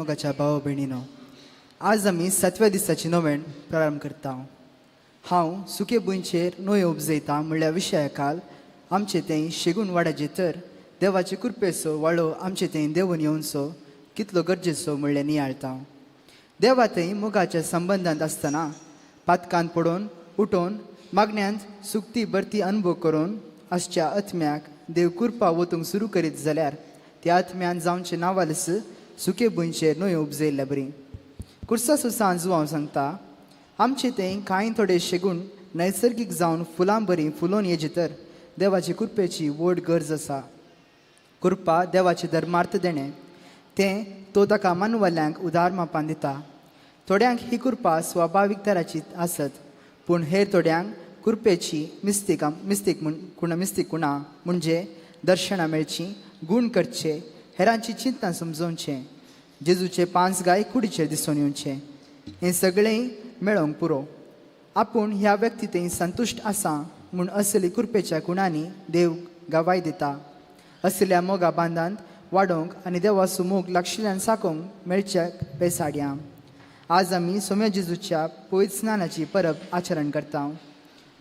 मोगाच्या भाव भयणीनो, आज आमी 7व्या दिसाची नोवेण प्रारंभ करता. हांव सुके भुंयचेर नोयो उपजयता म्हणल्या विशयाखाल आमचे तें शेगून वाड्याचे तर देवाचे कृपेचो वाळो आमचे तें देवून येवचो कितलो गरजेचो म्हणलें नियाळटा. देवा थंय मोगाच्या संबंदांत आसतना पातकांत पडून उठोवन मागण्यांत सुक्ती बरती अनुभव करून आसच्या आत्म्याक देव कृपा वतूंक सुरू करीत जाल्यार त्या आत्म्यान जावचे नावालस सुके भुंयचेर नोयो उपजयल्ल्या बरी. कुर्सा सुसान जो हांव सांगता, आमचे तें कांय थोडे शेगूण नैसर्गीक जावन फुलां बरी फुलोवन येजे तर देवाची कृपेची व्हड गरज आसा. कृपा देवाचे धर्मार्थ देणे तें तो ताका मानवाल्यांक उदार मापान दिता. थोड्यांक ही कृपा स्वाभावीक तराची आसत, पूण हेर थोड्यांक कृपेची मिस्तीक म्हणजे दर्शनां मेळची, गूण करचे, हेरांची चिंता समजोवचें, जेजूचे 5 गाय कुडीचेर दिसून येवचे, हें सगळें मेळोवंक पुरो. आपूण ह्या व्यक्ती थंय संतुश्ट आसा म्हूण असली कृपेच्या गुणांनी देव गवाय दिता. असल्या मोगा बांदांत वाडोवंक आनी देवाचो मोग लागशिल्ल्यान साकोवंक मेळच्याक बेसाडया. आज आमी सोम्या जेजूच्या पवित्र स्नानाची परब आचरण करता.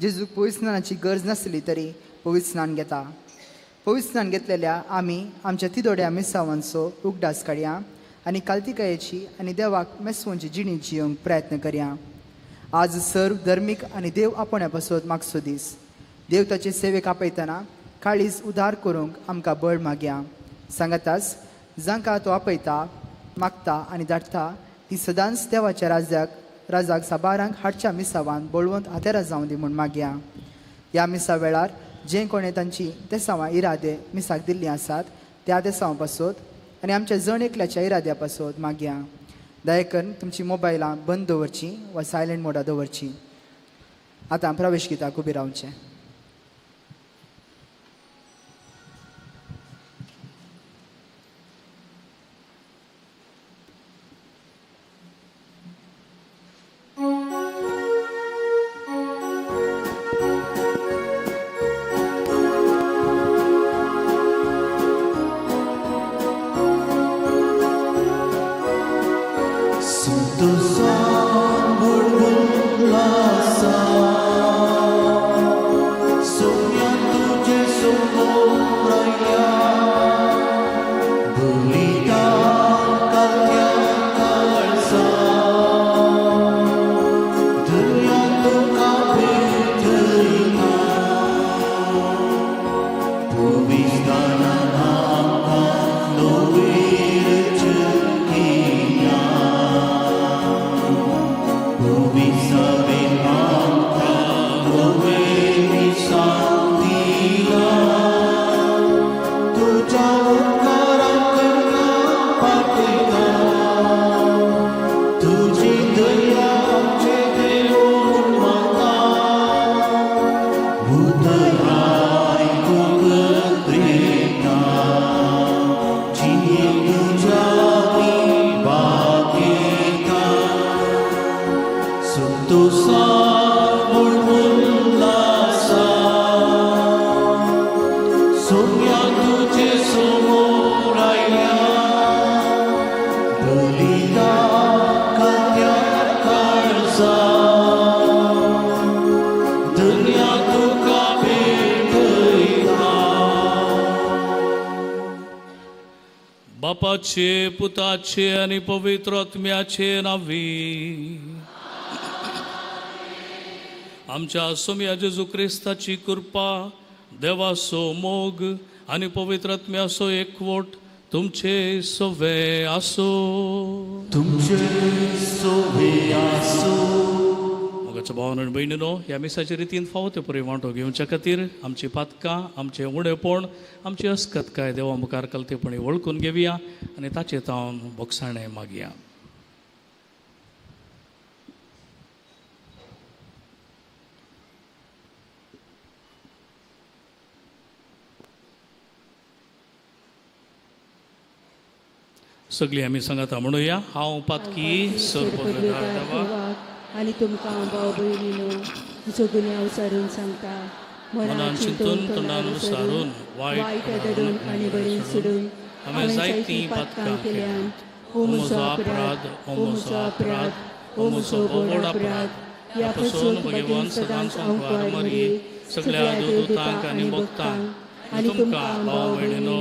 जेजूक पवित्र स्नानाची गरज नासली तरी पवित्र स्नान घेता. पवित्र स्नान घेतलेल्या आमी आमच्या तिदोड्या मिसावांचो उगडास काडया आनी काल्तिकायेची आनी देवाक मेसवोवची जिणी जियोंक प्रयत्न करया. आज सर्व धर्मीक आनी देव आपोवण्या पासत मागचो दीस. देव ताचे सेवेक आपयतना काळीज उदार करूंक आमकां बळ मागया. सांगाताच जांकां तो आपयता, मागता आनी धाडटा ती सदांच देवाच्या राजाक साबारांक हाडच्या मिसावान बळवंत आतेरां जावं दी म्हूण मागया. ह्या मिसा वेळार जे कोणें तांची देसावां इरादे मिसाक दिल्लीं आसात त्या देसावां पासत आनी आमच्या जण एकल्याच्या इराद्या पासत मागया. दया करून तुमची मोबायलां बंद दवरची वा सायलेंट मोडार दवरची. आतां प्रवेश गिताक उबी रावचें. बापाचे, पुताचे आणि पवित्र आत्म्याचे नावी. आमच्या सोम्या जेजू क्रिस्ताची कृपा, देवाचो मोग आणि पवित्र आत्म्याचो एकवट तुमचे सोवे आसो. मोगाच्या भावांनो आनी भयणीनो, ह्या मिसाच्या रितीन फावो ते परी वांटो घेवच्या खातीर आमची पातकां, आमचें उणेपण, आमची अस्कतकाय देवा मुखार कलतेपणी वळखून घेवया आनी ताचे तावन बोगसाणें मागया. सगळीं आमी सांगाता म्हणुया. हांव पातकी सर्व आनी तुमकां भाव भयणीनो जगून अवसारून सांगता. मनान चिंतून तोंडान विसारून वायट धडून आनी बरें सोडून हांवें जायतीं पातकां केल्यान हो म्हजो अपराध, हो म्हजो अपराध, हो म्हजो व्हड अपराध. ह्या पासून बेगीन सदांच हांव कुवार मरये, सगळ्या देवदूतांक आनी भक्तांक आनी तुमकां भाव भयणीनो,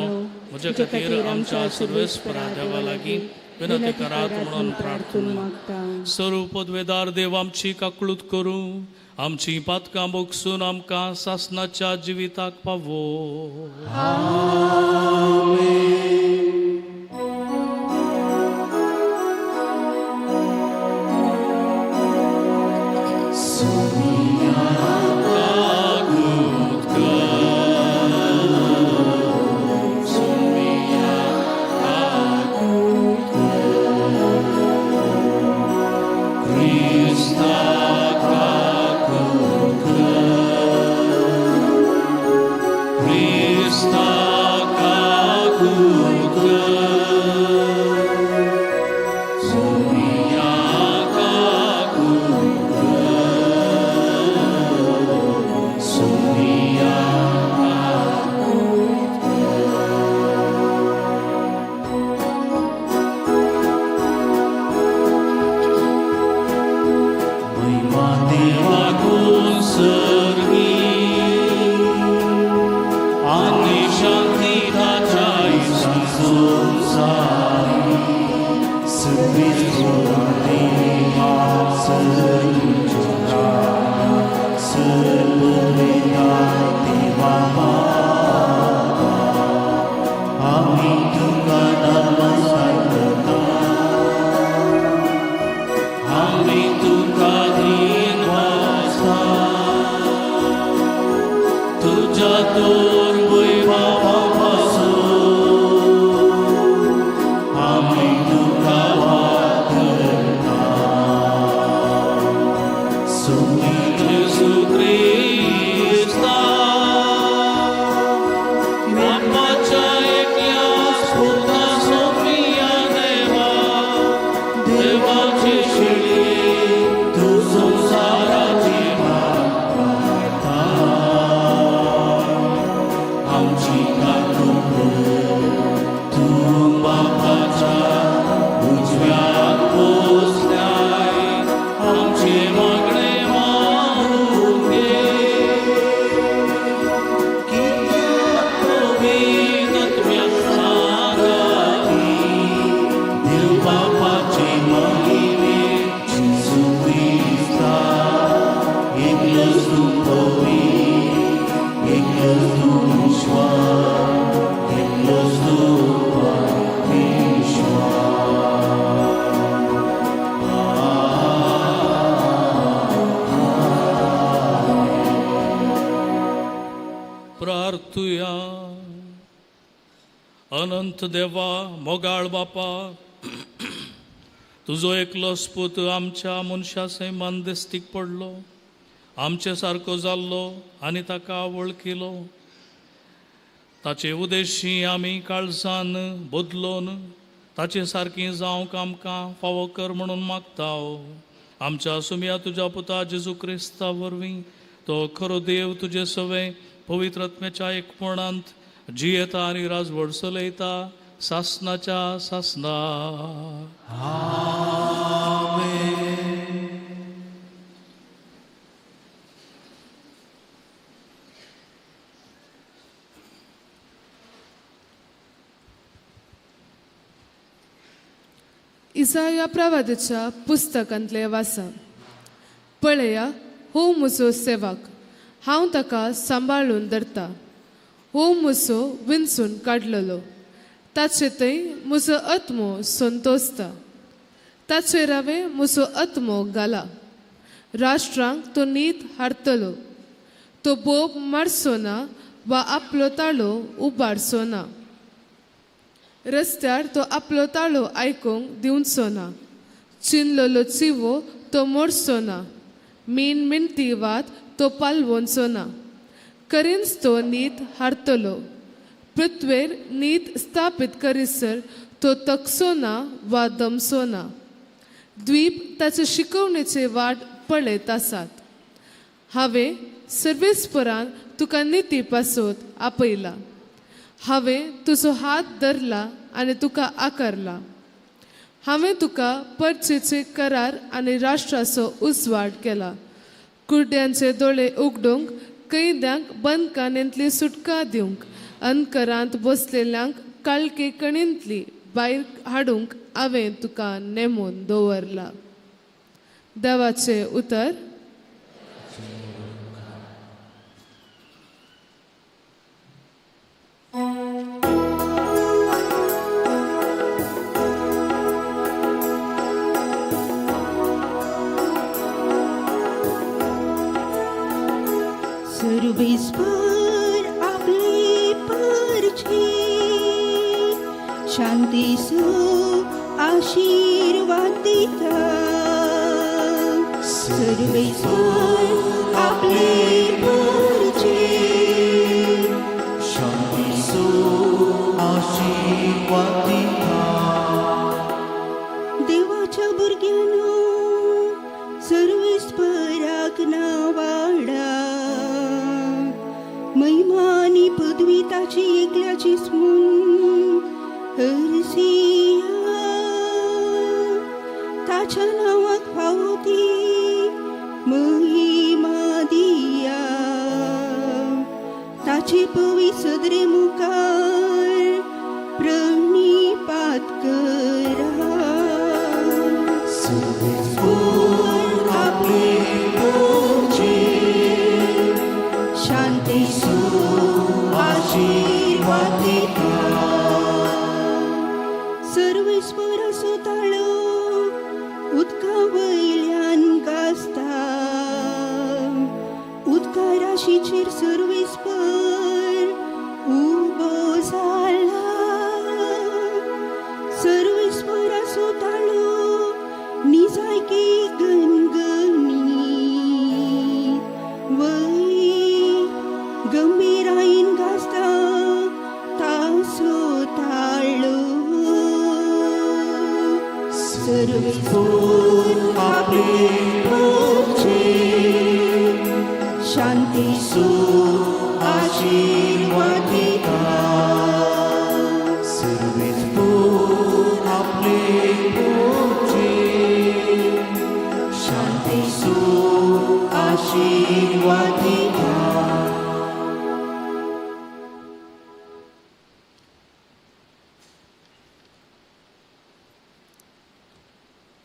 म्हजे खातीर आमच्या सर्वेस्परा देवा लागीं विनंती करात म्हणून प्रार्थना मागता. स्वरूपद्वेदार देव आमची काकळूत करूं, आमची पातकां बोगसून आमकां सासणाच्या जिविताक पावो. प्रार्थुया. अनंत देवा, मोगाळ बापा, तुजो एकलो स्पूत आमच्या मनशा सैमान दिसतीक पडलो, आमचे सारको जाल्लो आनी ताका वळखिलो. ताचे उद्देशी आमी काळजान बदलोन ताचे सारकी जावंक आमकां फावो कर म्हणून मागताव. आमच्या सुमया तुज्या पुता जेजू क्रिस्ता वरवीं तो खरो देव तुजे सवे पवित्र आत्म्याच्या एकपणांत जियेता आनी राजवड चलयता सासणाच्या सासना. इसाया प्रवादीच्या पुस्तकांतले वाचन. पळया, हो म्हजो सेवक, हांव ताका सांबाळून धरता. हो म्हजो विंचून काडलेलो, ताचे थंय म्हजो आत्मो संतोसता. ताचेर हांवें म्हजो आत्मो घाला. राष्ट्रांक तो नीत हाडटलो. तो बोब मारचो ना वा आपलो ताळो उबारचो ना. रस्त्यार तो आपलो ताळो आयकूंक दिवचो ना. चिनलेलो चिवो तो मोडचो ना. मिणती वात तो पालवोंचो ना. करीन्स तो नीत हाडटलो. पृथ्वेर नीत स्थापीत करीसर तो तकचो ना वा दमचो ना. द्वीप ताचे शिकवणेचे वाट पळयत आसात. हांवें सर्वेस्परान तुका निती पासोत आपयला. हांवें तुजो हात धरला आनी तुका आकारला. हांवें तुका परचेचे करार आनी राष्ट्राचो उसवाड केला. कुर्ड्यांचे दोळे उगडूंक, कैद्यांक बंदखान्यांतली सुटका दिवंक, अंकरांत बसलेल्यांक काळके कणींतली भायर हाडूंक हांवें तुका नेमून दवरला. देवाचे उतर. सर्वेस्वर आपले परचे शांतीसो आशीर्वाद दिता. सर्वेस्वर आपले परचे शांतीसो आशीर्वाद दिता. देवाच्या भुरग्यानो सर्वेस्पराक नावाडा. महिमानी पदवी ताची एकल्याची स्मून हरसिया. ताच्या नावाक फावती महिमा दिया. ताचे पवित्र मुखार प्रणिपात करा. सर्वेस्वर आपले परचे शांतीसो आशीर्वाद दिता. सर्वेस्पराचो ताळो उदका वयल्यान गाजता. उदका राशीचेर सर्वेस्पर उबो जाला. सर्वेस्पराचो ताळो निजायकी गणगणी वय गंभीरायेन गाजता. तासो ताळो सर्वेस्पर आपले परचे शांतीसो आशीर्वाद दिता. सर्वेस्वर आपले परचे शांतीसो आशीर्वाद दिता.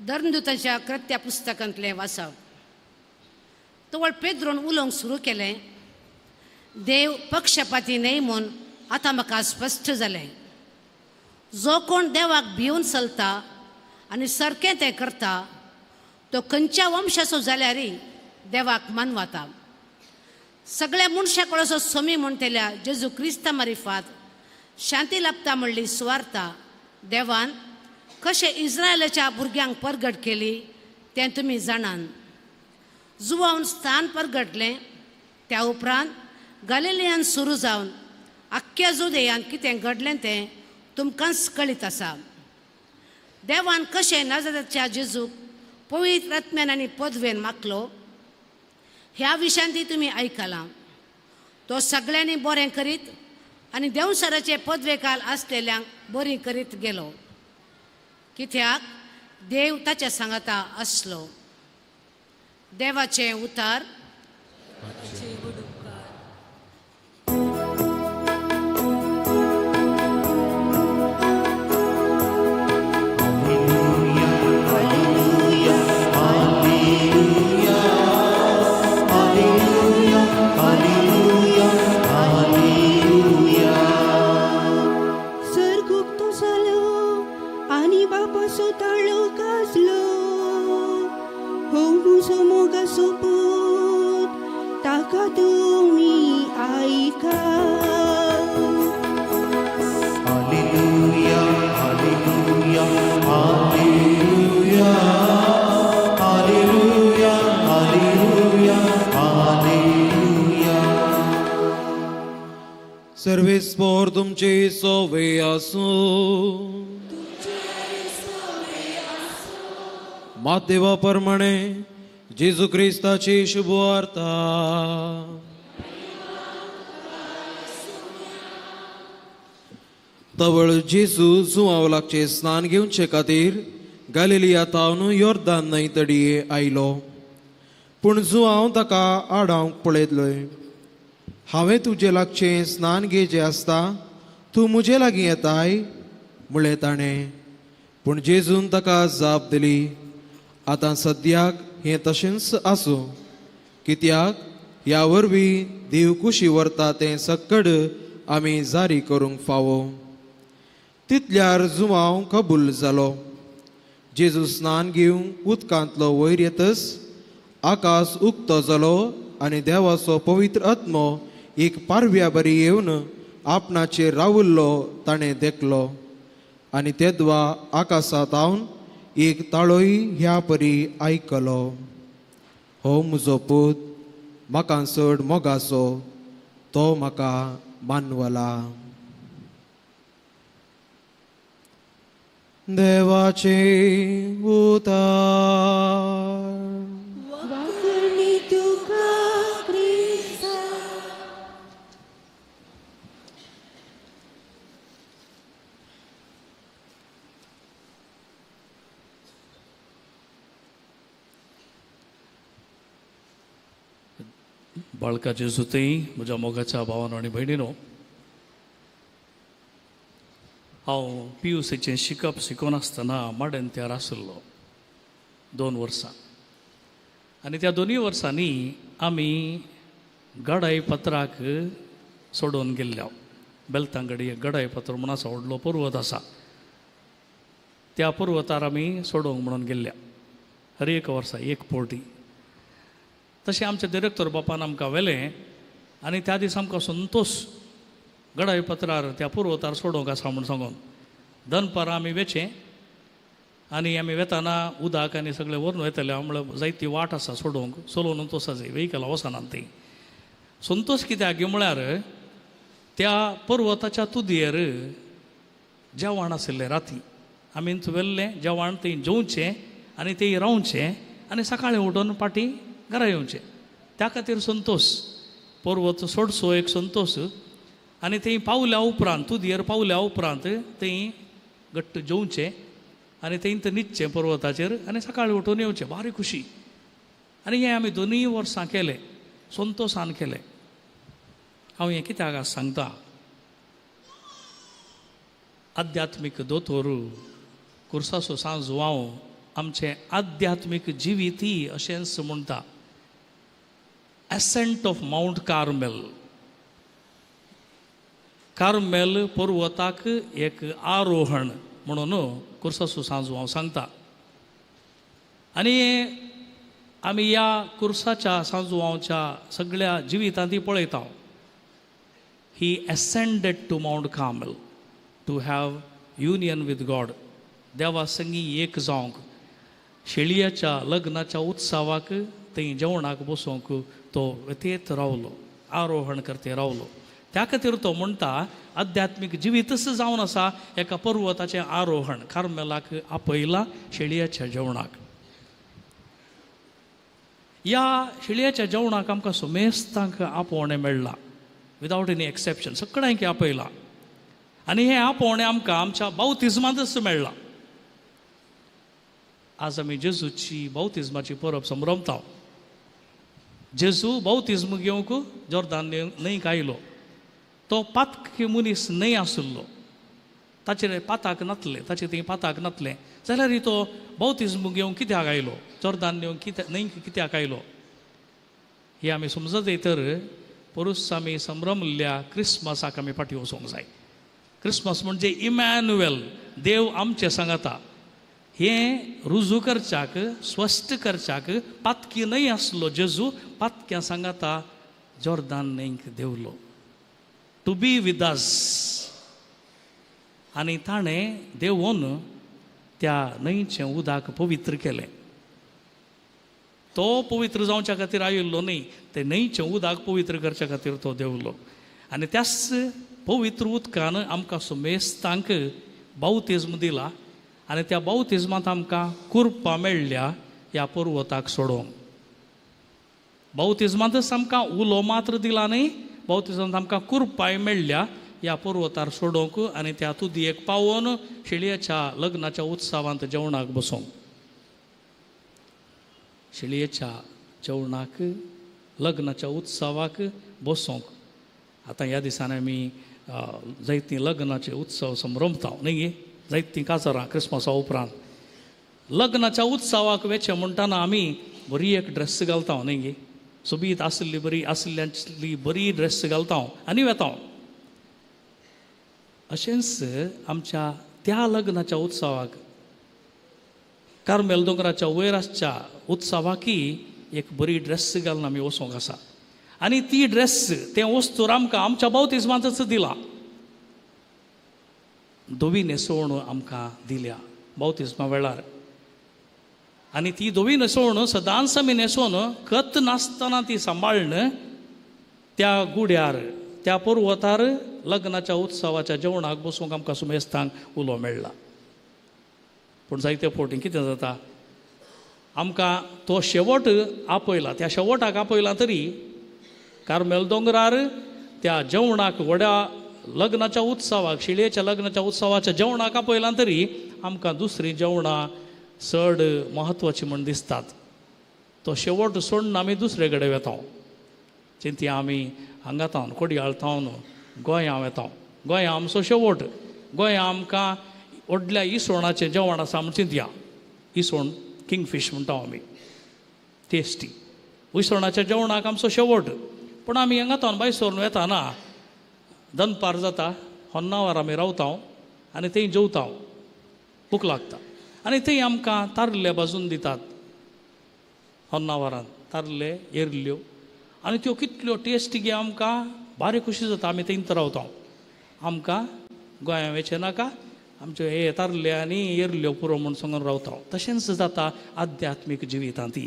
धर्मदूतांच्या कृत्या पुस्तकांतलें वाचप. तवळ पेद्रोन उलोवंक सुरू केलें. देव पक्षपाती न्हय म्हूण आतां म्हाका स्पश्ट जालें. जो कोण देवाक भिवन चलता आनी सारकें तें करता तो खंयच्या वंशाचो जाल्यारय देवाक मानवता. सगळ्या मनशां कडेचो सोमी म्हणटल्या जेजू क्रिस्ता मारिफात शांती लाभता म्हणली सुवार्ता देवान कशें इस्रायलाच्या भुरग्यांक परगट केली तें तुमी जाणान. जुवावन स्थान परगटलें त्या उपरांत गलिलियान सुरू जावन आख्ख्या जुदेयांत कितें घडलें तें तुमकांच कळीत आसा. देवान कशें नाजराच्या जेजूक पवित्र आत्म्यान आनी पदवेन मागलो ह्या विशयांती तुमी आयकलां. तो सगळ्यांनी बरें करीत आनी देंवसराचे पदवेकाल आसलेल्यांक बरी करीत गेलो. कित्याक देव ताच्या सांगाता आसलो. देवाचें उतर. सर्गुप्तो जालो आनी बापाचो ताळो गाजलो. हो म्हजो मोगाचो पूत ताका तुमी आयका. हालेलुया हालेलुया हालेलुया हालेलुया हालेलुया हालेलुया. सर्वेस्पोर तुमचे सोवे आसूं. मातेवा प्रमाणे जेजू क्रिस्ताची शुभवार्ता. तवळ जेजू सुवावलाकचे स्नान घेवचे खातीर गलिलियांतावन योर्दान न्हंय तडये आयलो. पूण हांव ताका आडावंक पळयतलोय. हांवें तुजे लागचें स्नान घेवचें आसता, तूं म्हजे लागीं येताय म्हळें ताणें. पूण जेजून ताका जाप दिली, आतां सद्याक हें तशेंच आसूं, कित्याक ह्या वरवीं देव कुशी व्हरता तें सक्कड आमी जारी करूंक फावो. तितल्यार जुवांव कबूल जालो. जेजू स्नान घेवंक उदकांतलो वयर येतच आकाश उक्तो जालो आनी देवाचो पवित्र आत्मो एक पारव्या बरी येवन आपणाचेर रावुल्लो ताणें देखलो. आनी तेदवा आकाशांत हांवन एक ताळोय ह्या परी आयकलो. हो म्हजो पूत, म्हाका चड मोगाचो, तो म्हाका मानवला. देवाचे उतार. वाकणी तुका क्रिस्ता. बाळका जेजूतय म्हज्या मोगाच्या भावानो आनी भयणीनो, हांव PUCचें शिकप शिकोवन आसतना माडेंत्यार आशिल्लो 2 वर्सां. आनी त्या 2 वर्सांनी आमी गडाई पत्राक सोडून गेल्ल्या. बेलतांगडी एक गडाई पत्र म्हणून आसा, व्हडलो पर्वत आसा, त्या पर्वतार आमी सोडूंक म्हणून गेल्ल्या. हर एक वर्सा एक फावटी. तशें आमच्या डिरेक्टर बापान आमकां व्हेलें आनी त्या दीस आमकां संतोश गडाई पत्रार त्या पर्वतार सोडूंक आसा म्हूण सांगून दनपारां आमी वेचें. आनी आमी वेताना उदक आनी सगळें व्हरून वयतले. म्हळ्यार जायती वाट आसा सोडूंक, चलोवन तोसाचें वेहिकलां वचनात ती. संतोश कित्याक गे म्हळ्यार त्या पर्वताच्या तुदयेर जेवण आशिल्लें राती. आमी थंय व्हेल्लें जेवण, थंय जेवचें आनी थंय रावचें आनी सकाळीं उठून फाटीं घरा येवचें. त्या खातीर संतोश पर्वत सोडसो एक संतोश. आनी थंय पावल्या उपरांत, तुदयेर पावल्या उपरांत थंय घट्ट जेवचें आनी थंय न्हिदचें पर्वताचेर आनी सकाळीं उठून येवचें. बारी खुशी. आनी हें आमी 2 वर्सां केलें, संतोशान केलें. हांव हें कित्याक आज सांगता, आध्यात्मीक दोतोर कुर्सासो सांजू हांव आमचें आध्यात्मीक जिवीतय अशेंच म्हणटा. Ascent of Mount Carmel. Carmel पर्वताक एक आरोहण म्हणून कुर्सासो सांजू हांव सांगता. आनी आमी ह्या कुर्साच्या सांजू हांवच्या सगळ्या जिवितांत पळयता. He ascended to Mount Carmel to have union with God. देवा संगी एक जावंक, शेळयेच्या लग्नाच्या उत्सवाक थंय जेवणाक बसोवंक तो व्यथेत रावलो, आरोहण करते रावलो. त्या खातीर तो म्हणटा आध्यात्मीक जिवीतच जावन आसा एका पर्वताचें आरोहण. कार्मेलाक आपयला शेळयेच्या जेवणाक. ह्या शेळयेच्या जेवणाक आमकां सुमेस्तांक आपोवणें मेळ्ळां, विदावट एनी एक्सेप्शन. सगळ्यांक आपयलां. आनी हें आपोवणें आमकां आमच्या बावतिजमांतच मेळ्ळां. आज आमी जेजूची बावतिजमाची परब संभ्रमता. जेजू बावतिजम घेवंक जोर्दान न्हंयक आयलो. तो पातकी मनीस न्हय आशिल्लो, ताचेर पाताक नातलें, ताचे थंय पाताक नातलें. जाल्यार तो बावतिजम घेवंक कित्याक आयलो, जोर्दान न्हंयक कित्याक आयलो, हें आमी समजत तर परूस आमी संभ्रमल्या क्रिस्मसाक आमी फाटीं वचूंक जाय. क्रिस्मस म्हणजे इमॅन्युएल, देव आमचे सांगाता. हें रुजू करच्याक, स्पश्ट करच्याक पातकी न्हय आसलो जेजू पातक्या सांगाता जोर्दान न्हंयक देंवलो. To be with us. आनी ताणें देंवोन त्या न्हंयचें उदक पवित्र केलें. तो पवित्र जावच्या खातीर आयिल्लो न्ही, तें न्हंयचें उदक पवित्र करच्या खातीर तो देंवलो. आनी त्याच पवित्र उदकान आमकां सुमेस्तांक बावतिजम दिला. आनी त्या बावतिजमांत आमकां कुरपां मेळ्ळ्या ह्या पर्वताक सोडोवंक. बावतिजमांतच आमकां उलो मात्र दिला न्ही, बावतिजमांत आमकां कुरपाय मेळ्ळ्या ह्या पर्वतार सोडोंक आनी त्या तुदयेक पावोन शिळयेच्या लग्नाच्या उत्सवांत जेवणाक बसोंक. शिळयेच्या जेवणाक लग्नाच्या उत्सवाक बसोंक. आतां ह्या दिसांनी आमी जायतीं लग्नाचे उत्सव संभ्रमता न्ही, जायतीं काजारां क्रिस्मसा उपरांत. लग्नाच्या उत्सवाक वेचे म्हणटाना आमी बरी एक ड्रेस घालता न्ही, सोबीत आसली बरी आसल्यांतली बरी ड्रेस घालता आनी वेता. अशेंच आमच्या त्या लग्नाच्या उत्सवाक कार्मेल दोंगराच्या वयर आसच्या उत्सवाकी एक बरी ड्रेस घालून आमी वचोंक आसा. आनी ती ड्रेस तें वस्तूर आमकां आमच्या बावतिजमांतच दिला. धवी न्हेसोवन आमकां दिल्या बावतिजमा वेळार. आनी ती धवी न्हेसोवन सदांच आमी न्हेसोवन कत नासतना ती सांबाळन त्या गुड्यार त्या पर्वतार लग्नाच्या उत्सवाच्या जेवणाक बसूंक आमकां सुमेस्तांक उलो मेळ्ळा. पूण जायते फावटी कितें जाता, आमकां तो शेवट आपयला, त्या शेवटाक आपयला तरी कार्मेल दोंगरार त्या जेवणाक व्हड्या लग्नाच्या उत्सवाक शिळयेच्या लग्नाच्या उत्सवाच्या जेवणाक आपयला तरी आमकां दुसरीं जेवणां चड म्हत्वाची म्हण दिसतात. तो शेवट सोडून आमी दुसरे कडेन वेता. चिंती आमी हांगातावन कोडयाळतावन गोंयां वेता. गोंयां आमचो शेवट. गोंयां आमकां व्हडल्या इसवणाचें जेवण आसा म्हण चिंतया. इसवण किंगफीश म्हणटा आमी, टेस्टी. इसवणाच्या जेवणाक आमचो शेवट. पूण आमी हांगातावन बायसोरून वेताना दनपार जाता, होन्नावर आमी रावता आनी थंय जेवता, भूक लागता. आनी थंय आमकां तारले भाजून दितात होन्नावरांत, तारले एरल्यो. आनी त्यो कितल्यो टेस्टी गे आमकां बारी खुशी जाता. आमी थंयच रावता. आमकां गोंयां वेचें नाका, आमच्यो हे तारले आनी एरल्यो पुरो म्हूण सांगून रावता. तशेंच जाता आध्यात्मीक जिवितांतय.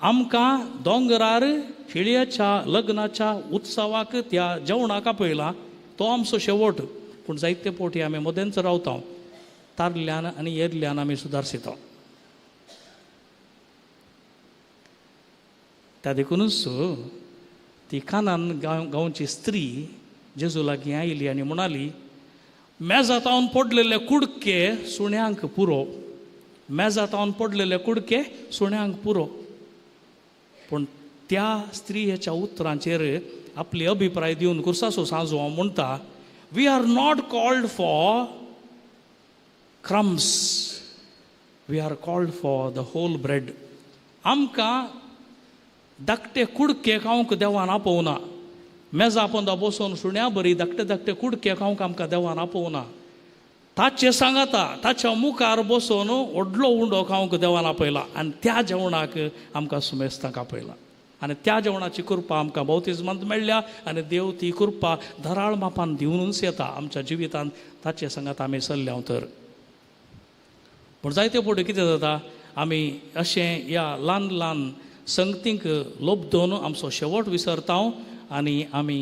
आमकां दोंगरार शिळयेच्या लग्नाच्या उत्सवाक त्या जेवणाक आपयला, तो आमचो शेवट. पूण जायते फावटी आमी मदेंच रावता, तारल्यान आनी एरल्यान आमी सुदारसिता. त्या देखूनच ती कानान गांवची स्त्री जेजू लागीं आयली आनी म्हणाली, मेजातावन पडलेले कुडके सुण्यांक पुरो. मेजातावन पडलेले कुडके सुण्यांक पुरो. पूण त्या स्त्रियेच्या उतरांचेर आपली अभिप्राय दिवन कुर्सासो सांजो हांव म्हणटा, we are not called for crumbs, we are called for the whole bread. आमकां धाकटे कुडके खावंक देवान आपोवना. मेजा पोंदा बसोवन सुण्या बरी धाकटे धाकटे कुडके खावंक आमकां देवान आपोवना. ताचे सांगाता ताच्या मुखार बसोवन व्हडलो उंडो खावंक देवान आपयला आनी त्या जेवणाक आमकां सुमेस्तांक आपयला. आनी त्या जेवणाची कृपा आमकां बावतिजमांत मेळ्ळ्या आनी देव ती कृपा धराळ मापान दिवनूच येता आमच्या जिवितांत ताचे सांगात आमी चल्ल्या तर. पूण जायते फावटी कितें जाता, आमी अशें ह्या ल्हान ल्हान संगतींक लोबदोवन आमचो शेवट विसरता आनी आमी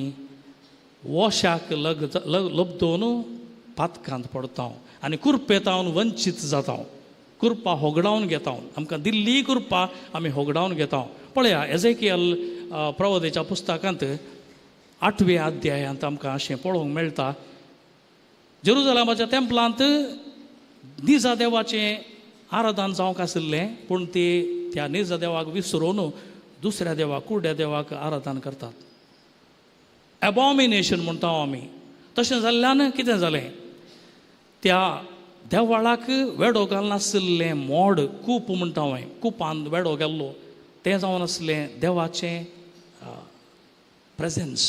वोशाक लोबदोवन पातकांत पडता आनी कुरपेतावन वंचीत जाता. कृपा होगडावन घेता. आमकां दिल्ली कृपा आमी होगडावन घेता. पळया, एजेकियल प्रवदेच्या पुस्तकांत 8व्या अध्यायांत आमकां अशें पळोवंक मेळटा, जेरुजलेमाच्या टेंपलांत निजा देवाचें आराधन जावंक आशिल्लें, पूण ते त्या निजा देवाक विसरून दुसऱ्या देवाक कुड्या देवाक आराधन करतात. एबॉमिनेशन म्हणटा आमी. तशें जाल्ल्यान कितें जालें, त्या देवाळाक वेडो घालनाशिल्लें मोड, कूप म्हणटा हांवें, कुपान वेडो गेल्लो, तें जावन आसलें देवाचें presence.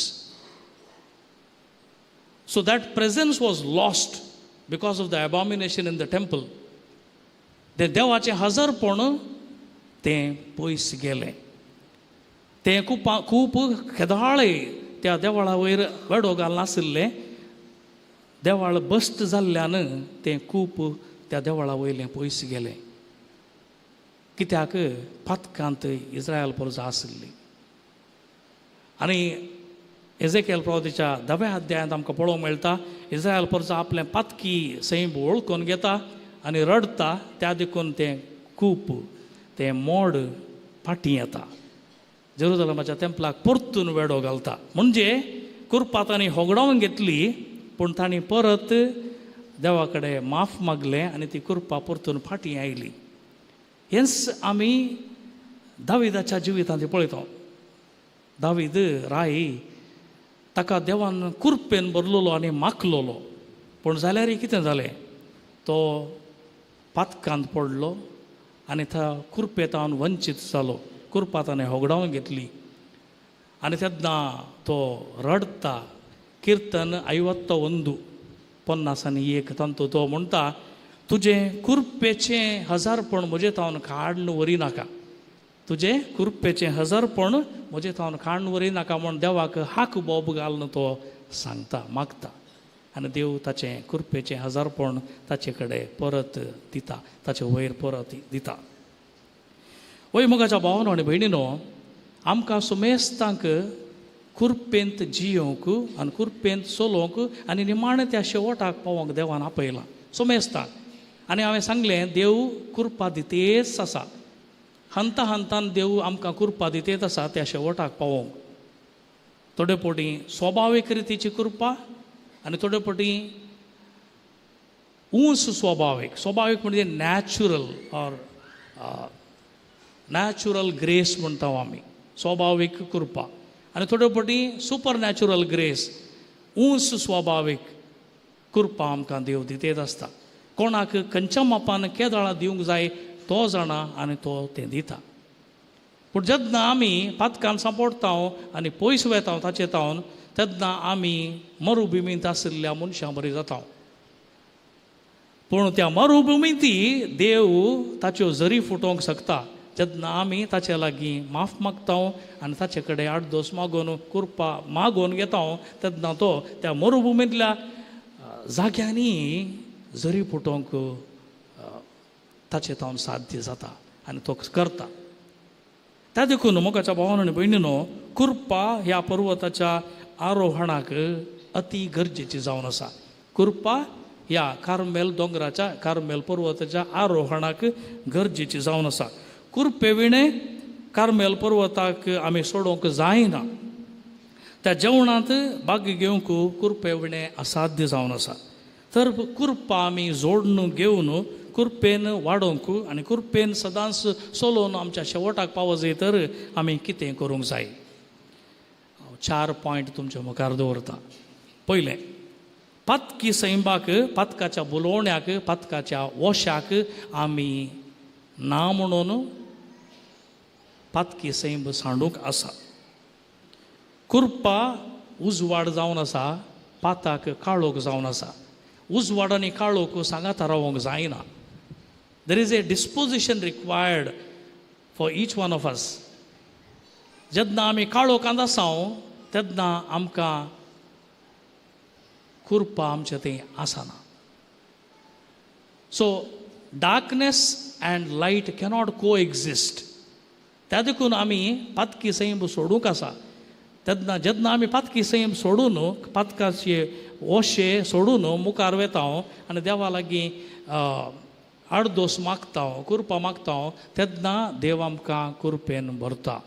So that presence was lost because of the abomination in the temple. तें देवाचें हजरपण तें पयस गेलें. तें खूब खेदाळे त्या देवाळा वयर वेडो घालनाशिल्लें. देवाळ बस्ट जाल्ल्यान तें खूब त्या देवाळा वयलें पयस गेलें. कित्याक पातकांत इस्रायल प्रजा आशिल्ली. आनी एजेकियल प्रवदेच्या 10व्या अध्यायांत आमकां पळोवंक मेळटा, इस्रायल प्रजा आपलें पातकी सैम वळखून घेता आनी रडता. त्या देखून तें खूब तें मोड फाटीं येता. जेरुजलेमाच्या टेंपलाक परतून वेडो घालता. म्हणजे कुरपा तांणी होगडावन घेतली, पूण तांणी परत देवा कडेन माफ मागलें आनी ती कुरपा परतून फाटीं आयली. हेंच आमी दाविदाच्या जिवितांत पळयता. दावीद राई ताका देवान कुरपेन भरलेलो आनी माखलोलो, पूण जाल्यारय कितें जालें, तो पातकांत पडलो आनी त्या कुरपेतावन वंचीत जालो. कुरपा ताणें होगडावन घेतली आनी तेन्ना तो रडता. किर्तन 51:50 तांतू तो म्हणटा, तुजें कुरपेचें हजारपण म्हजे तावन काडून वरिनाका, तुजें कुरपेचें हजारपण म्हजे तावन काडून वरिनाका म्हूण देवाक हाक बोब घालून तो सांगता, मागता. आनी देव ताचें कुरपेचें हजारपण ताचे कडेन परत दिता, ताचे वयर परत दिता. वय मोगाच्या भावांनो आनी भयणीनो, आमकां सुमेस्तांक कुरपेंत जियोंक आनी कुरपेंत चलोवंक आनी निमाणें त्या शेवटाक पावोंक देवान आपयलां सुमेस्तांक. आनी हांवें सांगलें, देव कुरपा दितेच आसा. हंता हंतान देव आमकां कुरपा दितेच आसा त्या शेवटाक पावोंक. थोडे फावटी स्वाभावीक रितीची कुरपा आनी थोडे फावटी उंच स्वाभावीक म्हणजे नॅचरल ऑर नॅचरल ग्रेस म्हणटा आमी, स्वाभावीक कृपा. आनी थोडे फावटी सुपर नॅचरल ग्रेस, उंच स्वाभावीक कृपा आमकां देव दितेत आसता. कोणाक खंयच्या मापान केदाळां दिवंक जाय तो जाणा आनी तो तें दिता. पूण जेन्ना आमी पातकान सांपडटा आनी पयस वेता ताचे तावन, तेन्ना आमी मरुभुमींत आशिल्ल्या मनशां बरी जाता. पूण त्या मरुभुमींती देव ताच्यो झरी फुटोवंक शकता जेन्ना आमी ताचे लागीं माफ मागता आनी ताचे कडेन 8 दोस मागून कुरपा मागून घेता, तेन्ना तो त्या मरुभुमींतल्या जाग्यांनी झरी फुटोवंक ताचे तावन साध्य जाता आनी तो करता. त्या देखून मोगाच्या भावांनो आनी भयणीनो, कुरपा ह्या पर्वताच्या आरोहणाक अति गरजेची जावन आसा. कुरपा ह्या कार्मेल दोंगराच्या, कार्मेल पर्वताच्या आरोहणाक गरजेची जावन आसा. कुरपे विणे कार्मेल पर्वताक आमी सोडूंक जायना. त्या जेवणांत भाग घेवंक कुरपे विणे असाध्य जावन आसा. तर कुरपा आमी जोडून घेवन कुरपेन वाडोवंक आनी कुरपेन सदांच चलोवन आमच्या शेवटाक पावो जाय तर आमी कितें करूंक जाय. 4 पॉयंट तुमच्या मुखार दवरता. पयलें, पातकी सैंबाक, पातकाच्या बुलोवण्याक, पातकाच्या वशाक आमी ना म्हणून पातकी सैंब सांडूंक आसा. कुरपा उजवाड जावन आसा, पाताक काळोख जावन आसा. उजवाड आनी काळोख सांगाता रावंक जायना. There is a disposition required for each one of us. जेन्ना आमी काळोखांत आसा तेन्ना आमकां कुरपा आमचें थंय आसना. So darkness and light cannot coexist. त्या देखून आमी पातकी सैंब सोडूंक आसा. तेन्ना जेन्ना आमी पातकी सैंब सोडून, पातकाचे वोशे सोडून मुखार वेता आनी देवा लागीं 8 दोस मागता, कुरपा मागता, तेन्ना देव आमकां कुरपेन भरता.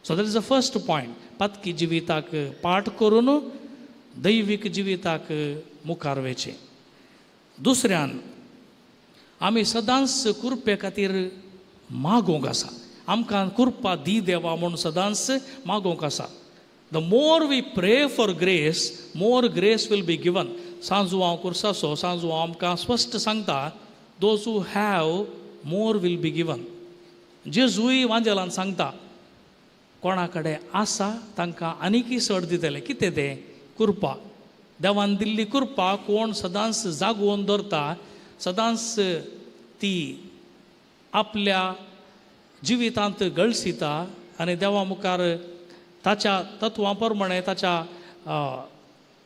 So that is the first point. पातकी जिविताक पाठ करून दैवीक जिविताक मुखार वेचें. दुसऱ्यान, आमी सदांच कुरपे खातीर मागोवंक आसा. आमकां कुरपा दी देवा म्हूण सदांच मागोवंक आसा. The more we pray for grace, more grace will be given. सांजू हांव कुर्सासो, सांजू हांव आमकां स्पश्ट सांगता, those who have more will be given. जेजूय वांजेलान सांगता, कोणा कडेन आसा तांकां आनीकय चड दितले. कितें तें? कुरपा. देवान दिल्ली कुरपा कोण सदांच जागोवन दवरता, सदांच ती आपल्या जिवितांत गळसिता आनी देवा मुखार ताच्या तत्वां प्रमाणे, ताच्या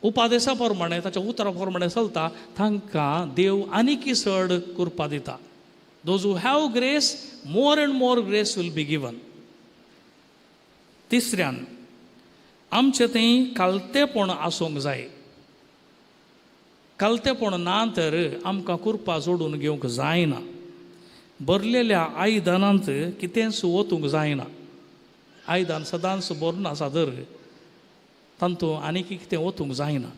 उपादेशा प्रमाणे, ताच्या उतरां प्रमाणे चलता, तांकां देव आनीकय चड कुरपा दिता. Those who have grace, more and more grace will be given. तिसऱ्यान, आमचें थंय कालतेपण आसूंक जाय. कालतेपण ना तर आमकां कुरपा जोडून घेवंक जायना. भरलेल्या आयदनांत कितेंच वतूंक जायना. आयदन सदांच भरून आसा तर तांतू आनी कितें ओतूंक जायना.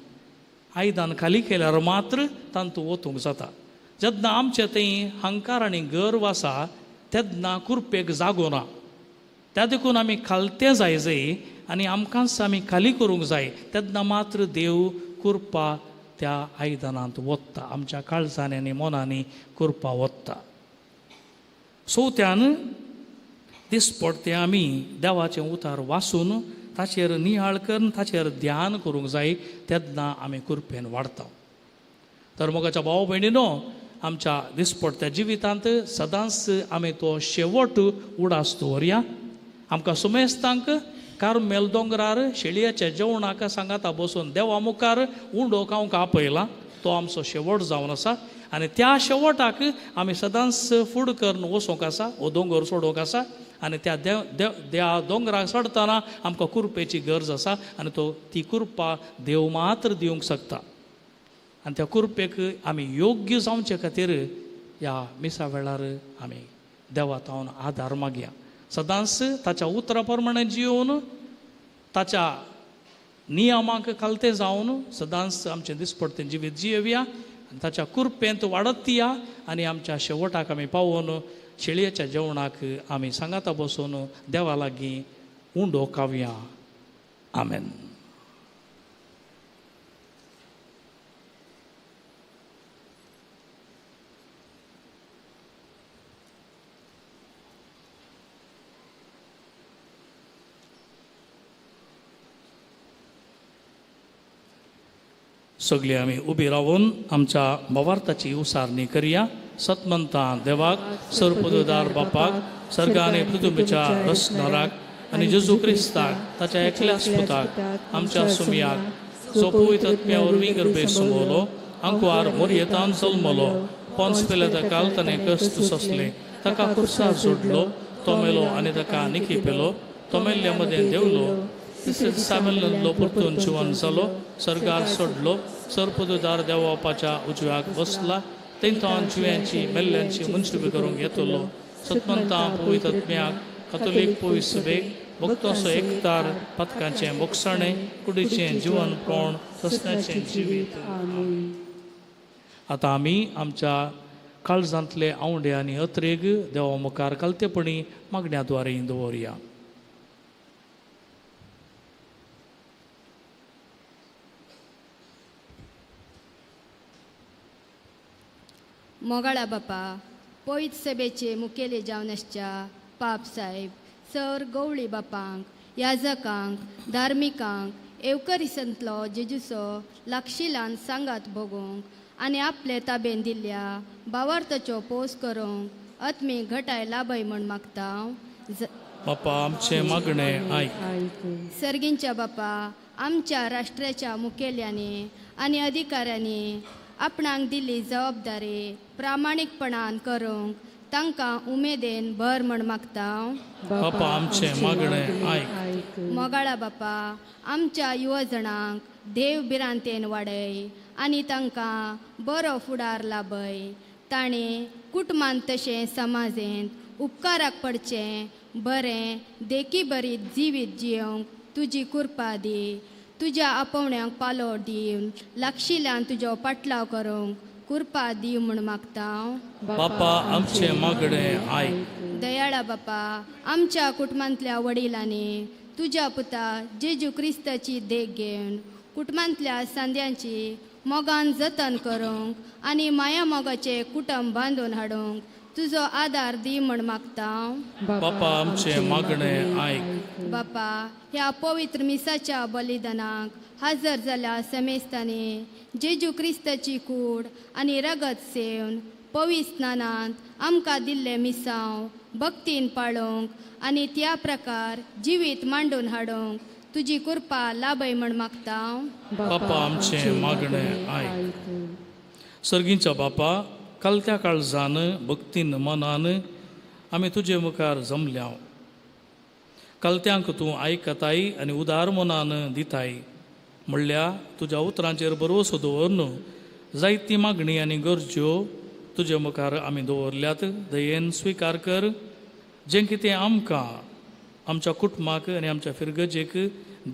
आयदान खाली केल्यार मात्र तांतू ओतूंक जाता. जेन्ना आमचे थंय हंकार आनी गर्व आसा तेन्ना कुरपेक जागो ना. त्या देखून आमी खालते जाय आनी आमकांच आमी खाली करूंक जाय. तेन्ना मात्र देव कुरपा त्या आयदनांत ओतता, आमच्या काळजांनी आनी मनांनी कुरपा ओतता. सोत्यान दिसपडटे आमी देवाचें उतार वाचून ताचेर नियाळ करून ताचेर ध्यान करूंक जाय. तेन्ना आमी कुरपेन वाडटा. तर मोगाच्या भाव भयणीनो, आमच्या दिसपडट्या जिवितांत सदांच आमी तो शेवट उडास दवरया. आमकां सुमेस्तांक कार्मेल दोंगरार शेळयेच्या जेवणाक सांगाता बसून देवा मुखार उंडो खावंक आपयला. तो आमचो शेवट जावन आसा आनी त्या शेवटाक आमी सदांच फूड करून वचोंक आसा, हो दोंगर सोडोवंक आसा. आनी त्या दोंगराक चडटना आमकां कुरपेची गरज आसा आनी ती कुरपा देव मात्र दिवंक शकता. आनी त्या कुरपेक आमी योग्य जावचे खातीर ह्या मिसा वेळार आमी देवा तावन आदार मागया. सदांच ताच्या उतरा प्रमाणे जिवन ताच्या नियमांक खालते जावन सदांच आमचें दिसपडटें जिवीत जियेवया. ताच्या कुरपेंत वाडत या आनी आमच्या शेवटाक आमी पावून शेळयेच्या जेवणाक आमी सांगाता बसून देवा लागीं उंडो खावया. आमेन. सगळीं आमी उबी रावून आमच्या भवार्थाची उसारणी करया. सतमंता देवाक, सर्वपददार बापाक, सर्ग आनी पृथ्वीच्या रचणाराक आनी जेजू क्रिस्ताक ताच्या एकल्याच पुताक आमच्या सुमयाक जो पवित्र आत्म्या वरवीं गर्भेत सुमोवलो, अंकुआर मोरयेतान जल्मलो, पोंच पिलाता काल ताणें कश्ट सोंसले, ताका खुर्सार जोडलो, तो मेलो आनी ताका निखी पेलो, तो मेल्ल्या मदें देंवलो, तिसऱ्या दिसा मेल्लो परतून जिवन जालो, सर्गार सोडलो, सर्वपददार देवा बापाच्या उजव्याक बसला, थंयच्यान जिव्यांची मेल्ल्यांची मनसुबी करूंक येतलो. सतमंता पवित्र आत्म्याक, कॅथोलीक पवित्र सभेक, भक्तांचो एकतार, पातकांचें मोक्षणें, कुडीचें जिवन कोण, ससण्याचें जिवीत. आतां आमी आमच्या काळजांतले आवंडे आनी अत्रेक देवा मुखार कालतेपणी मागण्याद्वारे दवरया. मोगाळा बापा, पवित्र सभेचे मुखेले जावन आसच्या पाप साहेब, सर गवळी बापांक, याजकांक, धार्मिकांक, एवकरिसंतलो जेजूचो लागशिलान सांगात भोगूंक आनी आपले ताबेन दिल्ल्या भावार्थाचो पोस करूंक आत्मी घटाय लाभय म्हण मागता. बापा आमचे मागणे आयक. सर्गींच्या बापा, आमच्या राष्ट्राच्या मुखेल्यांनी आनी अधिकाऱ्यांनी आपणाक दिल्ली जबाबदारी प्रामाणीकपणान करूंक तांकां उमेदेन भर म्हण मागता. बापा आमचे मागणे आयक. मोगाळा बापा, आमच्या युवजणांक देव भिरांतेन वाडय आनी तांकां बरो फुडार लाभय. ताणें कुटुंबांत तशें समाजेंत उपकाराक पडचें बरें देखी बरी जिवीत जियोंक तुजी कृपा दी. तुज्या आपोवण्यांक पालो दिवन लागशिल्ल्यान तुजो पाटलाव करूंक कृपा दी म्हूण मागता. बापा आमचे मागणे आयक. दयाळा बापा, आमच्या कुटुंबांतल्या वडिलांनी तुज्या पुता जेजू क्रिस्ताची देख घेवन कुटुंबांतल्या सांद्यांची मोगान जतन करूंक आनी माया मोगाचे कुटुंब बांदून हाडूंक तुजो आदार दी म्हण मागता. बापा आमचे मागणे आयक. बापा, ह्या पवित्र मिसाच्या बलिदानाक हजर जाल्या समेस्तांनी जेजू क्रिस्ताची कूड आनी रगत सेवन पवित्र स्नानांत आमकां दिल्ले मिसांव भक्तीन पाळूंक आनी त्या प्रकार जिवीत मांडून हाडूंक तुजी कृपा लाभय म्हण मागता. बापा आमचे मागणे आयक. सर्गींच्या बापा, कलत्या काळजान भक्तीन मनान आमी तुजे मुखार जमल्या. कलत्यांक तूं आयकताय आनी उदार मनान दिताय. म्हणल्या तुज्या उतरांचेर भरवसो दवरून जायती मागणी आनी गरज्यो तुजे मुखार आमी दवरल्यात. दयेन स्विकार कर. जें कितें आमकां आमच्या कुटुंबाक आनी आमच्या फिरगजेक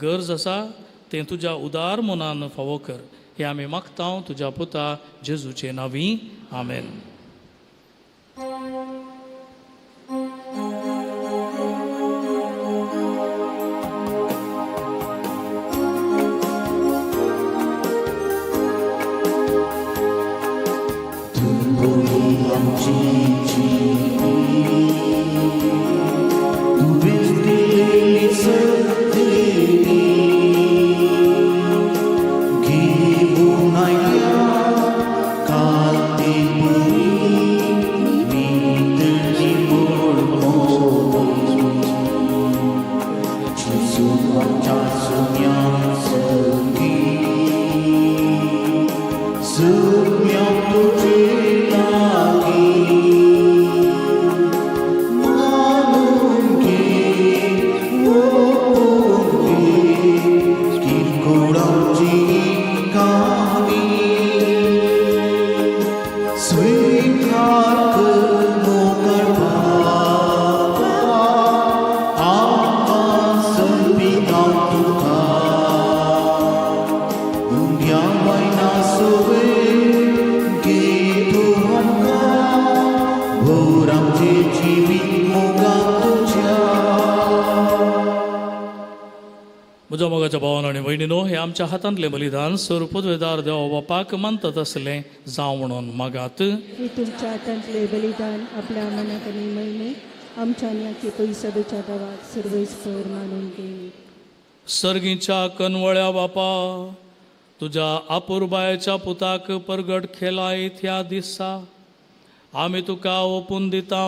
गरज आसा तें तुज्या उदार मनान फावो कर. हे आमी मागता तुज्या पुता जेजूचे नांवी. आमेन. म्हज्या मोगाच्या भावान आनी भयणीनो, हे आमच्या हातांतलें बलिदान सर पदवेदार देवा बापाक मानतात असलें जावं म्हणून मागात. हे तुमच्या हातांतले बलिदान आपल्या मनाक आनी महिमे आमच्या न्याची पयसदच्या देवाक सर्वेस्पर मानून घे. सर्गीच्या कनवळ्या बापा, तुज्या आपुरबायेच्या पुताक परगट केलाय त्या दिसा आमी तुका ओपून दिता.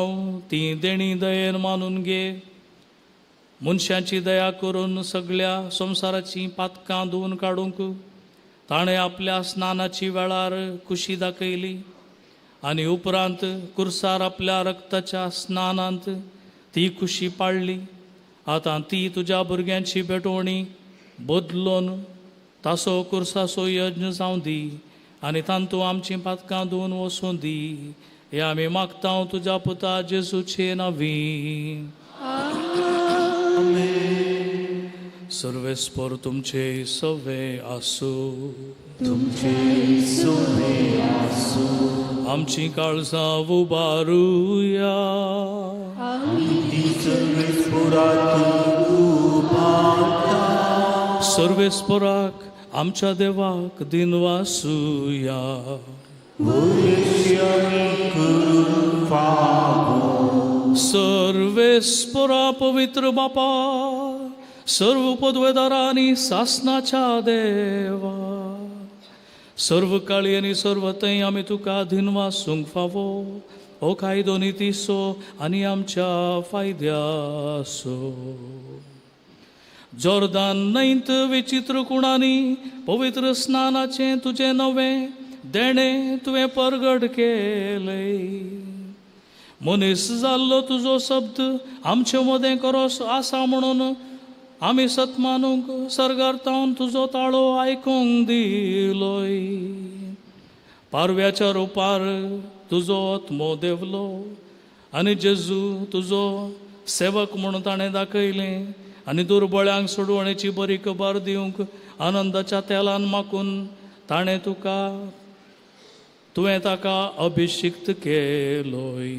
ती देणी दयेन मानून घे. मनशांची दया करून सगळ्या संवसाराची पातकां धुवन काडूंक ताणें आपल्या स्नानाची वेळार खुशी दाखयली आनी उपरांत कुर्सार आपल्या रक्ताच्या स्नानांत ती खुशी पाळली. आतां ती तुज्या भुरग्यांची भेटवणी बदलून तासो कुर्साचो यज्ञ जावं दी आनी तांतू आमची पातकां धुवन वचूं दी. हे आमी मागता तुज्या पुता जेजूचे नांवी. सर्वेस्पर तुमचे सवे आसूं. तुमचे सोबे आसूं. आमची काळजां उबारुया. सर्वेस्पराक आमच्या देवाक दिन वासुया. सर्वेस्परा पवित्र बापा, सर्व पदवेदारा आनी सासनाच्या देवा, सर्व काळी आनी सर्व थंय आमी तुका दिन वासूंक फावो. हो कायदो नितीसो आनी आमच्या फायद्यासो. जॉर्दान न्हंयत विचित्र कुणांनी पवित्र स्नानाचें तुजें नवें देणें तुवें परगट केलें. मनीस जाल्लो तुजो शब्द आमचे मदें करोस आसा म्हणून आमी सतमानूंक सर्गार्तावन तुजो ताळो आयकूंक दिलोय. पारव्याच्या रुपार तुजो आत्मो देवलो आनी जेजू तुजो सेवक म्हणून ताणें दाखयलें आनी दुर्बळ्यांक सोडवणेची बरी खबर दिवंक आनंदाच्या तेलान माकून तुवें ताका अभिषिक्त केलोय.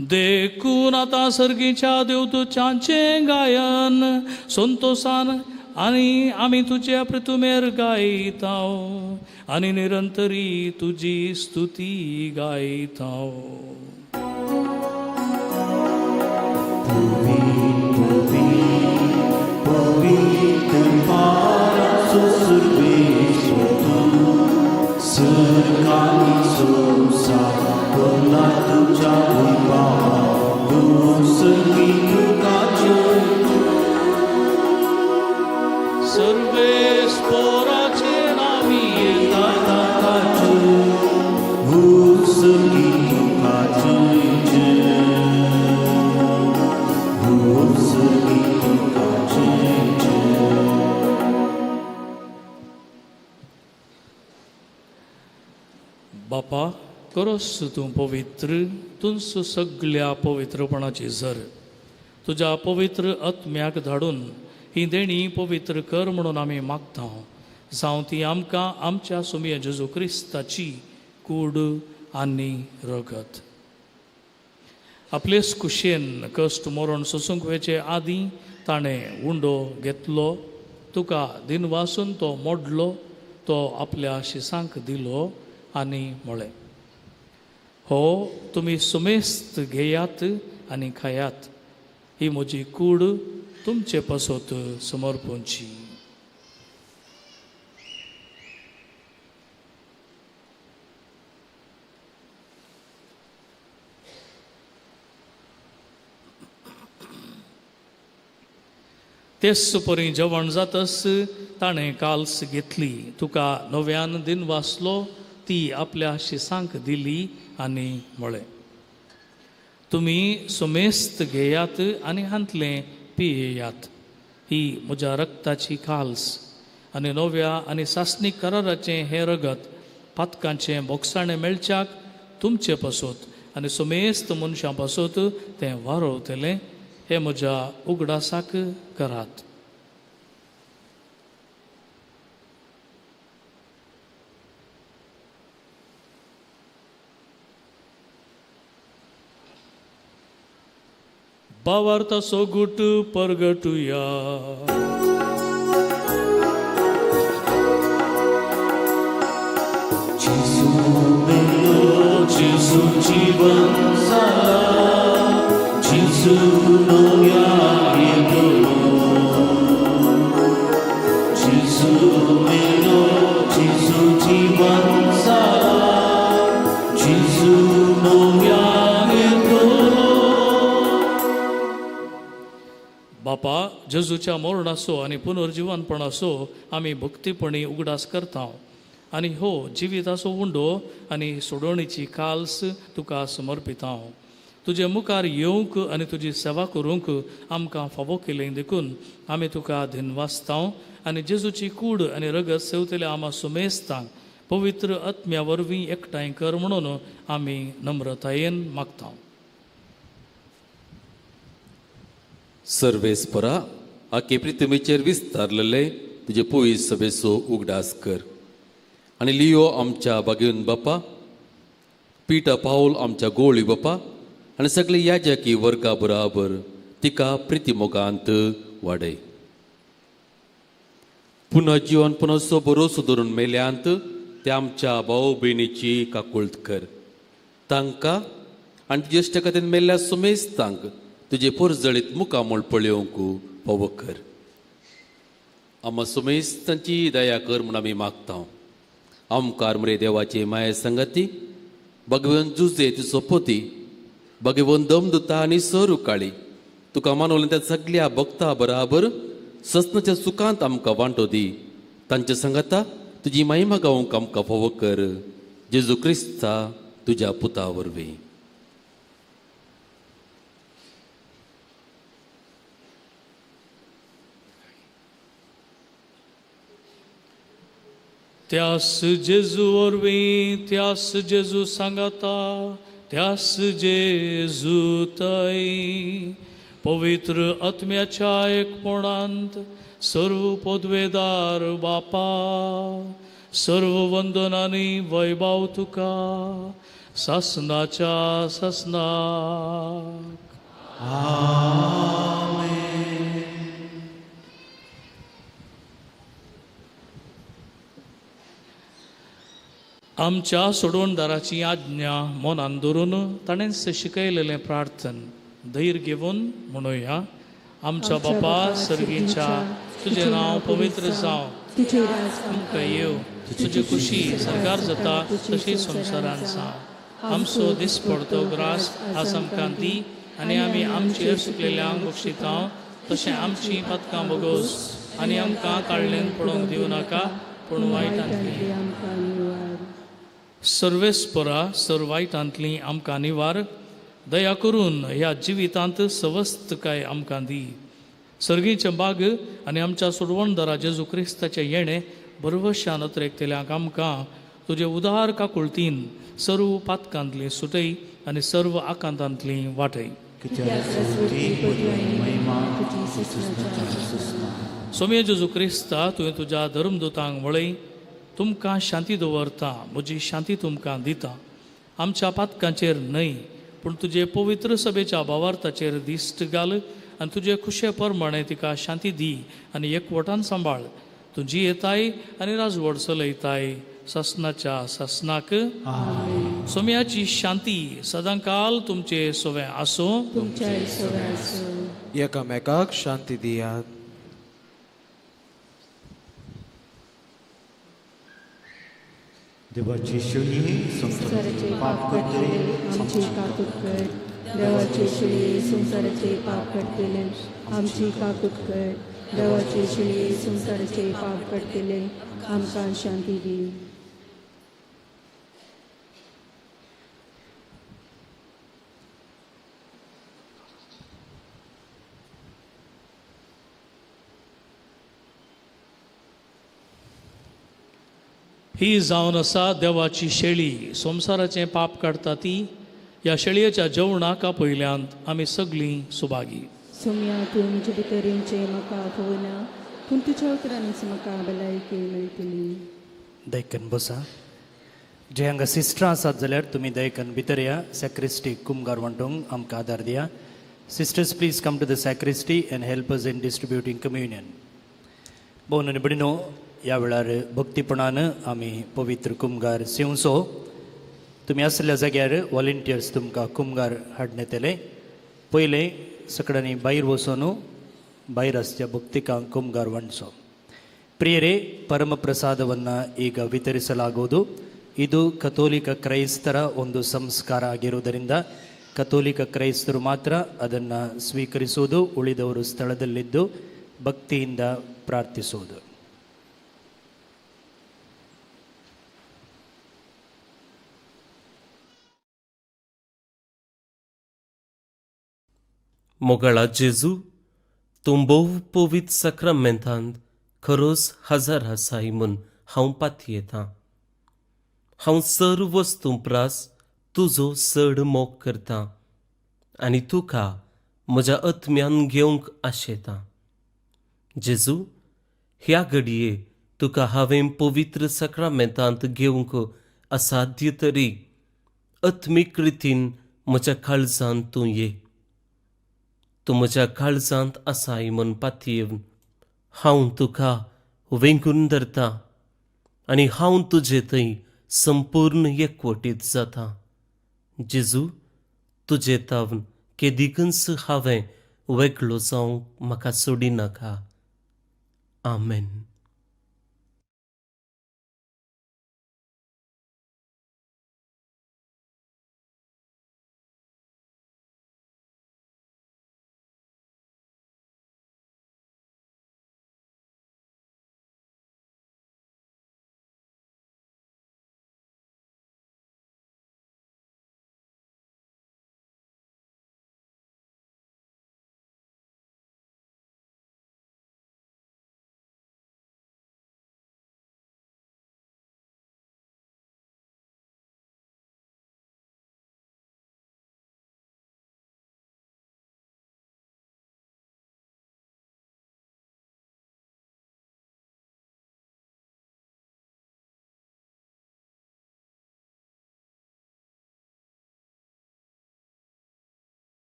देखून आतां सर्गीच्या देवदूतांचें गायन संतोषान आनी आमी तुजे प्रतुमेर गायता आनी निरंतरी तुजी स्तुती गायता. सर्वेस्पराचे नावी बापा, करोस तूं पवित्र, तुंस सगळ्या पवित्रपणाची झर तुज्या पवित्र आत्म्याक धाडून ही देणी पवित्र कर म्हणून आमी मागता जावं ती आमकां आमच्या सुमय जेजू क्रिस्ताची कूड आनी रगत. आपलेच कुशेन कश्ट मरण सोसूंक वेचे आदीं ताणें उंडो घेतलो, तुका दिनवासून तो मोडलो, तो आपल्या शिसांक दिलो आनी म्हळें, हो तुमी सुमेस्त घेयात आनी खायात, ही म्हजी कूड तुमचे पासत समर्पूंची. तेच परी जेवण जातस ताणें काल्स घेतली, तुका नव्यान दिन वाचलो, ती आपल्या शिसांक दिली आनी म्हळें, तुमी सुमेस्त घेयात आनी हांतलें पियेयात, ही म्हज्या रक्ताची काल्स आनी नव्या आनी सासणी कराराचें हें रगत पातकांचें बोगसाणें मेळच्याक तुमचे पासत आनी सुमेस्त मनशां पासत तें वारोवतलें, हे म्हज्या उगडासाक करात. भावार्थाचो गुट परगटुया. Jesu जीवन जाला, Jesu नव्या येतलो, Jesu मेलो, Jesu जीवन जाला, Jesu नव्या येतलो. बापा, जेजूच्या मरणाचो आनी पुनर्जीवनपणाचो आमी भक्तीपणी उगडास करता आनी हो जिविताचो उंडो आनी सोडवणीची काल्स तुका समर्पिता. तुजे मुखार येवंक आनी तुजी सेवा करूंक आमकां फावो केलें देखून आमी तुका दिनवासता आनी जेजूची कूड आनी रगत सेवतल्या आमा सुमेस्तांक पवित्र आत्म्या वरवीं एकठांय कर म्हणून आमी नम्रतायेन मागता. सर्वेस्परा आखे प्रितमेचेर विस्तारलेले तुजे पयस सभेचो उगडास कर आनी लियो आमच्या बागेवन बापा, पिटा पावल आमच्या गोळी बापा आनी सगळे याजकी वर्गा बराबर तिका प्रितिमोगांत वाडय. पुनर्जीवनपणाचो भरोसो धरून मेल्यांत ते आमच्या भाव भयणीची काकुळट कर. तांकां आनी तुजे इश्टकथेन मेल्ल्या सुमेस्तांक तुजे परजळीत मुखामोळ पळयोवंक फावो कर. आम्हा सुमेस्तांची दया कर म्हूण आमी मागता. आमकार मरे देवाचे माये संगती, भगवन जुजे तुजो पोती, भगवन दमदुता आनी सरुकाळी तुका मानवलें त्या सगळ्या भक्तां बराबर ससनाच्या सुखांत आमकां वांटो दी. तांच्या संगता तुजी महिमा गावंक आमकां फावो कर. जेजू क्रिस्ता तुज्या पुता वरवीं. त्यास जेजू वरवीं, त्यास जेजू सांगाता, त्यास जेजू तय पवित्र आत्म्याच्या एकपणांत सर्व पदवेदार बापा, सर्व वंदनांनी वैभव तुका सासनाच्या सासनाक. आमच्या सोडवणदाराची आज्ञा मनान धरून ताणेंच शिकयलेलें प्रार्थन धैर्य घेवन म्हणुया. आमच्या बापा सर्गीच्या, तुजें नांव पवित्र जावं, तुजें राज आमकां येव, तुजी खुशी सरकार जाता तशी संवसारांत जावं. आमचो दिसपडतो ग्रास आज आमकां दी आनी आमी आमचेर चुकलेल्यांक बक्षिता तशें आमची पातकां बोगोस आनी आमकां काडलेन पडोवंक दिवं नाका, पूण वायटांतली आमकां निवार. सर्वेस्परा सर्वायटांतली आमकां निवार. दया करून ह्या जिवितांत सवस्थकाय आमकां दी. सर्गीचे बाग आनी आमच्या सोडवणदारा जेजू क्रिस्ताचे येणे बरवशान अत्रेकतेल्यांक आमकां तुजे उदार काकुळतीन सर्व पातकांतली सुटय आनी सर्व आकांतांतली वाटय. कित्याक सरस्वती पदवी आनी महिमा तुजी ससनाच्या ससनाक. सोम्य जेजू क्रिस्ता तुवें तुज्या धर्मदुतांक वळय तुमकां शांती दवरता, म्हजी शांती तुमकां दिता. आमच्या पातकांचेर न्हय पूण तुजे पवित्र सभेच्या भावार्थाचेर दिश्ट घाल आनी तुजे खुशे प्रमाणे तिका शांती दी आनी एकवटान सांबाळ. तुजी येताय आनी राजवड चलयताय ससनाच्या ससनाक. सोम्याची शांती सदांकाल तुमचे सोवे आसूं. तुमच्या ईश्वराचो एकामेकाक शांती दियात. देवाची शुनी संसाराचे पाप कटलेले आमची काकूट कर. देवाचे शिळे संसाराचे पाप कटलेले आमची काकूट कर. देवाचे शिळे संसाराचे पाप कटलेले आमकां शांती दी. ही जावन आसा देवाची शेळी, संसाराचें पाप काडटा ती. ह्या शेळयेच्या जेवणाक पयल्यांत आमी सगळीं सुभागी. सोम्या तूं म्हजे भितरींचे म्हाका पळोवना पूण तुज्या उतरांनीच म्हाका भलायकी मेळटली. दयकन बसा. जे हांगा सिस्टरां आसात जाल्यार तुमी दयकन भितर या. सॅक्रिस्टीक कुमगार वांटूंक आमकां आदार दिया. Sisters please come to the sacristy and help us in distributing communion. भोवन आनी भयणीनो, ह्या वेळार भक्तीपणान आमी पवित्र कुमगार सेवसो. तुमी आसल्या जाग्यार वॉलंटियर्स तुमकां कुमगार हाडून येतले. पयले सगळ्यांनी भायर वचून भायर आसच्या भक्तिकांक कुमगार वांटचो. ಪ್ರಿಯರೇ, ಪರಮಪ್ರಸಾದವನ್ನು ಈಗ ವಿತರಿಸಲಾಗುವುದು. ಇದು ಕಥೋಲಿಕ ಕ್ರೈಸ್ತರ ಒಂದು ಸಂಸ್ಕಾರ ಆಗಿರುವುದರಿಂದ ಕಥೋಲಿಕ ಕ್ರೈಸ್ತರು ಮಾತ್ರ ಅದನ್ನು ಸ್ವೀಕರಿಸುವುದು, ಉಳಿದವರು ಸ್ಥಳದಲ್ಲಿದ್ದು ಭಕ್ತಿಯಿಂದ ಪ್ರಾರ್ಥಿಸುವುದು. मोगळा जेजू, तूं भोव पवित्र सक्रमेंतांत खरोच हजर आसाय म्हूण हांव पातयेतां. हांव सर्व वस्तू प्रास तुजो चड मोग करतां आनी तुका म्हज्या आत्म्यान घेवंक आशेतां. जेजू, ह्या घडये तुका हांवें पवित्र सक्रमेंतांत घेवंक असाध्य तरी आत्मीक रितीन म्हज्या काळजांत तूं ये. तूं म्हज्या काळजांत आसाय म्हूण पातयेवन हांव तुका वेंगून धरतां आनी हांव तुजे थंय संपूर्ण एकवटीत जातां. जेजू, तुजे तावन केदीकच हांवें वेगळो जावंक म्हाका सोडिनाका. आमेन.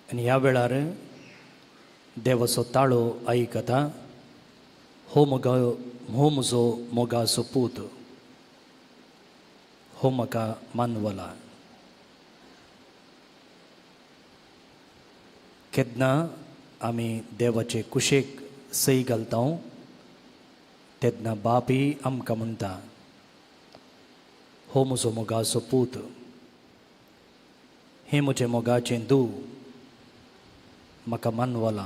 आनी ह्या वेळार देवाचो ताळो आयकता. हो म्हजो मोगाचो पूत, हो म्हाका मानवला. केन्ना आमी देवाचे कुशेक सई घालता तेन्ना बापी आमकां म्हणटा, हो म्हजो मोगाचो पूत, हे म्हजे मोगाचें दूं, म्हाका मानवला.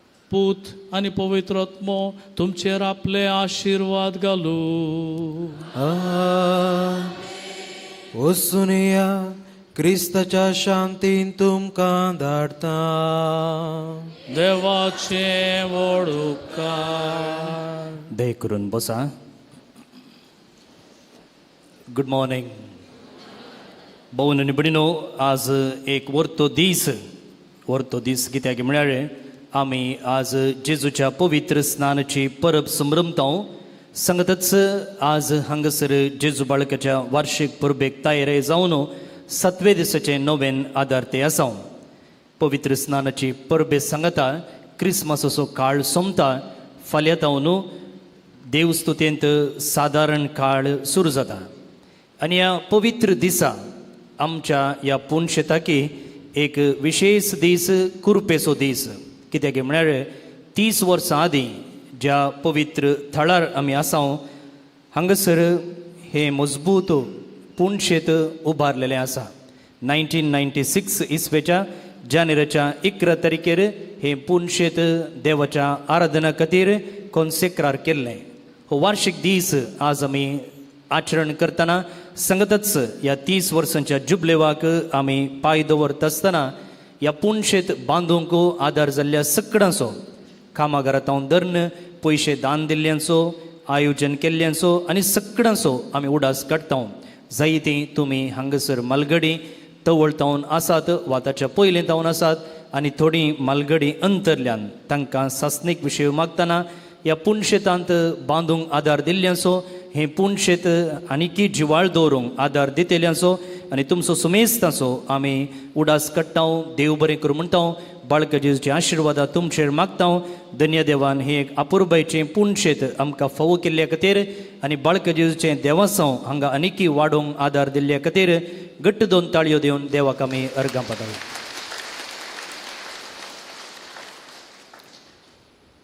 पूत आनी पवित्र आत्मो तुमचेर आपले आशिर्वाद घालू. वचून या क्रिस्ताच्या शांतीन तुमकां धाडटा. देवाचे व्हड उपकार. दय करून बसा. Good morning. भाऊन आनी भयणीनो, आज एक वर्तो दीस कित्याक म्हळ्यार आमी आज जेजूच्या पवित्र स्नानाची परब संभ्रमतां. सांगतच आज हांगासर जेजू बाळकाच्या वार्षिक परबेक तयारी जावन 7वें दिसाचें नोवेन आदार ते आसा. पवित्र स्नानाची परबे सांगता क्रिस्मसाचो काळ सोंपता. फाल्यां तावन देवस्तुतेंत सादारण काळ सुरू जाता. आनी ह्या पवित्र दिसा आमच्या ह्या पुणशेताकी एक विशेष दीस कुरपेचो दीस. कित्याक म्हळ्यार 30 वर्सां आदीं ज्या पवित्र थळार आमी आसा हांगासर हे मजबूत पुणशेत उबारलेलें आसा. 1996 इस्वेच्या जानेराच्या 11 तारखेर हे पुणशेत देवाच्या आराधना खातीर कॉन्सेक्रार केल्लें. हो वार्षिक दीस आज आमी आचरण करतना सांगतच ह्या 30 वर्सांच्या जुबलेवाक आमी पांय दवरता आसतना ह्या पुणशेत बांदूंक आदार जाल्ल्या सगळ्यांचो, कामागारांत धरून पयशे दान दिल्ल्यांचो, आयोजन केल्ल्यांचो आनी सगळ्यांचो आमी उडास काडटा. जायतीं तुमी हांगासर मालगडी तवळतावन आसात वा ताच्या पयलीं तावन आसात आनी थोडीं मालगडी अंतरल्यान तांकां सासणीक विशय मागतना ह्या पुणशेतांत बांदूंक आदार दिल्ल्यांचो, हें पुणशेत आनीकी जिवाळ दवरूंक आदार दितेल्यांचो आनी तुमचो सुमेस्ताचो आमी उडास काडटा. देव बरें करूं म्हणटा. बाळका जेजूची आशिर्वादा तुमचेर मागता. धन्य देवान हें एक अपुरबायचें पुणशेत आमकां फावो केल्ल्या खातीर आनी बाळका जेजूचें देवासांव हांगा आनीकी वाडोवंक आदार दिल्ल्या खातीर घट्ट 2 ताळयो दिवन देवाक आमी अर्गां पातळटा.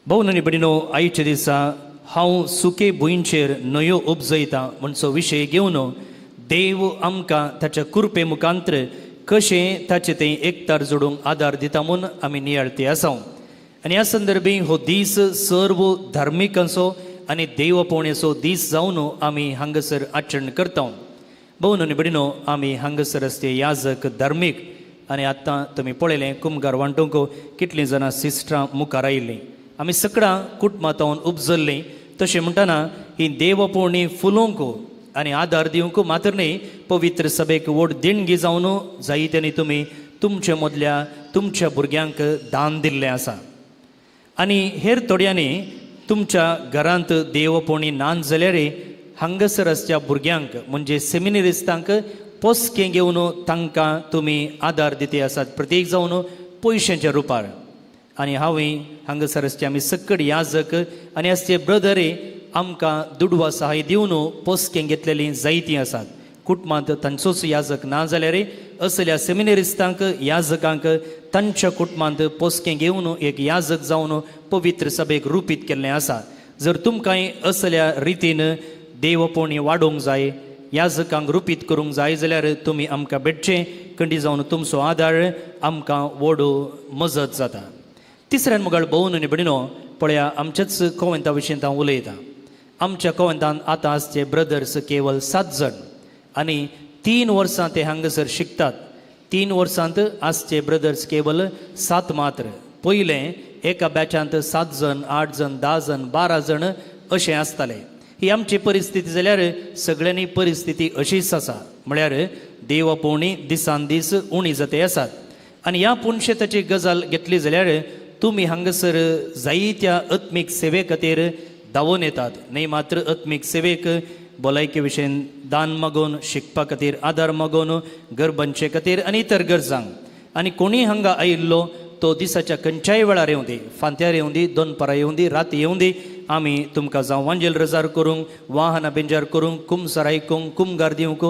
भाऊन आनी भयणीनो, आयच्या दिसा हांव सुके भुंयचेर न्हंयो उपजयता म्हणचो विशय घेवन देव आमकां ताच्या कृपे मुखांतर कशें ताचे तें एकतार जोडूंक आदार दिता म्हूण आमी नियाळते आसा. आनी ह्या संदर्भी हो दीस सर्व धार्मिकांचो आनी देवपवण्याचो दीस जावन आमी हांगासर आचरण करता. भाऊन आनी भयणीनो, आमी हांगासर आसते याजक धार्मीक आनी आतां तुमी पळयलें कुमगार वांटूंक कितलीं जाणां सिस्टरां मुखार आयिल्लीं. आमी सगळां कुटुंबांतावन उपजल्लीं. तशें म्हणटना ही देवपवणी फुलोवंक आनी आदार दिवंक मात्र न्ही, पवित्र सभेक व्हड देणगी जावन जायत्यांनी तुमी तुमच्या मदल्या तुमच्या भुरग्यांक दान दिल्लें आसा. आनी हेर थोड्यांनी तुमच्या घरांत देवपवणी नान जाल्यार हांगासर आसच्या भुरग्यांक म्हणजे सेमिनरिस्तांक पोसकें घेवन तांकां तुमी आदार दिते आसात, प्रत्येक जावन पयशांच्या रुपार. आनी हांवें हांगासर आसचे आमी सक्कड याजक आनी आसचे ब्रदरे आमकां दुडवा सहाय दिवन पोसकें घेतलेलीं जायतीं आसात. कुटुंबांत तांचोच याजक ना जाल्यार असल्या सेमिनरिस्तांक याजकांक तांच्या कुटुंबांत पोसकें घेवन एक याजक जावन पवित्र सभेक रुपीत केल्लें आसा. जर तुमकांय असल्या रितीन देवपवणी वाडोवंक जाय, याजकांक रुपीत करूंक जाय जाल्यार तुमी आमकां भेटचें. खंडी जावन तुमचो आदार आमकां व्हड मजत जाता. तिसऱ्यान मुखार भोवन आनी भयणीनो, पळया आमच्याच कोवंता विशीं हांव उलयतां. आमच्या कोवंतान आतां आसचे ब्रदर्स केवळ 7 जण आनी 3 वर्सां ते हांगासर शिकतात. 3 वर्सांत आसचे ब्रदर्स केवळ 7 मात्र. पयलें एका बॅचांत 7 जण, 8 जण, 10 जण, 12 जण अशें आसताले. ही आमची परिस्थिती जाल्यार सगळ्यांनी परिस्थिती अशीच आसा. म्हळ्यार देवपवणी दिसान दीस उणी जाते आसात. आनी ह्या पुणशेताची गजाल घेतली जाल्यार तुमी हांगासर जायत्या आत्मीक सेवे खातीर धांवून येतात. न्ही मात्र आत्मीक सेवेक भलायके विशयी दान मागून, शिकपा खातीर आदार मागून, गरबांचे खातीर आनी इतर गरजांक. आनी कोणीय हांगा आयिल्लो तो दिसाच्या खंयच्याय वेळार येवं दी, फांत्यार येवं दी, दोनपरां येवं दी, राती येवं दी, आमी तुमकां जावं वांजेल रजार करूंक, वाहनां बेंजार करूंक, कुमसार आयकूंक, कुमगार दिवंक,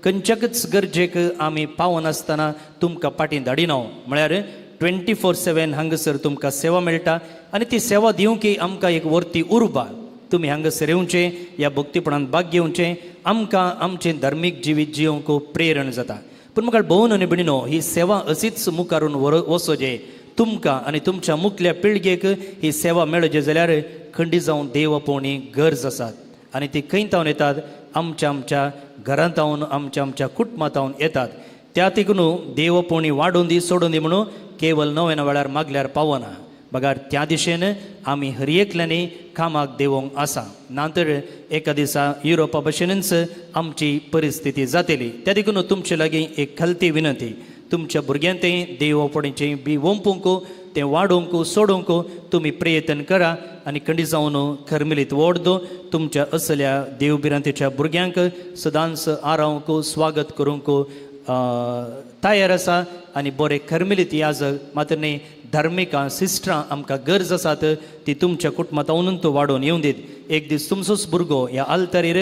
खंयच्याच गरजेक आमी पावोन आसतना तुमकां पाटी धाडिना. म्हळ्यार 24/7 हांगासर तुमकां सेवा मेळटा आनी ती सेवा दिवंकी आमकां एक वर्ती उर्बा. तुमी हांगासर येवचें, ह्या भक्तीपणान भाग घेवचें, आमकां आमचें धार्मीक जिवीत जियोवंक प्रेरण जाता. पूण म्हाका भोवन आनी भयणीनो, ही सेवा अशीच मुखारून वचोजे तुमकां आनी तुमच्या मुखल्या पिळगेक ही सेवा मेळची जाल्यार खंडी जावन देव पळोवणी गरज आसात आनी ती खंय तावन येतात आमच्या घरांत हांवन आमच्या कुटुंबांत हांवन येतात त्या तिकून देव पळोवणी वाडोवन दी सोडून दी म्हणून केवळ नव्या वेळार मागल्यार पावना बगार त्या दिशेन आमी हर एकल्यानी कामाक देवोंक आसा नंतर एका दिसा युरोपा भशेनच आमची परिस्थिती जातली त्या देखून तुमचे लागीं एक खालती विनंती तुमच्या भुरग्यांक तें देवपणीचें बी वंपूंक तें वाडोवंक सोडोवंक तुमी प्रयत्न करा आनी खंडी जावन खरमिलीत वोड तुमच्या असल्या देवबिरांतेच्या भुरग्यांक सदांच आरावंक स्वागत करूंक तयार आसा आनी बरें खरमिलीत याजक मात्र न्ही धार्मिकां सिस्टरां आमकां गरज आसात ती तुमच्या कुटुंबांत हांवून तो वाडोवन येवं दीत एक दीस तुमचोच भुरगो ह्या आल्तारीर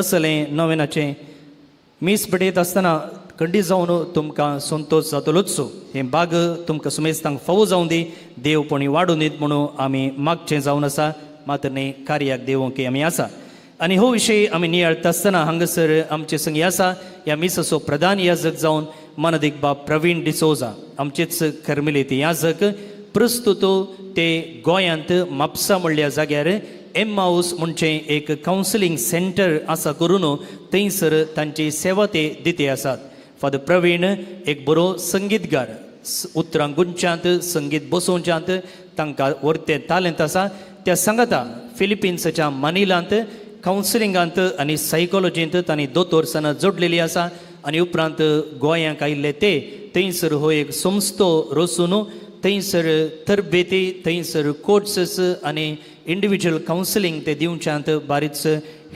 असलें नवेनाचें मीस पडयत आसतना खंडी जावन तुमकां संतोश जातलोच हें बाग तुमकां सुमेस्तांक फावो जावं दी देवपणी वाडून दीत म्हणून आमी मागचें जावन आसा मात्र न्ही कार्याक देवोंक आमी आसा आनी हो विशय आमी नियाळटा आसतना हांगासर आमचे संगी आसा ह्या मिसाचो प्रधान याजक जावन मानदिक बाब प्रवीण डिसोजा आमचेच खरमिलीत याजक प्रस्तुत ते गोंयांत म्हापसा म्हणल्या जाग्यार एम्माऊस म्हणचे एक कावन्सिलींग सेंटर आसा करून थंयसर तांची सेवा ते दिते आसात फादर प्रवीण एक बरो संगीतगार उतरां गुंच्यात संगीत बसोवच्यांत तांकां वर्ते तालंत आसा त्या सांगाता फिलिपिन्सच्या मनिलांत कावन्सिलिंगांत आनी सायकोलॉजींत तांणी 2 वर्सां जोडलेली आसा आनी उपरांत गोंयांक आयिल्ले ते थंयसर हो एक संस्थो रचून थंयसर तरबेती थंयसर कोर्सीस आनी इंडिविज्युअल कावन्सिलींग ते दिवच्यांत बारीच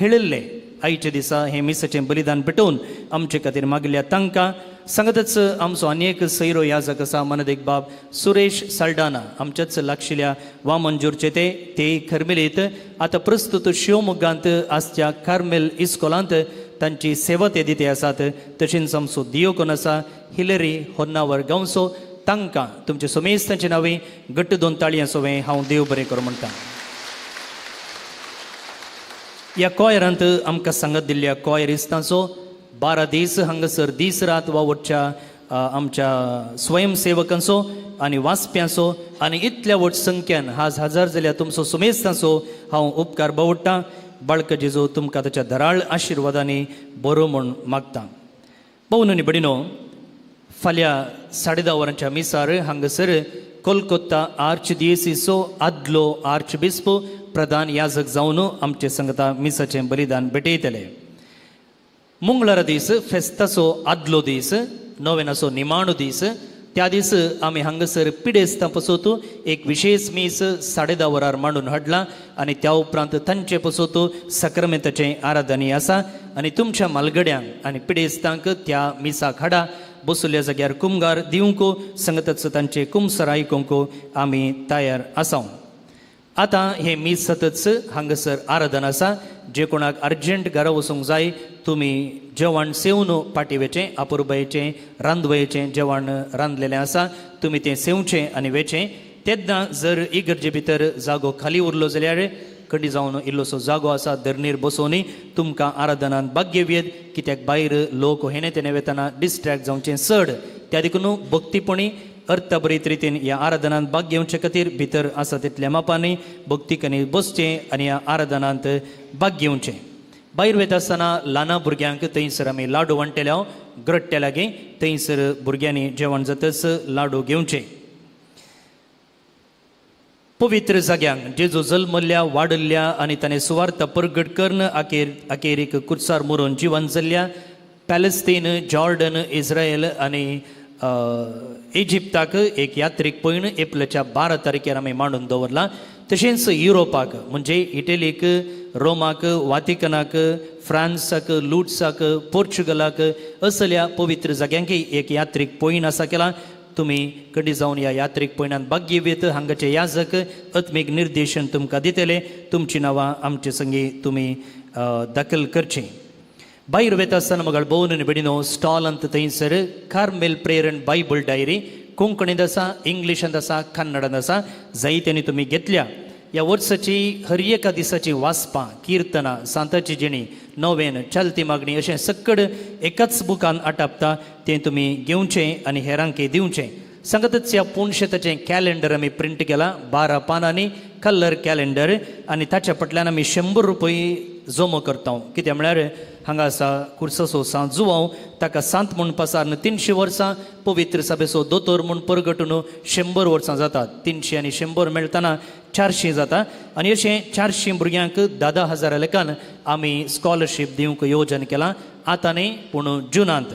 हेळिल्ले आयच्या दिसा हे मिसाचें बलिदान पेटोवन आमचे खातीर मागिल्ल्या तांकां सांगतच आमचो आनी एक सैरो याजक आसा मानदिक बाब सुरेश साल्डाना आमच्याच लागशिल्ल्या वामंजूरचे ते खरमिलीत आतां प्रस्तुत शिवमोग्गांत आसच्या कार्मेल इस्कॉलांत तांची सेवा ते दिते आसात तशेंच आमचो दियोकोन आसा हिलरी होन्नावर गांवचो तांकां तुमचे सोमेस्तांचे नांवे घट्ट 2 ताळयां सोवें हांव देव बरें करूं म्हणटा ह्या कॉयरांत आमकां सांगत दिल्ल्या कॉयरिस्तांचो 12 दीस हांगासर दीस रात वावडच्या आमच्या स्वयंसेवकांचो आनी वाचप्यांचो आनी इतल्या व्हड संख्यान हजार जाल्यार तुमचो सुमेस्तांचो हांव उपकार बावडटां बाळक जेजू तुमकां ताच्या धराळ आशिर्वादांनी बरो म्हूण मागतां भोवन आनी भयणीनो फाल्यां 10:30 वरांच्या मिसार हांगासर कोलकाता आर्चडियोसीसो आदलो आर्चबिस्प प्रधान याजक जावन आमचे संगता मिसाचें बलिदान भेटयतले मंगळारा दीस फेस्ताचो आदलो दीस नोवेनाचो निमाणो दीस त्या दीस आमी हांगासर पिडेस्तां पसोत एक विशेष मीस 10:30 वरार मांडून हाडला आनी त्या उपरांत तांचे पसोत सक्रामेंताचें आराधनी आसा आनी तुमच्या मालगड्यांक आनी पिडेस्तांक त्या मिसाक हाडा बसुल्ल्या जाग्यार कुमगार दिवंक संगतच तांचे कुमसर आयकूंक आमी तयार आसां आतां हे मीस सतच हांगासर आराधन आसा जे कोणाक अर्जंट घरा वचूंक जाय तुमी जेवण सेवन पाटिवेचें आपुरबायेचें रांदवयेचें जेवण रांदलेलें आसा तुमी तें सेवचें आनी वेचें तेन्ना जर इगर्जे भितर जागो खाली उरलो जाल्यार खंडी जावन इल्लोसो जागो आसा धरणीर बसोवनी तुमकां आराधनांत भाग्य वेद कित्याक भायर लोक हेणे तेणे वेतना डिस्ट्रॅक्ट जावचें चड त्या देखून भक्तीपणी अर्थबरीत रितीन ह्या आराधनांत भाग घेवचे खातीर भितर आसा तितल्या मापांनी भक्तीकांनी बसचें आनी ह्या आराधनांत भाग घेवचें भायर वयता आसतना ल्हान भुरग्यांक थंयसर आमी लाडू वांटल्या ग्रट्ट्या लागीं थंयसर भुरग्यांनी जेवण जातच लाडू घेवचे पवित्र जाग्यांक जेजू जल्मल्ल्या वाडल्ल्या आनी ताणें सुवार्थ परगट करून अखेरीक कुर्सार मरून जिवन जाल्ल्या पॅलेस्तीन जॉर्डन इस्रायल आनी इजिप्ताक एक यात्रेक पयण एप्रिलच्या 12 तारखेर आमी मांडून दवरला तशेंच युरोपाक म्हणजे इटलीक रोमाक वातिकनाक फ्रांसाक लुट्साक पोर्चुगलाक असल्या पवित्र जाग्यांकय एक यात्रेक पयण आसा केला तुमी कधी जावन ह्या यात्रेक पयणांत भाग घेवेत हांगाचे याजक आत्मीक निर्देशन तुमकां दितले तुमची नांवां आमचे संगी तुमी दाखल करचें भायर वयता आसतना म्हाका भोवन आनी भयणीनो स्टॉलांत थंयसर कार्मेल प्रेरण बायबल डायरी कोंकणींत आसा इंग्लिशांत आसा कन्नडांत आसा जायत्यांनी तुमी घेतल्या ह्या वर्साची हर एका दिसाची वाचपां किर्तनां सांताची जिणी नोवेन चलती मागणी अशें सक्कड एकाच बुकान आटापता तें तुमी घेवचें आनी हेरांकय दिवचें संगतच ह्या पुणशेताचें कॅलेंडर आमी प्रिंट केला 12 पानांनी कलर कॅलेंडर आनी ताच्या फाटल्यान आमी 100 रुपये जमो करता कित्याक म्हळ्यार हांगा आसा कुर्ससो सांत जुवांव ताका सांत म्हूण पसारन 300 वर्सां पवित्र सभेचो दोतोर म्हूण परगटून 100 वर्सां जातात 300 आनी 100 मेळटना 400 जाता आनी अशें 400 भुरग्यांक 10,000 लेखान आमी स्कॉलरशीप दिवंक येवजन केलां आतां न्ही पूण जुनांत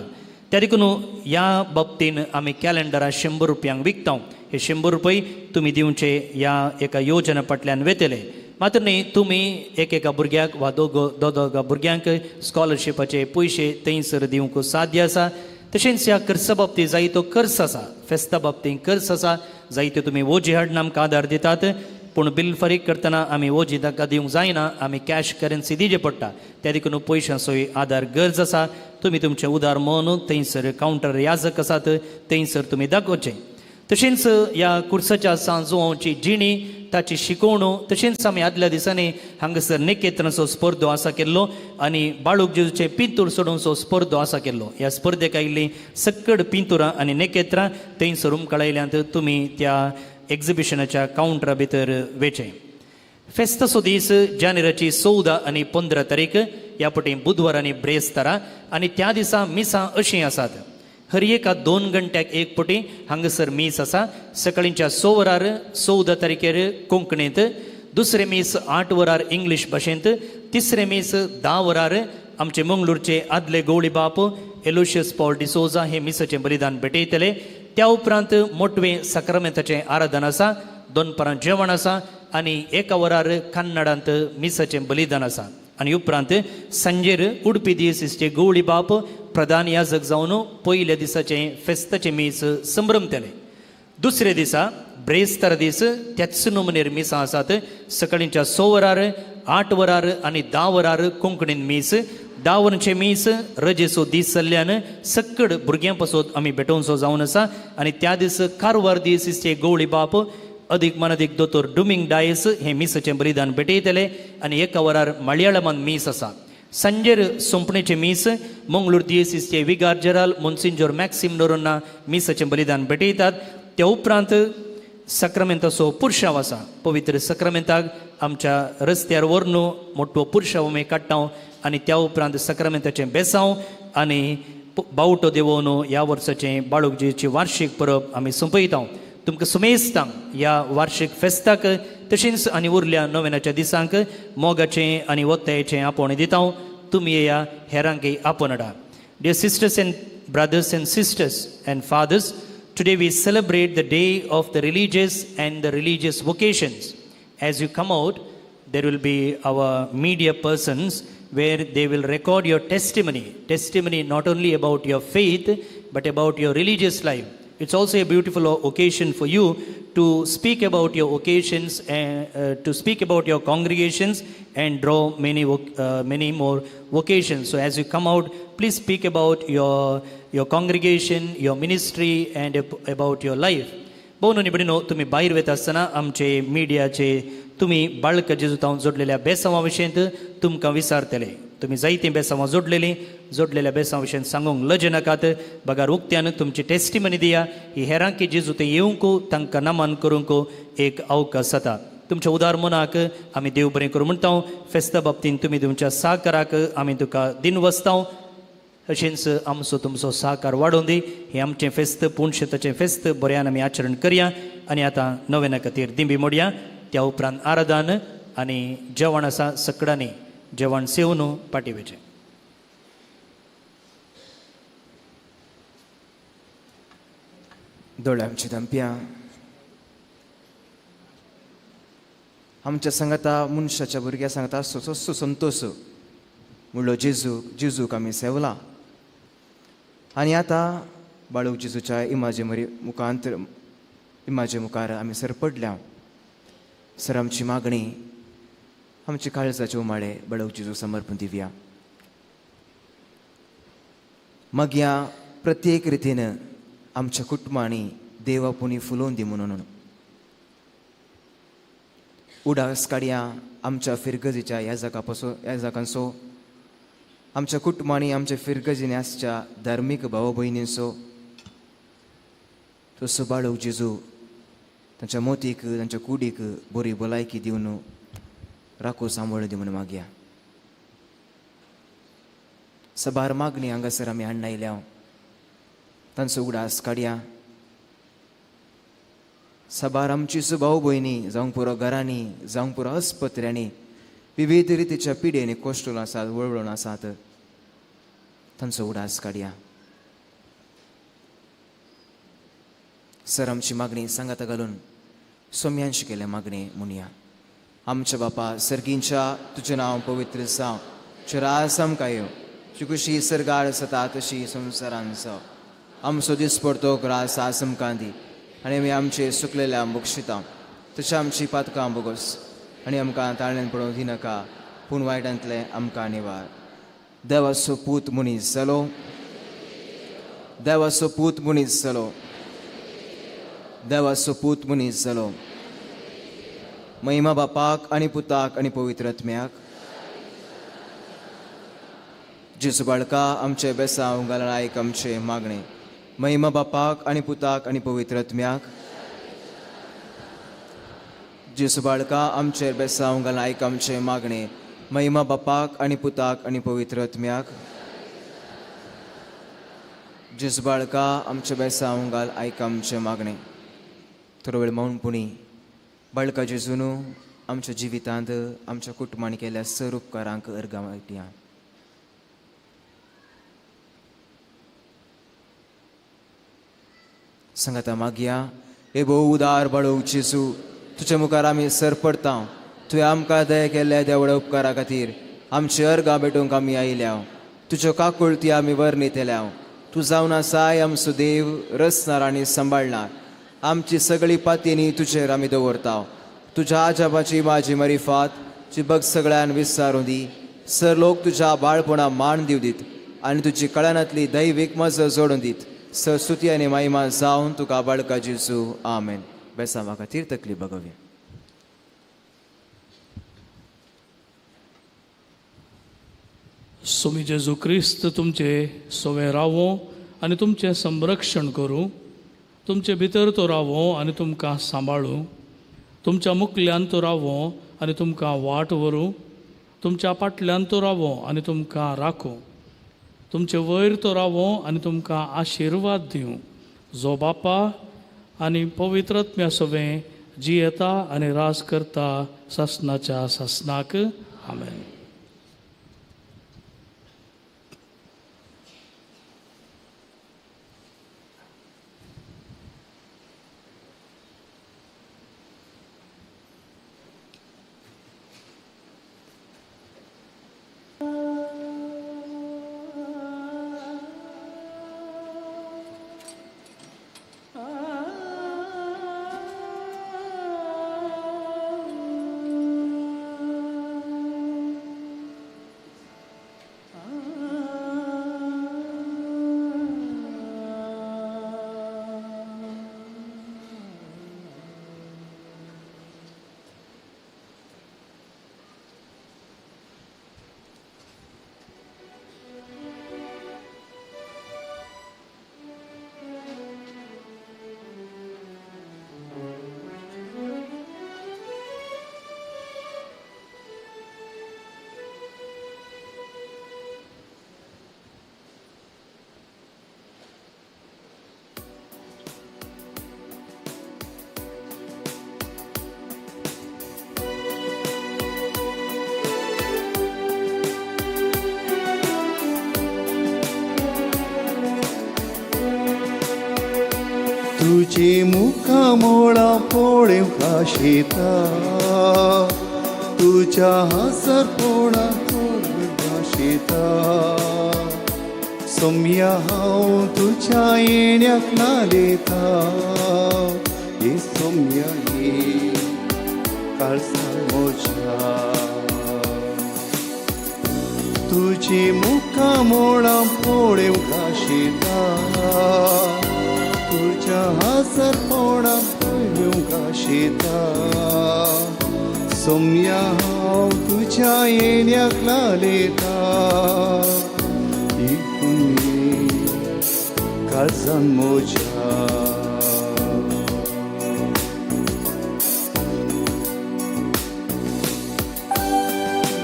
त्या देखून ह्या बाबतीन आमी कॅलेंडरां 100 रुपयांक विकता हे 100 रुपये तुमी दिवचे ह्या एका येवजने फाटल्यान वेतले मात्र न्ही तुमी एकेका भुरग्याक वा दोगा भुरग्यांक स्कॉलरशिपाचे पयशे थंयसर दिवंक साध्य आसा तशेंच ह्या खर्चा बाबतींत जायतो खर्च आसा फेस्ता बाबतींत खर्च आसा जायते तुमी वोजी हाडून आमकां आदार दितात पूण बिल फारीक करतना आमी वोजी ताका दिवंक जायना आमी कॅश करन्सी दिवचे पडटा त्या देखून पयशांचोय आदार गरज आसा तुमी तुमचें उदार मन थंयसर कावंटर याजक आसात थंयसर तुमी दाखोवचें तशेंच ह्या कुर्साच्या सांजुवांची जिणी ताची शिकवणूक तशेंच आमी आदल्या दिसांनी हांगासर नेकेत्रांचो स्पर्धो आसा केल्लो आनी बाळूक जेजूचे पिंतूर सोडूंचो स्पर्धो आसा केल्लो ह्या स्पर्धेक आयिल्लीं सक्कड पिंतुरां आनी नेकेत्रां थंयसर उमकळायल्यांत तुमी त्या एक्झिबिशनाच्या कावंटरा भितर वेचें फेस्ताचो दीस जानेराची 14 आनी 15 तारीख ह्या पटी बुधवार आनी ब्रेस्तारा आनी त्या दिसा मिसां अशीं आसात हर एका 2 घंट्याक एक पटी हांगासर मीस आसा सकाळींच्या 6 वरार 14 तारखेर कोंकणींत दुसरे मीस 8 वरार इंग्लीश भाशेंत तिसरे मीस 10 वरार आमचे मंगळूरचे आदले गवळी बाप एलोशियस पॉल डिसोजा हे मिसाचें बलिदान भेटयतले त्या उपरांत मोटवें सक्रामेंताचें आराधन आसा 2 परां जेवण आसा आनी 1 वरार कन्नडांत मिसाचें बलिदान आसा आनी उपरांत सांजेर उडपी दिवसीचे गवळी बाप प्रधान याजक जावन पयल्या दिसाचें फेस्ताचें मीस संभ्रमतले दुसरे दिसा ब्रेस्तार दीस त्याच नमुनेर मिसां आसात सकाळींच्या 6 वरार 8 वरार आनी 10 वरार कोंकणीन मीस 10 वरांचे मीस रजेचो दीस जाल्ल्यान सक्कड भुरग्यां पासत आमी भेटोवचो जावन आसा आनी त्या दीस कारवार दिवसीचे गवळी बाप अदीक मनदीक दोतोर डुमिंग डायस हे मिसाचें बलिदान भेटयतले आनी 1 वरार मलयाळमान मीस आसा सांजेर सोंपणेचें मीस मंगळूर दिवसीचे विगार जनरल मोन्सिंजोर मॅक्सिम नोरोना मिसाचें बलिदान भेटयतात त्या उपरांत सक्रामेंताचो पुरशांव आसा पवित्र सक्रामेंताक आमच्या रस्त्यार व्हरून मोठो पुरशांव आमी काडटा आनी त्या उपरांत सक्रामेंताचें बेसांव आनी बावटो देंवोवन ह्या वर्साचें बाळूकजेची वार्शीक परब आमी सोंपयता तुमकां सुमेस्तां ह्या वार्शीक फेस्ताक तशेंच आनी उरल्या नोवेनाच्या दिसांक मोगाचें आनी वत्तायेचें आपोवणें दिता तुमी ह्या हेरांकय आपोवन हाडा dear sisters and brothers and sisters and fathers today we celebrate the day of the religious and the religious vocations as you come out there will be our media persons where they will record your testimony not only about your faith but about your religious life. It's also a beautiful occasion for you to speak about your occasions and to speak about your congregations and draw many more vocations. So as you come out, please speak about your congregation, your ministry and about your life. भोवन निबडीनो तुमी भायर वयता आसतना आमचे मिडियाचे तुमी बाळक जेजुतांव जोडलेल्या बेसांवा विशयींत तुमकां विचारतले तुमी जायतीं बेसांवां जोडलेल्या बेसांवा विशयींत सांगूंक लज नाकात बगार उक्त्यान तुमची टेस्टिमनी दिया ही हेरांकी जेजुते येवंक तांकां नमन करूंक एक अवकाश जाता तुमच्या उदार मनाक आमी देव बरें करूं म्हणटा फेस्ता बाबतींत तुमी तुमच्या सहकाराक आमी तुका दिन वचता अशेंच आमचो तुमचो सहकार वाडोवन दी हें आमचें फेस्त पुणशेताचें फेस्त बऱ्यान आमी आचरण करया आनी आतां नव्याना खातीर दिंबी मोडया त्या उपरांत आराधन आनी जेवण आसा सकडांनी जेवण सेवन पाठीवेचें दोळे आमची दंप्या आमच्या सांगाता मनशाच्या भुरग्या सांगता संतोष म्हणलो जेजूक आमी सेवला आनी आतां बाळूक जेजूच्या इमाजे मुखार आमी सर पडल्या सर आमची मागणी आमचे काळजाचे उमाळे बाळूक जेजूक समर्पण दिवया मग ह्या प्रत्येक रितीन आमच्या कुटुंबांनी देव आपुणी फुलोवन दी म्हणून उडास काडया आमच्या फिरगजीच्या ह्या जागांचो आमच्या कुटुंबांनी आमच्या फिरगजीने आसच्या धार्मीक भाव भयणींचो तो सुबाळूक जेजू तांच्या मोतीक तांच्या कुडीक बरी भलायकी दिवन राखो सांबाळ दी म्हणून मागया. सबार मागणी हांगासर आमी हाडून आयल्या तांचो उगडास काडया. सबार आमची सुभाव भयणी जावंक पुरो घरांनी जावंक पुरो आस्पत्र्यांनी विविध रितीच्या पिडेनी कोश्टूल आसात वळवळून आसात तांचो उगडास काडया. सर आमची मागणी सांगाता घालून सोम्यांशी केले मागणी म्हणया. आमच्या बापा सर्गींच्या तुझें नांव पवित्र जावं, तुजें राज आमकां येवं, तुजी कुशी सर्गार जाता तशी संवसारान जावं. आमचो दिसपडतो रास आस आमकां दी आनी आमी आमचे सुकलेल्या बक्षिता तशें आमची पातकां बोगोस आनी आमकां ताळ्यान पडोवंक दिनाका पूण वायटांतले आमकां निवार. देवाचो पूत मनीस जालो, देवाचो पूत मनीस जालो, देवाचो पूत मनीस जालो. महिमा बापाक आनी पुताक आनी पवित्र आत्म्याक. जेजू बाळका आमचे बेसांव घालून आयक आमचे मागणे. महिमा बापाक आनी पुताक आनी पवित्र आत्म्याक. जेजू बाळका आमचे बेसांव घालून आयक आमचे मागणे. महिमा बापाक आनी पुताक आनी पवित्र आत्म्याक. जेजू बाळका आमचे बेसांव घाल आयक आमचे मागणे. थोडो वेळ मौनपणी बाळका जेजून आमच्या जिवितांत आमच्या कुटुंबान केल्या सर उपकारांक अर्गां वायटया. सांगाता मागया. हे भोव उदार बाळो जेजू तुज्या मुखार आमी सर पडटा. तुवें आमकां दया केल्ल्या देवळ्या उपकारा खातीर आमची अर्गां भेटोवंक आमी आयल्या. तुज्यो काकुळटी आमी वर्णितल्या. तूं जावन आसाय आमचो देव, रचणार आनी सांबाळणार. आमची सगळी पातयेनी तुजेर आमी दवरता. तुज्या आजापाची म्हाजी मरिफात जी बग सगळ्यान विस्तारूं दी. सर लोक तुज्या बाळपणा मान दिव दीत आनी तुजी कळ्यांतली दैवीक मजत जोडून दीत. सर स्तुती आनी महिमा जावन तुका बाळका जेजू. आमेन. बेसांवा खातीर तकली बगोवया. सोमी जेजू क्रिस्त तुमचे सोवे रावो आनी तुमचें संरक्षण करूं. तुमचे भितर तो रावो आनी तुमकां सांबाळूं. तुमच्या मुखल्यान तो रावो आनी तुमकां वाट व्हरूं. तुमच्या फाटल्यान तो रावो आनी तुमकां राखूं. तुमचे वयर तो रावो आनी तुमकां आशिर्वाद दिवं. जो बापा आनी पवित्र आत्म्या सोबे जी येता आनी रास करता ससनाच्या ससनाक. आमेन. तुझे मुखामोळा पोळे भाशेता. तुझ्या हासर पोळा भाशेता. सोम्या हांव तुझ्या येण्याक नालेता. हे सोम्या ये काळजा म्हज्या. तुझे मुखामोळा पोळे भाशेता. तुझ्या हासर पोळा भाशेता. सोम्या हांव तुझ्या येण्याक नालेता. काळजान म्हज्या.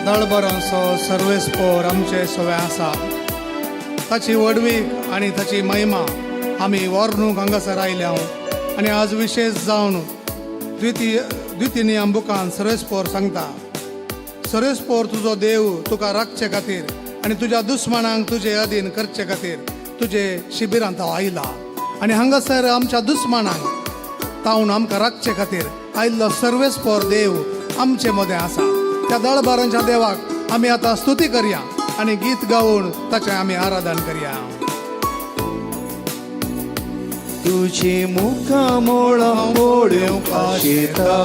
दळबरांचो सर्वेस्पोर आमचे सवे आसा ताची वडवीक आनी ताची महिमा आमी वर्णूक हांगासर आयल्या आनी आज विशेष जावन द्वितीय बुकान सर्वेस्पोर सांगता सर्वेस्पोर तुजो देव तुका राखचे खातीर आनी तुज्या दुस्मनांक तुजे अधीन करचे खातीर तुजे शिबिरांत हांव आयला आनी हांगासर आमच्या दुस्मनांक तावन आमकां राखचे खातीर आयिल्लो सर्वेस्पोर देव आमचे मदें आसा. त्या दळबारांच्या देवाक आमी आतां स्तुती करया आनी गीत गावून ताचें आमी आराधन करया. तुझी मुखामोळा पळोवंक आशेता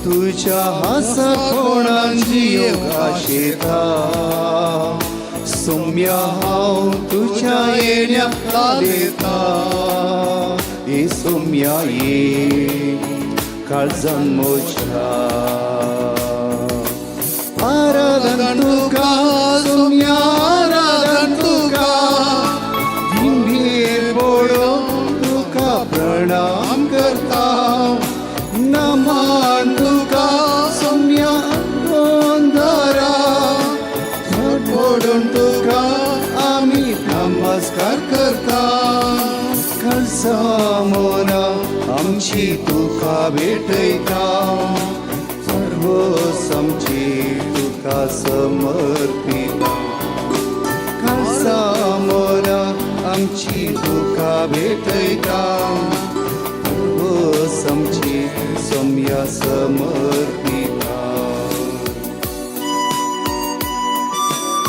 तुझ्या हासा कोणान जियोंक आशेता सौम्या हांव तुझ्या येण्याक लालयता हे सौम्या ये काळजान म्हज्या आराधन तुका सौम्या आराधन तुका दिंडीर पळोवन तुका प्रणाम करता नमन तुका सौम्या अंधारा झट पडून तुका आमी नमस्कार करता कळसा मोना आमची तुका भेटयता सर्व आमची तुका समर्पिता कळसा मोना आमची तुका भेटयता आमची सौम्या समर्पिता.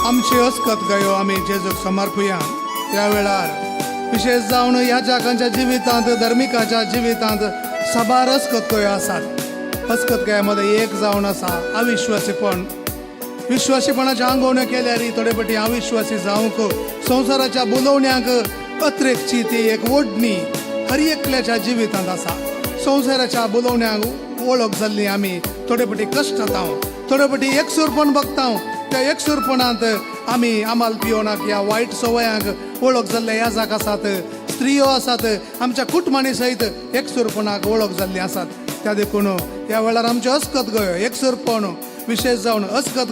आमची अस्कत गयो आमी जेजूक समर्पुया. त्या वेळार विशेष जावन ह्या जगांच्या जिवितांत धर्मिकाच्या जिवितांत साबार अस्कत गयो आसात. अस्कत गयामध्ये एक जावन आसा अविश्वासीपण. विश्वासीपणाच्या आंगवण्यो केल्यार थोडे फाटी अविश्वासी जावंक संवसाराच्या बुलोवण्यांक अत्रेकची ती एक ओडणी हर एकल्याच्या जिवितांत आसा. संवसाराच्या बुलोवण्यांक वळख जाल्ली आमी थोडे फाटी कश्टाता थोडे फाटी एकसूरपण बघता. त्या एकसूरपणांत आमी आमाल पियोनाक ह्या वायट सवयांक वळख जाल्ले याजाक आसात. स्त्रियो आसात आमच्या कुटुंबांनी सयत एकसूरपणाक वळख जाल्ली आसात. त्या देखून ह्या वेळार आमचे अस्कत गय एकसूरपण विशेष जावन अस्कत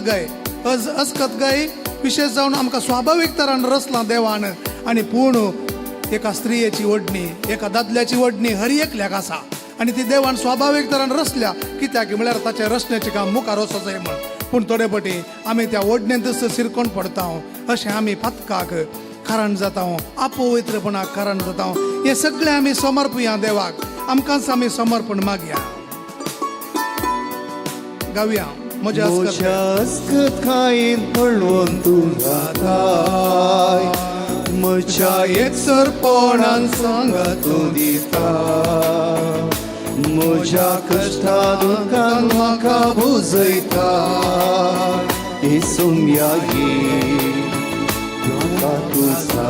गय विशेष जावन आमकां स्वाभावीक तरान रचलां देवान आनी पूण एका स्त्रियेची ओडणी एका दादल्याची ओडणी हर एकल्याक आसा आनी ती देवान स्वाभावीक तरान रचल्या कित्याक म्हळ्यार ताचे रचण्याचें काम मुखार वचो जाय म्हण. पूण थोडे फाटी आमी त्या ओडणेंत शिरकोन पडता अशें आमी पातकाक कारण जाता अपवित्रपणाक कारण जाता. हे सगळें आमी समर्पुया देवाक. आमकांच आमी समर्पण मागया. गावया म्हज्या अस्कत खाईन पळोवन तूं जाताय म्हज्या एकसरपणान सांगा तूं दिता म्हज्या कश्टा दुखान म्हाका बुजयता हे सौम्या ये म्हाका तुजा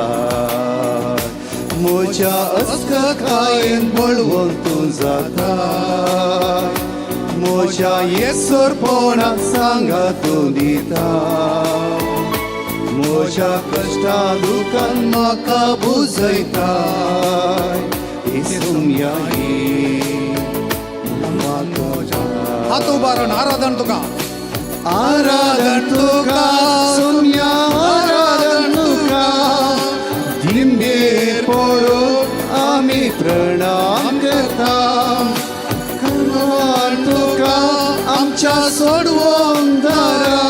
म्हज्या अस्कत खाईन पळोवन तूं जाता म्हज्या एकसरपणाक सांगा तूं दिता म्हज्या कश्टा दुखान म्हाका बुजयता हे सौम्या ये हात उबारून आराधन तुका सौम्या आराधन तुका दिंडेर पळोवन आमी प्रणाम करता कमान तुका आमच्या सोडवून दारा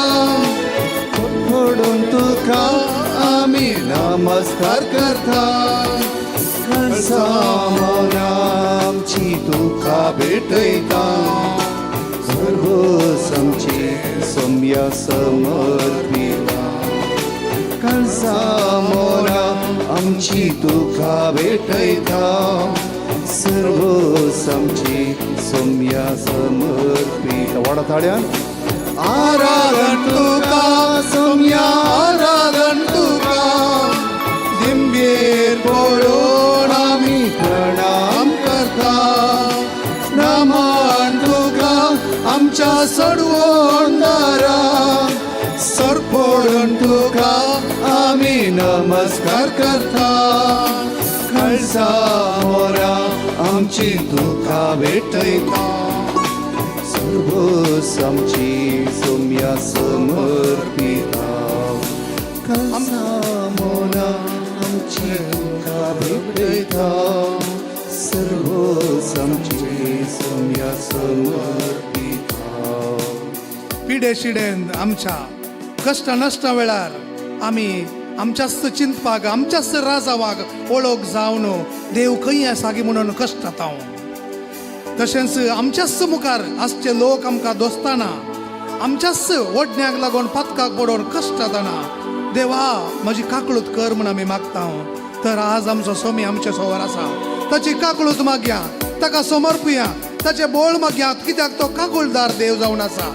पडून तुका आमी नमस्कार करता कळसा मोना आमची तुका भेटयता सर्व आमची सौम्या समर्पिता कळसा मोना आमची तुका भेटयता सर्व आमची सौम्या समर्पिता. वाडा थाळ्यान आराधन तुका सौम्या आराधन तुका दिंबेर पळोवन आमी प्रणाम करता नमन तुका आमच्या सडवण दारा सर पडून तुका आमी नमस्कार करता कळसा मोरा आमची तुका भेटयता सर्व आमची सौम्या सोम्या समर्पिता मोना आमची तुका भेटयता सर्व आमचे सोम्या समर्पिता पिडे शिडेन आमच्या कष्ट नष्ट वेळार आमी आमच्याच चिंतपाक आमच्याच राजावाक ओळख जावन देव खंय आसा गे म्हणून कश्टात हांव तशेंच आमच्याच मुखार आसचे लोक आमकां दोस्ताना आमच्याच ओडण्याक लागून पथकाक पडोवन कश्टात आना देवा म्हजी काकळूत कर म्हूण आमी मागता तर आज आमचो सोमी आमचे सोवर आसा ताची काकळूत मागया ताका समर्पया ताचे बोळ मागया कित्याक तो काकुळदार देव जावन आसा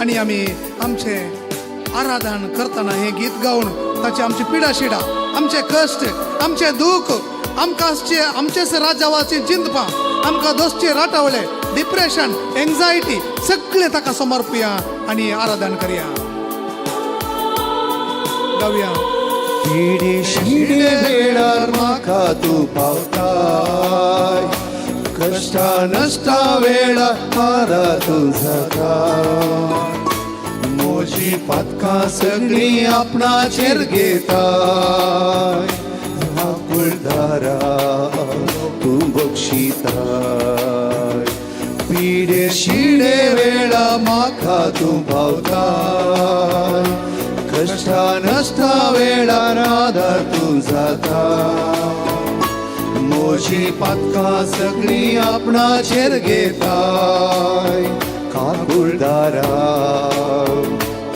आनी आमी आमचे आराधन करतना हे गीत गावन ताची आमची पिडा शिडा आमचे कश्ट आमचे दुख आमकां आमचेच राजावाची चिंतपा आमकां दोस्ती राटवले डिप्रेशन एन्झायटी सगळे ताका समर्पया आनी आराधन करया गावया पिडे शिडे वेळार म्हाका तूं पावताय कष्टा नष्टा वेळार हारा तूं जाता मोजी पथकां सगळी आपणाचेर घेताय कुळदारा तूं बक्षिताय पिडे शिडे वेळा म्हाका तूं भावताय कष्टा नष्टा वेळार आदार तूं जाता मोजी पथकां सगळी आपणाचेर घेताय काकुळदारा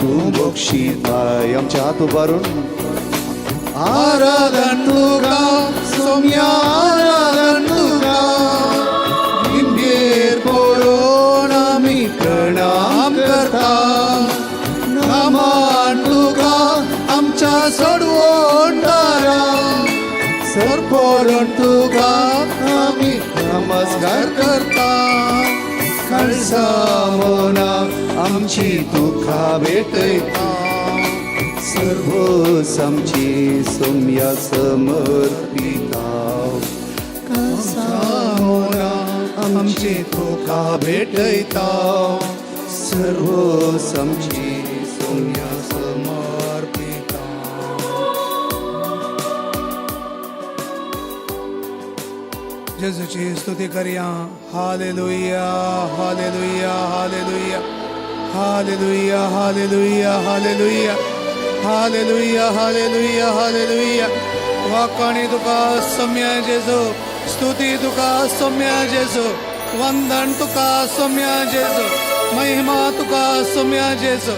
तूं बक्षिताय आमच्या हात उबारून आराधन तुका सोम्या आराधन तुका निमगेर पळोवन आमी प्रणाम करता नमान तुका आमच्या सोडवण दारा सरपोरण तुका आमी नमस्कार करता कळसा मोना आमची तुका भेटयता सर्व आमची सोम्या समर्पिता कळसा मोना आमची तुका भेटयता सर्व आमची सोम्या समर्पिता जेजूची स्तुती करया हालेलुया हालेलुया हालेलुया हालेलुया हालेलुया हालेलुया हालेलुया हालेलुया हालेलुया वाकाणी तुका सोम्या जेजू स्तुती तुका सोम्या जेजू वंदन तुका सोम्या जेजू महिमा तुका सोम्या जेजू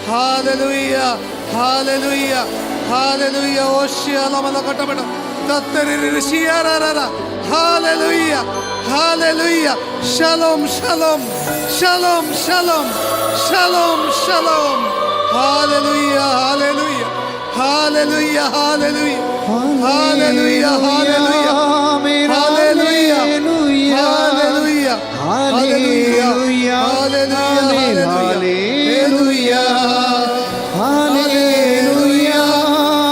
हालेलुया हालेलुया हालेलुया ओशियाला मला कटबड तत्तरी शियारारा हालेलुया हालेलुया शालोम शालोम शालोम शालोम शालोम शालोम हालेलुया हालेलुया हालेलुया हालेलुया हालेलुया हालेलुया हालेलुया हालेलुया हालेलुया हालेलुया हालेलुया हालेलुया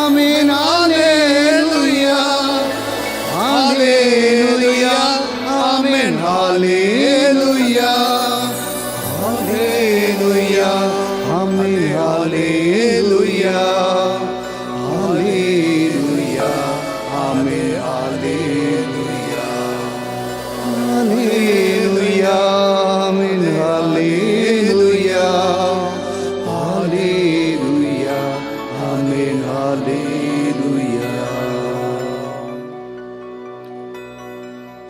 आमीन हालेलुया हालेलुया आमीन हालेलुया हालेलुया आमीन हालेलुया हालेलुया आमीन हालेलुया हालेलुया आमीन हालेलुया हालेलुया आमीन हालेलुया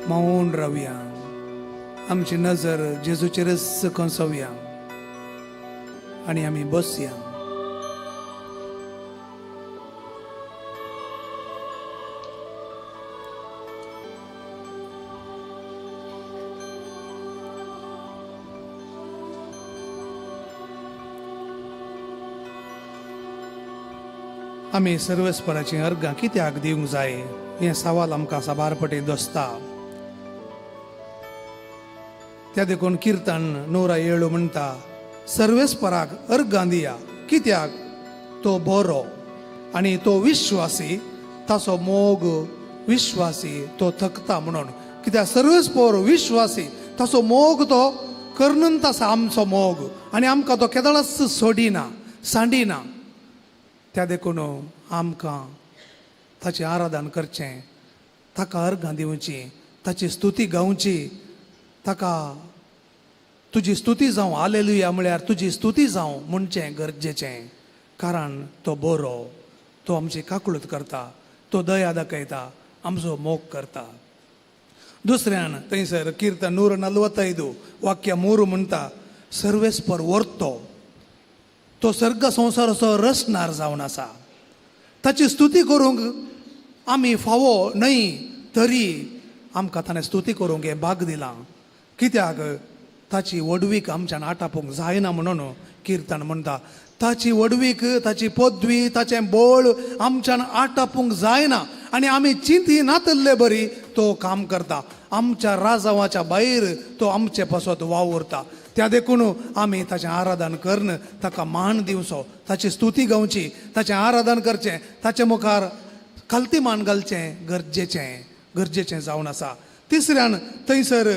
मौन रावया आमची नजर जेजूचेरच कंसवया आणि आम्ही बसया आमी सर्वेस्पराची अर्गां कित्याक दिवंक जाय हे सवाल आमकां साबारपटी दोसता त्या देखून कीर्तन 107 म्हणटा सर्वेस्पराक अर्गां दिया कित्याक तो बरो आनी तो विश्वासी ताचो मोग विश्वासी तो थकता म्हणून कित्याक सर्वेस्पर विश्वासी ताचो मोग तो करणंत आसा आमचो मोग आनी आमकां तो केदळच सोडिना सांडिना. त्या देखून आमकां ताचें आराधन करचें, ताका अर्घां दिवची, ताची स्तुती गावची, ताका तुजी स्तुती जावं. हालेलुया म्हळ्यार तुजी स्तुती जावं म्हणचें गरजेचें. कारण तो बरो, तो आमची काकुळट करता, तो दया दाखयता, आमचो मोग करता. दुसऱ्यान थंयसर कीर्तन 145 वाक्य 3 म्हणटा, सर्वेस्पर वर्तो तो सर्ग संवसाराचो रचणार जावन आसा. ताची स्तुती करूंक आमी फावो न्हय, तरी आमकां ताणें स्तुती करूंक हें भाग दिलां. कित्याक ताची वडवीक आमच्यान आटापूंक जायना म्हणून कीर्तन म्हणटा. ताची वडवीक, ताची पदवी, ताचें बळ आमच्यान आटापूंक जायना आनी आमी चिंती नातल्ले बरी तो काम करता. आमच्या राजावाच्या भायर तो आमचे पासत वावुरता. त्या देखून आमी ताचें आराधन करन, ताका मान दिवचो, ताची स्तुती गावची, ताचें आराधन करचें, ताचे मुखार खालती मान घालचें गरजेचें जावन आसा. तिसऱ्यान थंयसर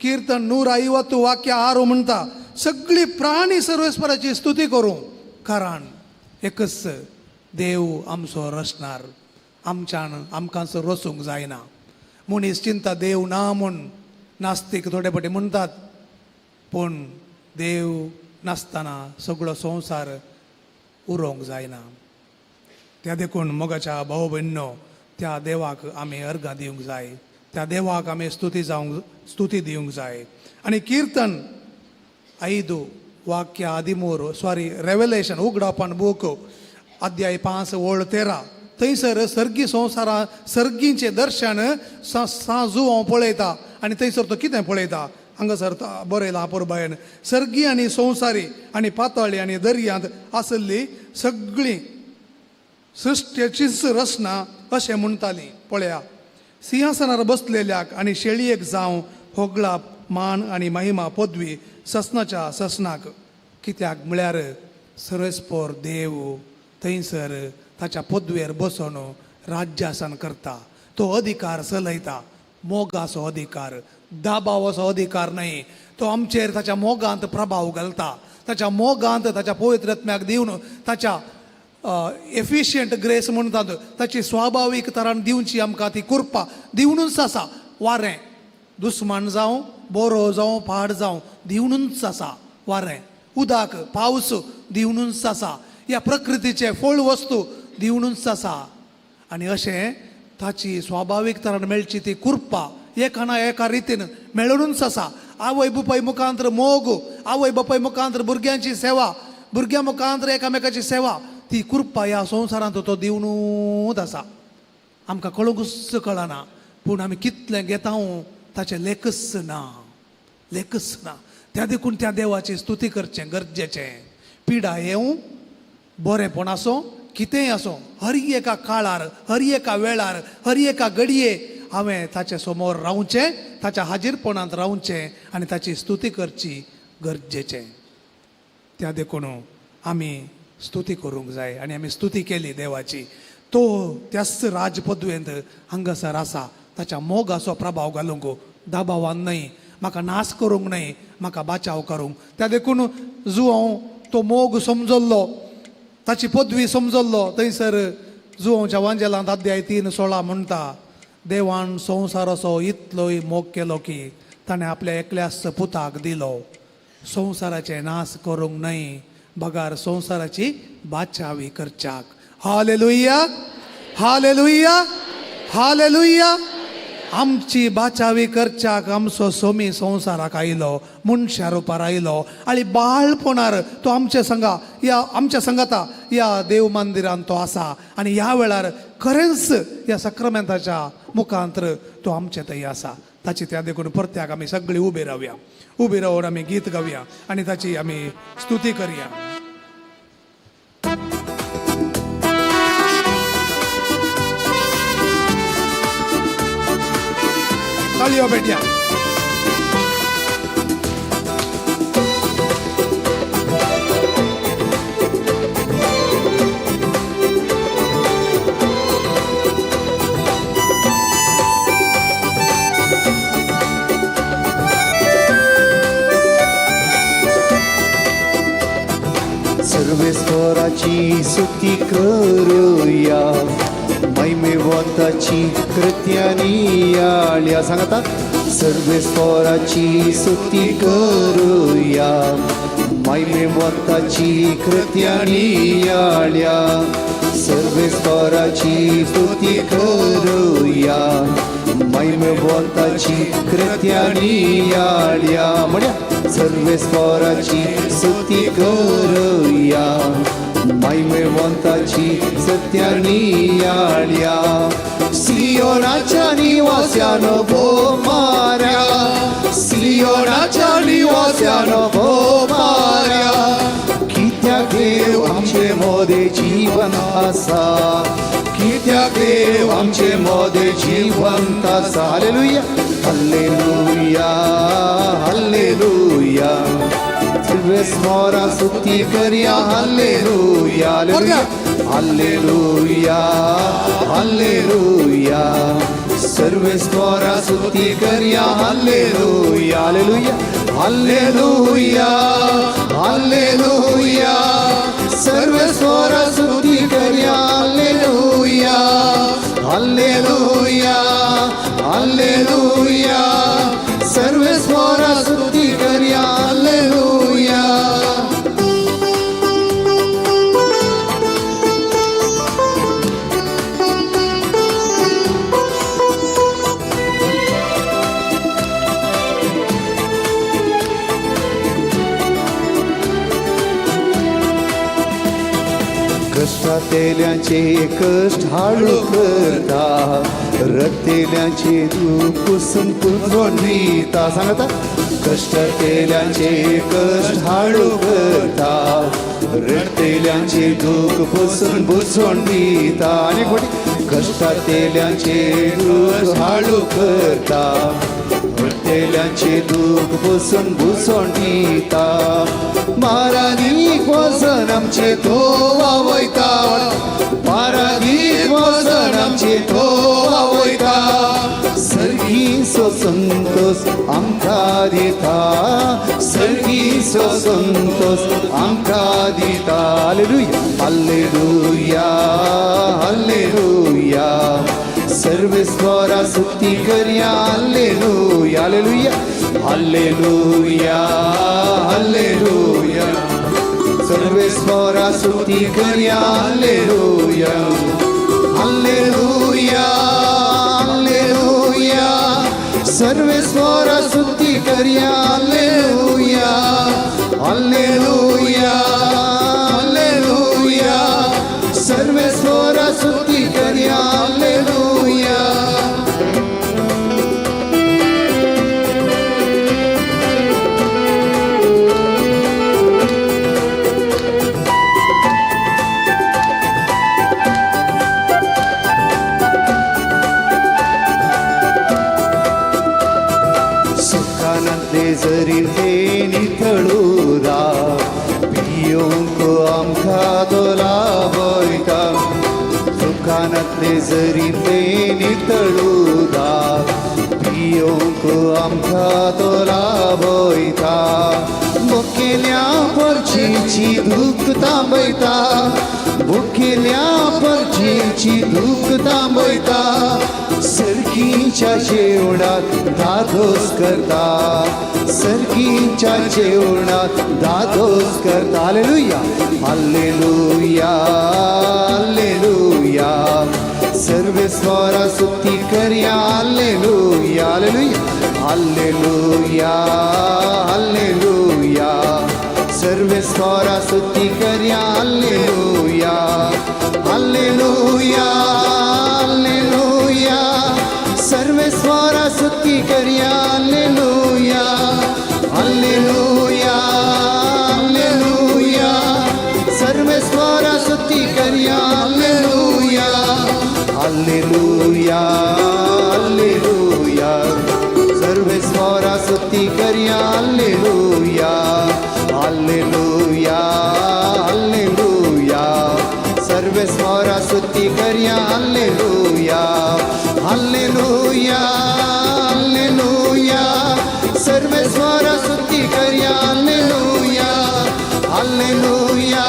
कीर्तन 150 वाक्य 6 म्हणटा, सगळी प्राणी सर्वेस्पराची स्तुती करूं, कारण एकच देव आमचो रचणार, आमकांच रचूंक जायना. मनीस चिंता देव ना म्हूण, नास्तीक थोडे फावटी म्हणटात, पूण देव नासतना सगळो संवसार उरोंक जायना. त्या देखून मोगाच्या भाव भयणो, त्या देवाक आमी अर्घां दिवंक जाय, त्या देवाक आमी स्तुती दिवंक जाय. आनी कीर्तन 5 वाक्य 13 रेवलेशन उगडापण बूक अध्याय 5 ओळ 13 थंयसर सर्गी संवसारा सर्गींचें दर्शन सांजू हांव पळयता. आनी थंयसर तो कितें पळयता, हांगासर बरयलां पुरबायन, सर्गी आनी संवसारी आनी पातळी आनी दर्यांत आसली सगळीं सृश्टेचीच रचना अशें म्हणटालीं. पळया, सिंहासनार बसलेल्याक आनी शेळयेक जावं होगळा मान आनी महिमा पदवी ससनाच्या ससनाक. कित्याक म्हळ्यार सर्वेस्पर देव थंयसर ताच्या पदवेर बसून राज्यासन करता, तो अधिकार चलयता. मोगाचो अधिकार, दाबावाचो अधिकार न्हय. तो आमचेर ताच्या मोगांत प्रभाव घालता, ताच्या मोगांत ताच्या पवित्र आत्म्याक दिवन, ताच्या एफिशियंट ग्रेस म्हणटात, ताची स्वाभावीक तरान दिवची आमकां ती कृपा दिवनूच आसा. वारें दुस्मान जावं, बरो जावं, पाड जावं, दिवनूच आसा. वारें, उदक, पावस दिवनूच आसा. ह्या प्रकृतीचे फळ वस्तू दिवनूच आसा. आनी अशें ताची स्वाभावीक तरान मेळची ती कृपा एका ना एका रितीन मेळूनच आसा. आवय बापाय मुखांतर मोग, आवय बापाय मुखांतर भुरग्यांची सेवा, भुरग्यां मुखांतर एकामेकाची सेवा, ती कृपा ह्या संवसारांत तो दिवनूच आसा. आमकां कळूंकच कळना, पूण आमी कितलें घेता ताचें लेखच ना. त्या देखून त्या देवाची स्तुती करचें गरजेचें. पिडा येवं, बरेंपण आसूं, कितेंय आसूं, हर एका काळार, हर एका वेळार, हर एका घडये हांवें ताचे समोर रावचें, ताच्या हाजीरपणांत रावचें आनी ताची स्तुती करची गरजेचें. त्या देखून आमी स्तुती करूंक जाय. आनी आमी स्तुती केली देवाची, तो त्याच राजपदवेंत हांगासर आसा. ताच्या मोगाचो प्रभाव घालूंक, दाबावान न्हय, म्हाका नाश करूंक न्हय, म्हाका बाचाव करूंक. त्या देखून जो हांव तो मोग समजल्लो, ताची पदवी समजल्लो, थंयसर जुवांच्या वांजेलांत अध्याय 3:16 म्हणटा, देवान संवसाराचो इतलोय मोग केलो की ताणें आपल्या एकल्याच पुताक दिलो, संवसाराचे नाश करूंक न्हय, बगार संवसाराची बाचावी करच्याक. हालेलुया, हालेलुया, हालेलुया. आमची बाचावी करच्याक आमचो सोमी संवसाराक आयलो, मनशा रुपार आयलो आनी बाळपणार तो आमच्या संगाता या देव मंदिरांत तो आसा. आनी ह्या वेळार खरेंच ह्या सक्रामेंताच्या मुखांतर तो आमचे थंय आसा. ताची त्या देखून परत्याक आमी सगळीं उबे रावया, उबे रावन आमी गीत गावया आनी ताची आमी स्तुती करया. ताळयो बेट्या. सर्वेस्वराची स्तुती करूया महिमेवंताची कृत्यानी आल्या सांगता सर्वेस्वराची स्तुती करूया महिमेवंताची कृत्यानी आल्या सर्वेस्वराची स्तुती करूया महिमेवंताची कृत्यानी आल्या म्हणा सर्वेस्वराची स्तुती करूया महिमेवंताची सत्यानी आल्या सियोनाच्या निवास्यानो भोमाऱ्या सियोनाच्या निवास्यानो भोमाऱ्या कित्याक देव आमचे मोदे जीवन आसा कित्याक देव आमचे मोदे जीवंत आसा हालेलुया हालेलुया हालेलुया सर्वेस्वरा स्तुती करूया हालेलुया हालेलुया हालेलुया सर्वेस्वरा स्तुती करूया हालेलुया हालेलुया हालेलुया हालेलुया सर्वेस्वरा स्तुती करूया हालेलुया हालेलुया हालेलुया सर्वेस्वरा स्तुती करूया हालेलुया कष्टातेल्यांचे कष्ट हाळू करता रक्तेल्यांचे दुःख पुसून पुजवून दिता सांगता कष्टातेल्यांचे कष्ट हाळू करता रक्तेल्यांचे दुःख पुसून बुजवून दिता आणि कोणी कष्टातेल्यांचे दुःख हाळू करता रक्तेल्यांचे दुःख पुसून बुजवून दिता मारादीक वचन आमचे धोवा वयता मारादीक वचन आमचे धोवा वयता सर्गीचो संतोष आमकां दिता सर्गीचो संतोष आमकां दिता हालेलुया हालेलुया हालेलुया सर्वेस्वरा स्तुती करूया हालेलुया हालेलुया हालेलुया हालेलुया सर्वेस्वरा स्तुती करूया हालेलुया हालेलुया हालेलुया सर्वेस्वरा स्तुती करूया हालेलुया हालेलुया हालेलुया सर्वेस्वरा स्तुती करूया हालेलुया सुखानंदे जरी ते नितळुरा पियोंक आमकां दोला वयता सुखानंदे जरी ते नितळुरा पियोंक आमकां दोला वयता मुखेल्या परचीची दूख थांबयता मुखेल्या परचीची दूख थांबयता सर्गीच्या जेवणात दादोस करता सर्गीच्या जेवणात दादोस करता हालेलुया हालेलुया हालेलुया सर्वेस्वरा स्तुती करूया हालेलुया हालेलुया हालेलुया सर्वेस्वरा स्तुती करूया हालेलुया हालेलुया हालेलुया सर्वेस्वरा स्तुती करूया हालेलुया हालेलुया हालेलुया सर्वेस्वरा स्तुती करूया हालेलुया हालेलुया हालेलुया सर्वेस्वरा स्तुती करूया हालेलुया हालेलुया हालेलुया सर्वेस्वरा स्तुती करूया हालेलुया हालेलुया हालेलुया सर्वेस्वरा स्तुती करूया हालेलुया हालेलुया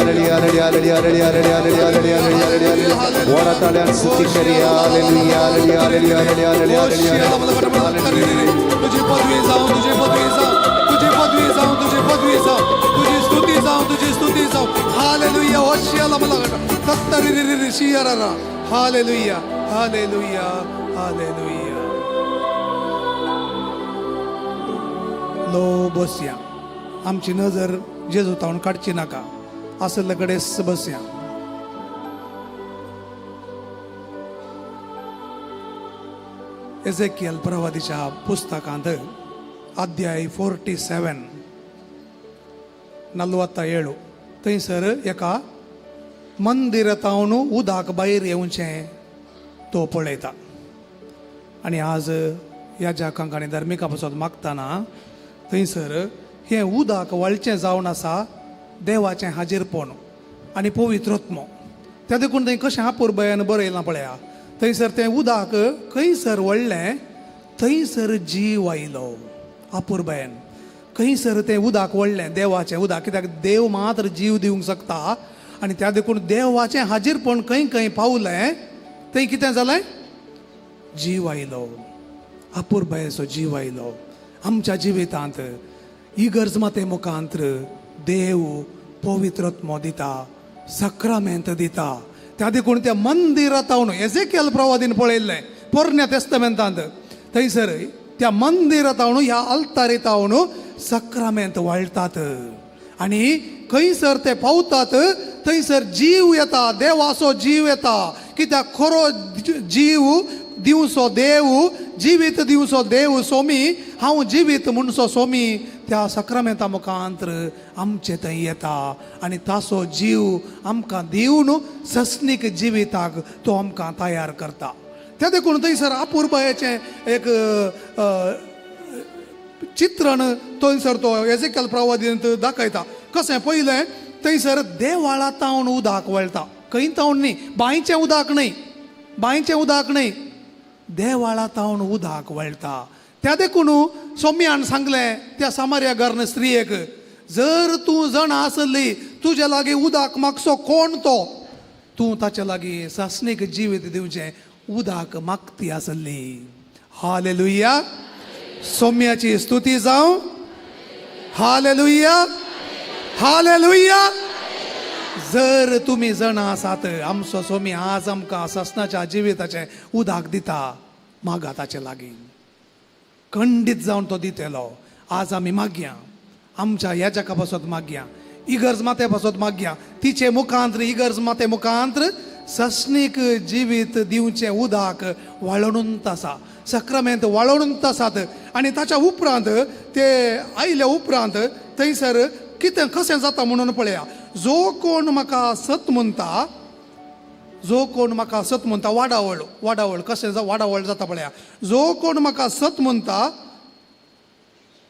हालेलुया हालेलुया हालेलुया हालेलुया हालेलुया वराताल्यान स्तुती करी हालेलुया हालेलुया हालेलुया हालेलुया तुझी पदवी जाऊ तुझी पदवी जाऊ तुझी पदवी जाऊ तुझी पदवी जाऊ तुझी स्तुती जाऊ तुझी स्तुती जाऊ हालेलुया होशियाला मला तत्तरी रि रि शियारा हालेलुया हालेलुया हालेलुया लो बसया आमची नजर जेजू तावन काडची नाका असले कडेस बसया एझेकियल प्रवादीच्या पुस्तकांत अध्याय 47 47 थंयसर एका मंदिरांतावन उदक भायर येवचें तो पळयता आनी आज ह्या जाकांक आनी धर्मिका पासून मागतना थंयसर हें उदक वळचें जावन आसा देवाचें हाजीरपण आनी पवित्रत्म त्या देखून थंय कशें आपुरबायेन बरयलां पळया थंयसर तें उदक खंयसर वळ्ळें थंयसर जीव आयलो आपुरबायेन खंयसर तें उदक वळ्ळें देवाचें उदक कित्याक देव मात्र जीव दिवंक शकता आनी त्या देखून देवाचें हाजीरपण खंय खंय पावलें थंय कितें जालें जीव आयलो आपुरबायेचो जीव आयलो आमच्या जिवितांत इगर्ज माते मुखांतर देव पवित्रत्म दिता सक्रामेंत दिता त्या देखून त्या मंदिरांत हांव एझेकियल प्रवादीन पळयल्लें पोरण्या तेस्तामेंतांत थंयसर त्या मंदिरांत हांव ह्या अल्तारींत हांव सक्रामेंत वळटात आनी खंयसर ते पावतात थंयसर जीव येता देवाचो जीव येता कित्याक खरो जीव दिवचो देव जिवीत दिवचो देव सोमी हांव जिवीत म्हणसो सोमी त्या सक्रामेंता मुखांतर आमचे थंय येता आनी ताचो जीव आमकां दिवन सस्नीक जिविताक तो आमकां तयार करता त्या देखून थंयसर आपुरबायेचें एक चित्रण थंयसर तो एझेकियल प्रवादीन दाखयता कशें पयलें थंयसर देवाळा तावन उदक वळटा खंय तावन न्ही बांयचें उदक न्ही बांयचें उदक न्ही देवाळा तावन उदक वळटा त्या देखून सोम्यान सांगलें त्या सामार्या घरान स्त्रियेक जर तूं जण आसली तुजे लागीं उदक मागचो कोण तो तूं ताचे लागीं सस्नीक जिवीत दिवचें उदक मागती आसली हालेलुया सोम्याची स्तुती जावं हालेलुया हालेलुया जर तुमी जण आसात आमचो सोमी आज आमकां ससनाच्या जिविताचें उदक दिता मागा ताचे लागीं खंडीत जावन तो दितेलो आज आमी मागया आमच्या ह्या जगा पासत मागया इगर्ज माते पासत मागया तिचे मुखांतर इगर्ज माते मुखांतर सस्नीक जिवीत दिवचें उदक वाळणूंत आसा सक्रामेंत वाळणूंत आसात आनी ताच्या उपरांत ते आयल्या उपरांत थंयसर कितें कशें जाता म्हणून पळया जो कोण म्हाका सत म्हणटा जो कोण म्हाका सत म्हणटा वाडावळ वाडावळ कशें वाडावळ जाता पळया जो कोण म्हाका सत म्हणटा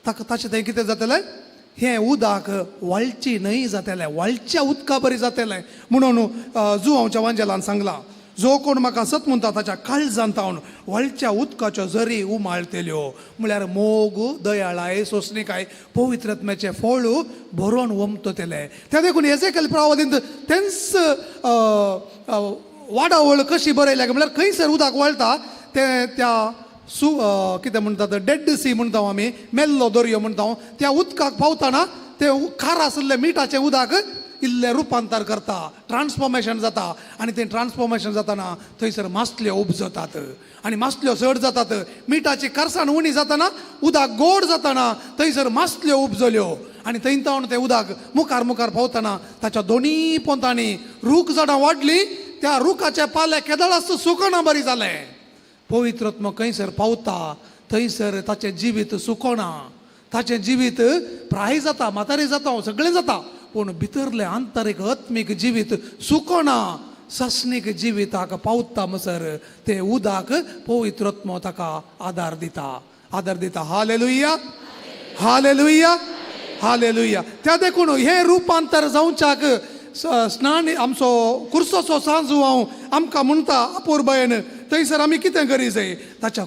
ताका ताचें थंय कितें जातलें हें उदक वळची न्हय जातलें वळच्या उदका बरी जातलें म्हणून जुवांवच्या वांजेलान सांगलां जो कोण म्हाका सत म्हणटा ताच्या काळजांत हांव वळच्या उदकाच्यो झरी उमाळटल्यो म्हळ्यार मोग दयाळाय सोंसणीकाय पवित्रत्म्याचें फळ भरोवन वमतले त्या देखून एझेकियल प्रवादीन तेंच वाडावळ कशी बरयल्या म्हळ्यार खंयसर उदक वळटा तें त्या कितें म्हणटा डेड सी म्हणटा आमी मेल्लो दर्यो म्हणटा त्या उदकाक पावतना तें खार आसलें मिठाचें उदक इल्लें रुपांतर करता ट्रान्सफॉर्मेशन जाता आनी तें ट्रान्सफॉर्मेशन जाताना थंयसर मासल्यो उपजतात आनी मासल्यो चड जातात मिठाची करसाण उणी जाताना उदक गोड जाताना थंयसर मासल्यो उपजल्यो आनी थंयतावन तें उदक मुखार मुखार पावतना ताच्या दोनी पोंतांनी रूख झाडां वाडलीं त्या रुखाचे पाले केदळास सुकणा बरी जालें पवित्रत्म खंयसर पावता थंयसर ताचें जिवीत सुकोना ताचें जिवीत प्राय जाता म्हातारी जाता सगळें जाता पूण भितरलें आंतरीक आत्मीक जिवीत सुकोना सस्नीक जिविताक पावता म्हणसर तें उदक पवित्रत्म ताका आदार दिता हालेलुया हालेलुया हालेलुया त्या देखून हें रुपांतर जावच्याक स्नान आमचो कुर्सोचो सांजू हांव आमकां म्हणटा आपुरबायेन थंयसर आमी कितें करी जाय ताच्या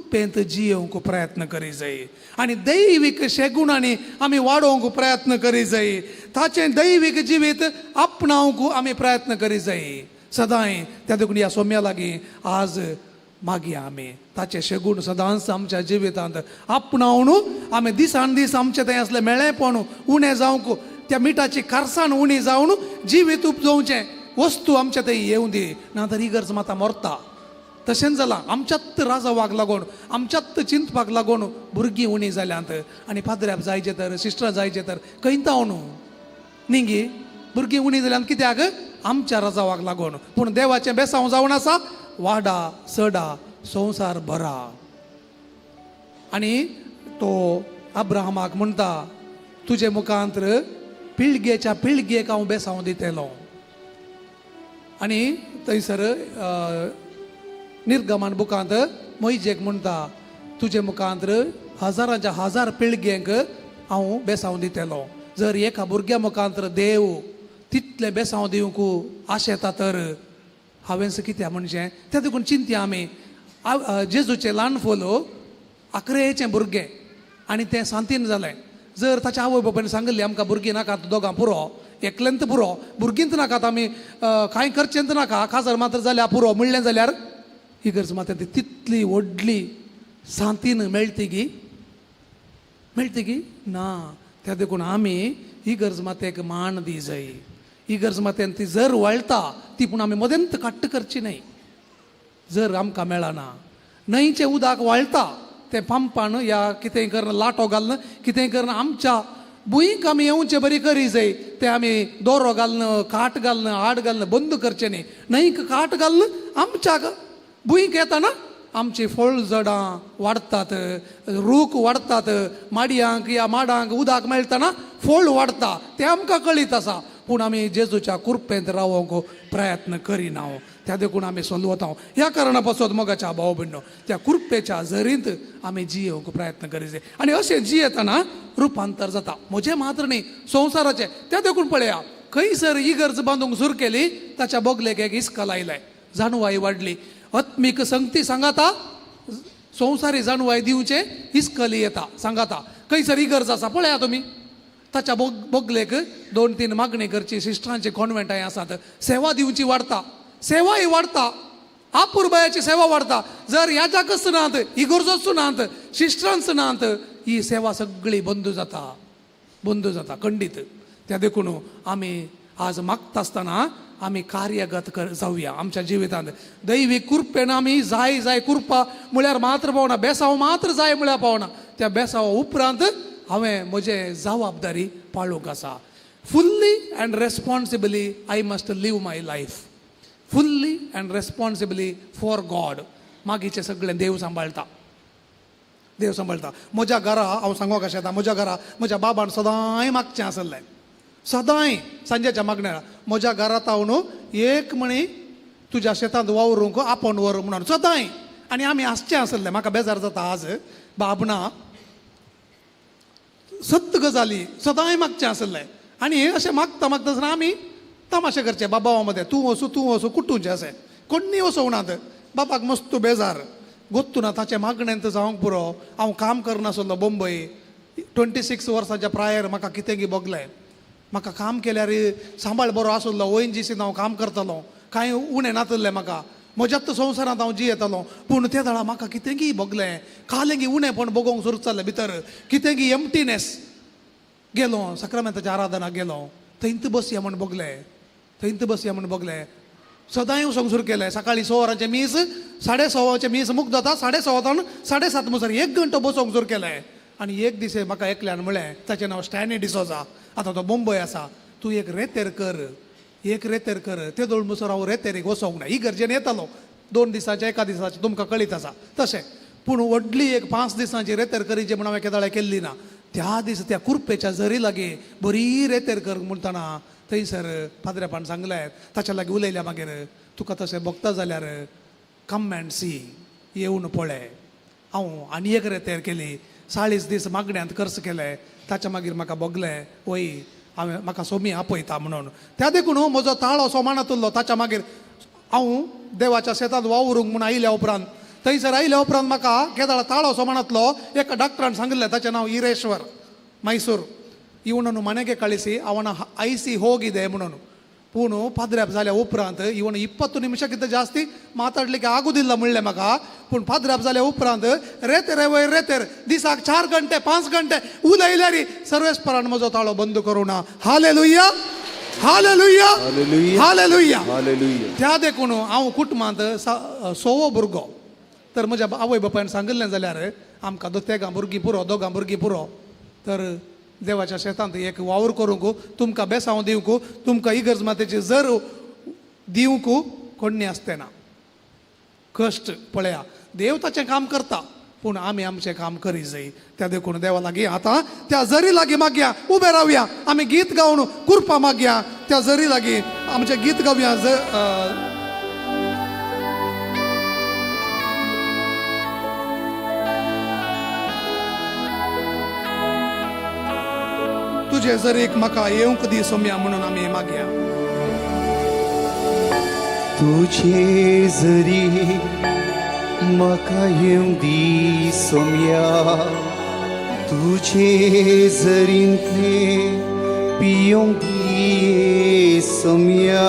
कृपेंत जियोवंक प्रयत्न करी जाय आनी दैवीक शेगुणांनी आमी वाडोवंक प्रयत्न करी जाय ताचें दैवीक जिवीत आपणावंक आमी प्रयत्न करी जाय सदांय. त्या देखून ह्या सोम्या लागीं आज मागया आमी ताचे शेगूण सदांच आमच्या जिवितांत आपणावन आमी दिसान दीस आमचें तें असलें मेळ्ळेपण उणें जावंक त्या मिठाची कारसाण उणी जावन जिवीत उपजोवचें वस्तू आमच्या थंय येवं दी नाजाल्यार इगर्ज माता मोरता. तशेंच जालां आमच्यात राजवाक लागून आमच्यात चिंतपाक लागून भुरगीं उणी जाल्यांत आनी पाद्र्याक जायचे तर सिस्टरां जायचे तर खंयताव न्हू न्ही गे भुरगीं उणी जाल्यांत कित्याक आमच्या राजवाक लागून. पूण देवाचें बेसांव जावन आसा वाडा सडा संवसार भरा. आनी तो अब्राहमाक म्हणटा तुजे मुखांत्र पिळगेच्या पिळगेक हांव बेसांव दितेलो. आनी थंयसर निर्गमन बुकांत मोइजेक म्हणटा तुजे मुखांत्र हजारांच्या हजार पिळगेंक हांव बेसांव दितेलो. जर एका भुरग्या मुखांत्र देव तितले बेसांव दिवंक आशेता तर हांवें कित्या म्हणचें त्या देखून चिंतया आमी जेजूचें ल्हान फोलो 11चें भुरगें आनी तें सांतीन जालें. जर ताच्या आवय बापायन सांगलें आमकां भुरगीं नाकात दोगां पुरो एकल्यांत पुरो भुरगींत नाकात आमी कांय करचेंच नाका खासर मात्र जाल्यार पुरो म्हणलें जाल्यार ही गरज मात तितली व्हडली सांतीन मेळटी गी ना. त्या देखून आमी ही गरज मातेक मान दी जाय. ही गरज मातेन ती जर वळटा ती पूण आमी मदेंत काट्ट करची न्हय. जर आमकां मेळना न्हंयचें उदक वळटा तें पंपान या कितेंय करना लाटो घालना कितेंय करना आमच्या भुंयक आमी येवचें बरी करी जाय. तें आमी दोरो घालना काट घालना आड घालना बंद करचें न्ही. न्हंयक काट घालना आमच्या भुंयक येताना आमची फळ झाडां वाडटात रूख वाडटात माडयांक या माडांक उदक मेळटना फळ वाडटा तें आमकां कळीत आसा. पूण आमी जेजूच्या कृपेंत रावोंक प्रयत्न करिना. त्या देखून आमी सोलवता. ह्या कारणा पासून मोगाच्या भाव भयणो त्या कृपेच्या झरींत आमी जियोवंक प्रयत्न करी जाय. आनी अशें जियेतना रुपांतर जाता. म्हजें मात्र न्ही संवसाराचें. त्या देखून पळया खंयसर इगर्ज बांदूंक सुरू केली ताच्या बोगलेक एक इस्कल आयलें जाणवाई वाडली. आत्मीक संगती सांगाता संवसारी जाणवाय दिवचे इस्कली येता सांगाता. खंयसर इगर्ज आसा पळया तुमी ताच्या बोगलेक 2-3 मागणी करची सिस्टरांची कॉन्व्हेंटाय आसात सेवा दिवची वाडटा सेवाय वाडटा आपुरबायाची सेवा वाडटा. जर याजकच नात इगर्जोच नात सिस्टरांच नात ही सेवा सगळी बंद जाता खंडीत. त्या देखून आमी आज मागता आसतना आमी कार्यगत जावया आमच्या जिवितांत. दैवीक कृपेन आमी जाय कृपा म्हळ्यार मात्र पावना बेसांव मात्र जाय म्हळ्यार पावना. त्या बेसांवा उपरांत हांवें म्हजें जबाबदारी पाळूंक आसा. Fully and responsibly I must live my life fully and responsibly for God. मागीचें सगळें देव सांबाळटा. म्हज्या घरा हांव सांगूंक कशें येता म्हज्या घरा म्हज्या बाबान सदांय मागचें आसलें सदांय सांजेच्या मागण्यार म्हज्या घरांत हांव न्हू एक म्हणी तुज्या शेतांत वावरूंक आपोवन व्हर म्हणून सदांय. आनी आमी आसचें आसलें म्हाका बेजार जाता आज बाबना सत्त गजाली सदांय मागचें आसलें. आनी अशें मागता आसतना आमी तमाशे करचे बाबा मदें तूं वचूं कुटूंचें अशें कोण्णी वचोवनात. बाबाक मस्त बेजार गोत्तू ना ताचे मागणेंत जावंक पुरो. हांव काम करनासलो बंबय 26 वर्सांच्या प्रायर म्हाका कितें गी बगलें. म्हाका काम केल्यार सांबाळ बरो आसलो ONGCन हांव काम करतलो कांय उणें नातलें म्हाका म्हज्याच संवसारांत हांव जियेतालो. पूण त्या दाळा म्हाका कितें गी बगलें कालें गी उणेंपण बगोवंक सुरू जालें भितर कितें गी एम्प्टीनेस. गेलो सक्रामेंताच्या आराधनाक गेलो थंयत बसया म्हूण बगलें सदांय वचोंक सुरू केलें. सकाळीं 6 वरांचें मीस 6:30 मीस मुक्त जाता 7:30 7:30 म्हणसर 1 घंटो बसोंक सुरू केलें. आनी एक दीस म्हाका एकल्यान म्हळें ताचें नांव स्टॅनी डिसोजा आतां तो मुंबय आसा तूं एक रेतेर कर ते दोळ मुसर हांव रेतेरीक वचोंक ना. ही गरजेन येतालो 2 दिसाचें 1 दिसाचें तुमकां कळीत आसा तशें. पूण व्हडली एक 5 दिसांची रेतेर करीची म्हण हांवें केदाळे केल्ली ना. त्या दीस त्या कुरपेच्या झरी लागीं बरी रेतेर कर म्हणटना थंयसर पाद्रेपान सांगलें ताच्या लागीं उलयल्या मागीर तुका तशें बगता जाल्यार कम एंड सी येवन पळय. हांव आनी एक रेतेर केली 40 दीस मागण्यांत खर्च केले. ताच्या मागीर म्हाका बगलें वय हांवें म्हाका सोमी आपयता म्हणून. त्या देखून म्हजो ताळो सोमानातलो. ताच्या मागीर हांव देवाच्या शेतांत वावरूंक म्हूण आयल्या उपरांत थंयसर आयल्या उपरांत म्हाका केदाळा ताळोसो म्हणतलो एका डॉक्टरान सांगिल्लें, ताचें नांव इरेश्वर, मैसूर. ಇವನನ್ನು ಮನೆಗೆ ಕಳಿಸಿ ಅವನ ಐಸಿ ಹೋಗಿದೆ म्हणून. पूण ಪಾದ್ರ್ಯಾಪ್ जाल्या उपरांत ಇವನು 20 ನಿಮಿಷಕ್ಕಿಂತ ಜಾಸ್ತಿ ಮಾತಾಡಲಿಕ್ಕೆ ಆಗುದಿಲ್ಲ म्हणले म्हाका. पूण पाद्र्याप जाल्या उपरांत रेतेर वयर रेतेर दिसाक 4 घंटे 5 घंटे उलयल्यारी सर्वेस्परान म्हजो ताळो बंद करूं ना. हालेलुया, हालेलुया, हालेलुया. त्या देखून हांव कुटुंबांत 6वो भुरगो. तर म्हज्या आवय बापायन सांगिल्लें जाल्यार आमकां तेगां भुरगीं पुरो, दोगां भुरगीं पुरो. तर देवाच्या शेतांत एक वावर करूंक, तुमकां बेसांव दिवंक, तुमकां इगर्ज मातेची जर दिवंक कोणी आसतना. कश्ट पळया, देव ताचें काम करता, पूण आमी आमचें काम करी जाय. त्या देखून देवा लागीं आतां त्या जरी लागीं मागया, उबे रावया, आमी गीत गावन कुरपा मागया. त्या जरी लागीं आमचें गीत गावया. तुझे जरीक म्हाका येवंक दी सोम्या म्हणून आमी मागया. तुझे जरी म्हाका येवंक दी सोम्या, तुझे जरींतले पियोंक दी सोम्या,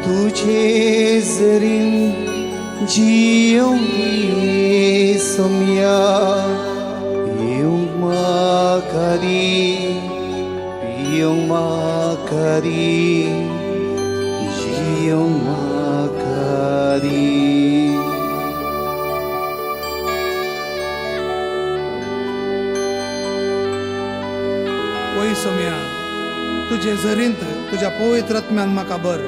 तुझे जरीन जियोंक दी सोम्या. येवंक म्हाका दी, पियोंक म्हाका दी, जियोंक म्हाका दी. वय सोम्या, तुजे जरींत तुज्या पवित्र आत्म्यान म्हाका भर.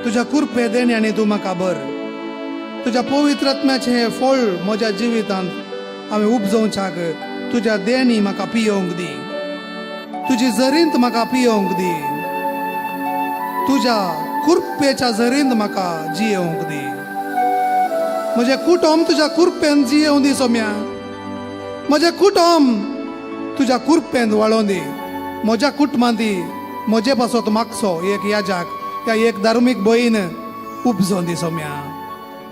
तुज्या कुरपे देण्यानी तूं म्हाका भर. तुज्या पवित्र आत्म्याचें हें फळ म्हज्या जिवितांत हांवें उपजोवच्याक तुज्या देणी म्हाका पियोंक दी. तुजी जरींत म्हाका पियोंक दी. तुज्या कुरपेच्या जरींत म्हाका जियोंक दी. म्हजें कुटुंब तुज्या कुरपेन जियोंक दी सोम्या. म्हजें कुटुंब तुज्या कुरपेन वाळोवन दी. म्हज्या कुटुंबांत दी म्हजे पासत मागसो एक याजाक, त्या एक धार्मीक भयण उपजोवन दी सोम्या.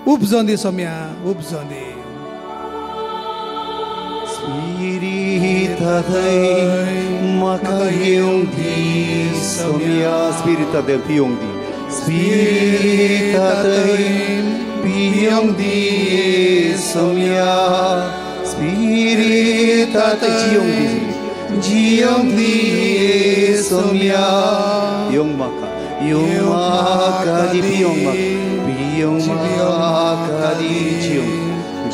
उपजोवन दी सोम्या, उपजोवन दी. Spirita Dei म्हाका येवंक दी सोम्या. Spirita Dei पियोंक दी. Spirita Dei पियोंक दी सोम्या. Spirita Dei जियोंक दी सोम्या. येवंक म्हाका, येवंक म्हाका दी, पियोंक म्हाका, पियोंक म्हाका दी,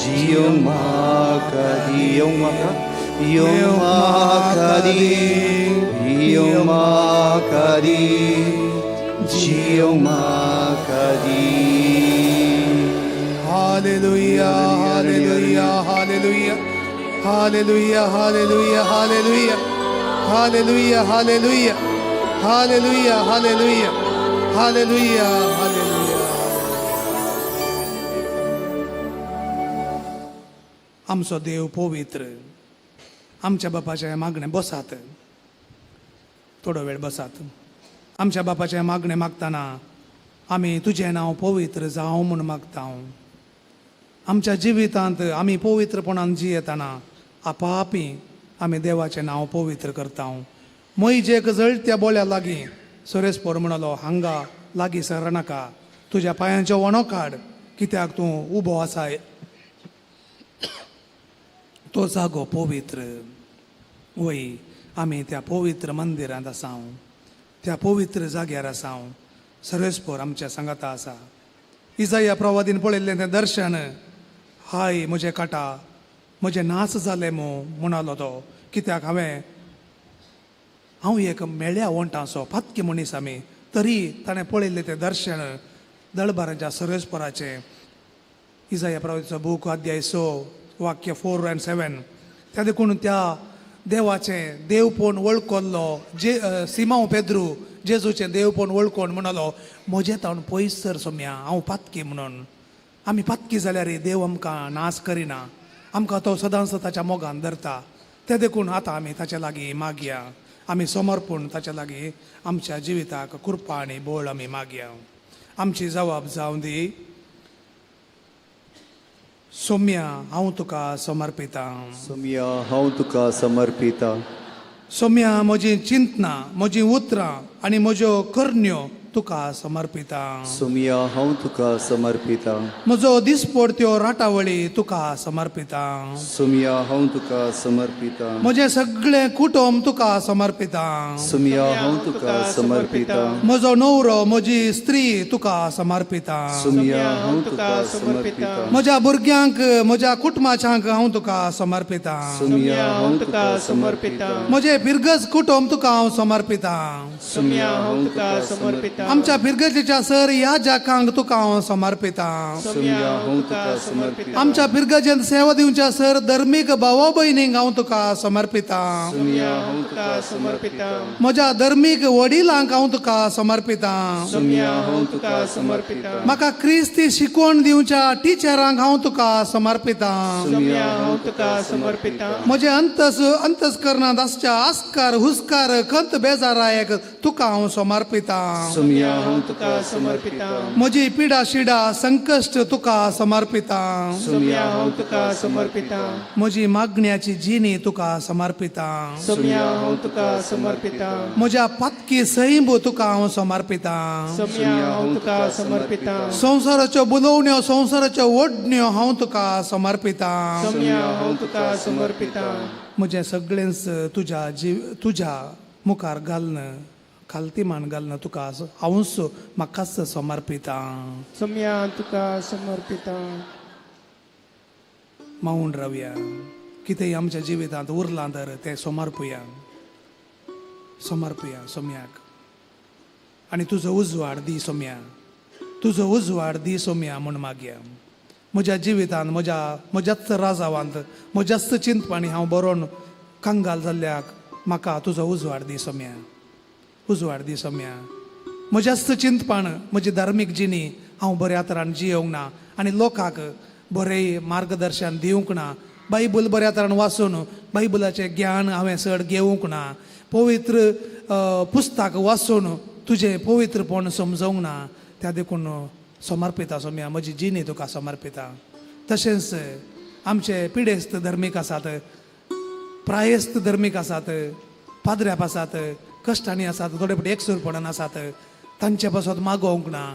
जियोंक म्हाका दी. येवंक म्हाका, येवंक म्हाका दी, पियोंक म्हाका दी, जियोंक म्हाका दी. हालेलुया, हालेलुया, हालेलुया, हालेलुया, हालेलुया, हालेलुया, हालेलुया, हालेलुया, हालेलुया, हालेलुया, हालेलुया, हालेलुया. आमचो देव पवित्र. आमच्या बापाचें मागणें बसात, थोडो वेळ बसात. आमच्या बापाचें मागणें मागतना आमी तुजें नांव पवित्र जावं म्हूण मागता. आमच्या जिवितांत आमी पवित्रपणान जियेतना आपापी आमी देवाचें नांव पवित्र करता. मैजेक जळट्या बोळ्या लागीं सुरेस्पोर म्हणलो, हांगा लागीं सरनाका, तुज्या पांयांचो वणो काड, कित्याक तूं उबो आसाय. तो जागो पवित्र. वय आमी त्या पवित्र मंदिरांत आसा, त्या पवित्र जाग्यार आसा. सर्वेस्पोर आमच्या सांगाता आसा. इजाया प्रवादीन पळयल्लें तें दर्शन, हाय म्हजे काटा, म्हजें नाच जालें म्हणलो तो. कित्याक हांव एक मेळ्या वंटाचो पातकी मनीस आमी, तरी ताणें पळयल्लें तें दर्शन दळबाराच्या सर्वेस्पराचें. इजाया प्रवादीचो बूक अध्याय 6 वाक्य 4 and 7. त्या देखून त्या देवाचें देवपण वळखलो सिमांव पेद्रू जेजूचें देवपण वळखून म्हणलो, म्हजें तावन पयस सर सोम्या, हांव पातकी म्हणून. आमी पातकी जाल्यार देव आमकां नाश करिना, आमकां तो सदांच ताच्या मोगान धरता. ते देखून आतां आमी ताचे लागीं मागया. आमी समर्पण ताचे लागीं आमच्या जिविताक कृपा आनी बोळ आमी मागया. आमची जबाब जावं दी. सौम्या हांव तुका समर्पिता. सौम्या हांव तुका समर्पिता. सौम्या म्हजी चिंतनां, म्हजी उतरां आनी म्हज्यो करण्यो तुका समर्पिता. सौम्या हांव तुका समर्पिता. म्हजो दिसपडत्यो राटावळी तुका समर्पिता. सौम्या हांव तुका समर्पिता. म्हजें सगळें कुटुंब तुका समर्पिता. सौम्या हांव तुका समर्पिता. म्हजो न्हवरो, म्हजी स्त्री तुका समर्पिता. सौम्या हांव तुका समर्पिता. म्हज्या भुरग्यांक, म्हज्या कुटुंबाच्यांक हांव तुका समर्पिता. सौम्या हांव तुका समर्पिता. म्हजें पिरगज कुटुंब तुका हांव समर्पिता. सौम्या हांव तुका समर्पिता. आमच्या पिरगजेच्या सर ह्या जाकांक तुका हांव समर्पिता. सौम्या हांव तुका समर्पिता. आमच्या पिरगजेंत सेवा दिवच्या सर धर्मीक भावा भयणींक हांव तुका समर्पिता. सौम्या हांव तुका समर्पिता. म्हज्या धर्मीक वडिलांक हांव तुका समर्पिता. सौम्या हांव तुका समर्पिता. म्हाका क्रिस्ती शिकवण दिवच्या टिचरांक हांव तुका समर्पिता. सौम्या हांव तुका समर्पिता. म्हजे अंतस्करणांत आसच्या आस्कार हुस्कार खंत बेजारायक तुका हांव समर्पिता. सौम्या हांव तुका समर्पिता. म्हजी पिडा शिडा संकश्ट तुका समर्पिता. सौम्या हांव तुका समर्पिता. म्हजी मागण्याची जिणी तुका समर्पिता. सौम्या हांव तुका समर्पिता. म्हज्या पातकी सैंब तुका हांव समर्पिता. सौम्या हांव तुका समर्पिता. संवसाराच्यो बुलोवण्यो, संवसाराच्यो ओडण्यो हांव तुका समर्पिता. सौम्या हांव तुका समर्पिता. म्हजें सगळेंच तुज्या मुखार घालन, खालतीमान घालन तुका हांवूच म्हाकाच समर्पिता. सौम्या तुका समर्पिता. मावून रावया. कितेंय आमच्या जिवितांत उरलां तर तें समर्पुया सौम्याक. आनी तुजो उजवाड दी सौम्या, तुजो उजवाड दी सौम्या म्हूण मागया. म्हज्या जिवितांत, म्हज्याच राजावांत, म्हज्याच चिंतपाणी हांव बरोवन कंगाल जाल्ल्याक म्हाका तुजो उजवाड दी सौम्या. उजवाड दी सौम्या. म्हज्याच चिंतपाण, म्हजी धार्मीक जिणी हांव बऱ्या तरान जियोंक ना आनी लोकांक बरें मार्गदर्शन दिवंक ना. बायबल बऱ्या तरान वाचून बायबलाचें ज्ञान हांवें चड घेवंक ना. पवित्र पुस्तक वाचून तुजें पवित्रपण समजोवंक ना. त्या देखून समर्पिता सौम्या. म्हजी जिणी तुका समर्पिता. तशेंच आमचे पिडेस्त धर्मीक आसात, प्रायस्त धर्मीक आसात, पाद्र्याप आसात, कश्टांनी आसात, थोडे फावटी एकसुरपणान आसात. तांचे पासत मागोवंक ना.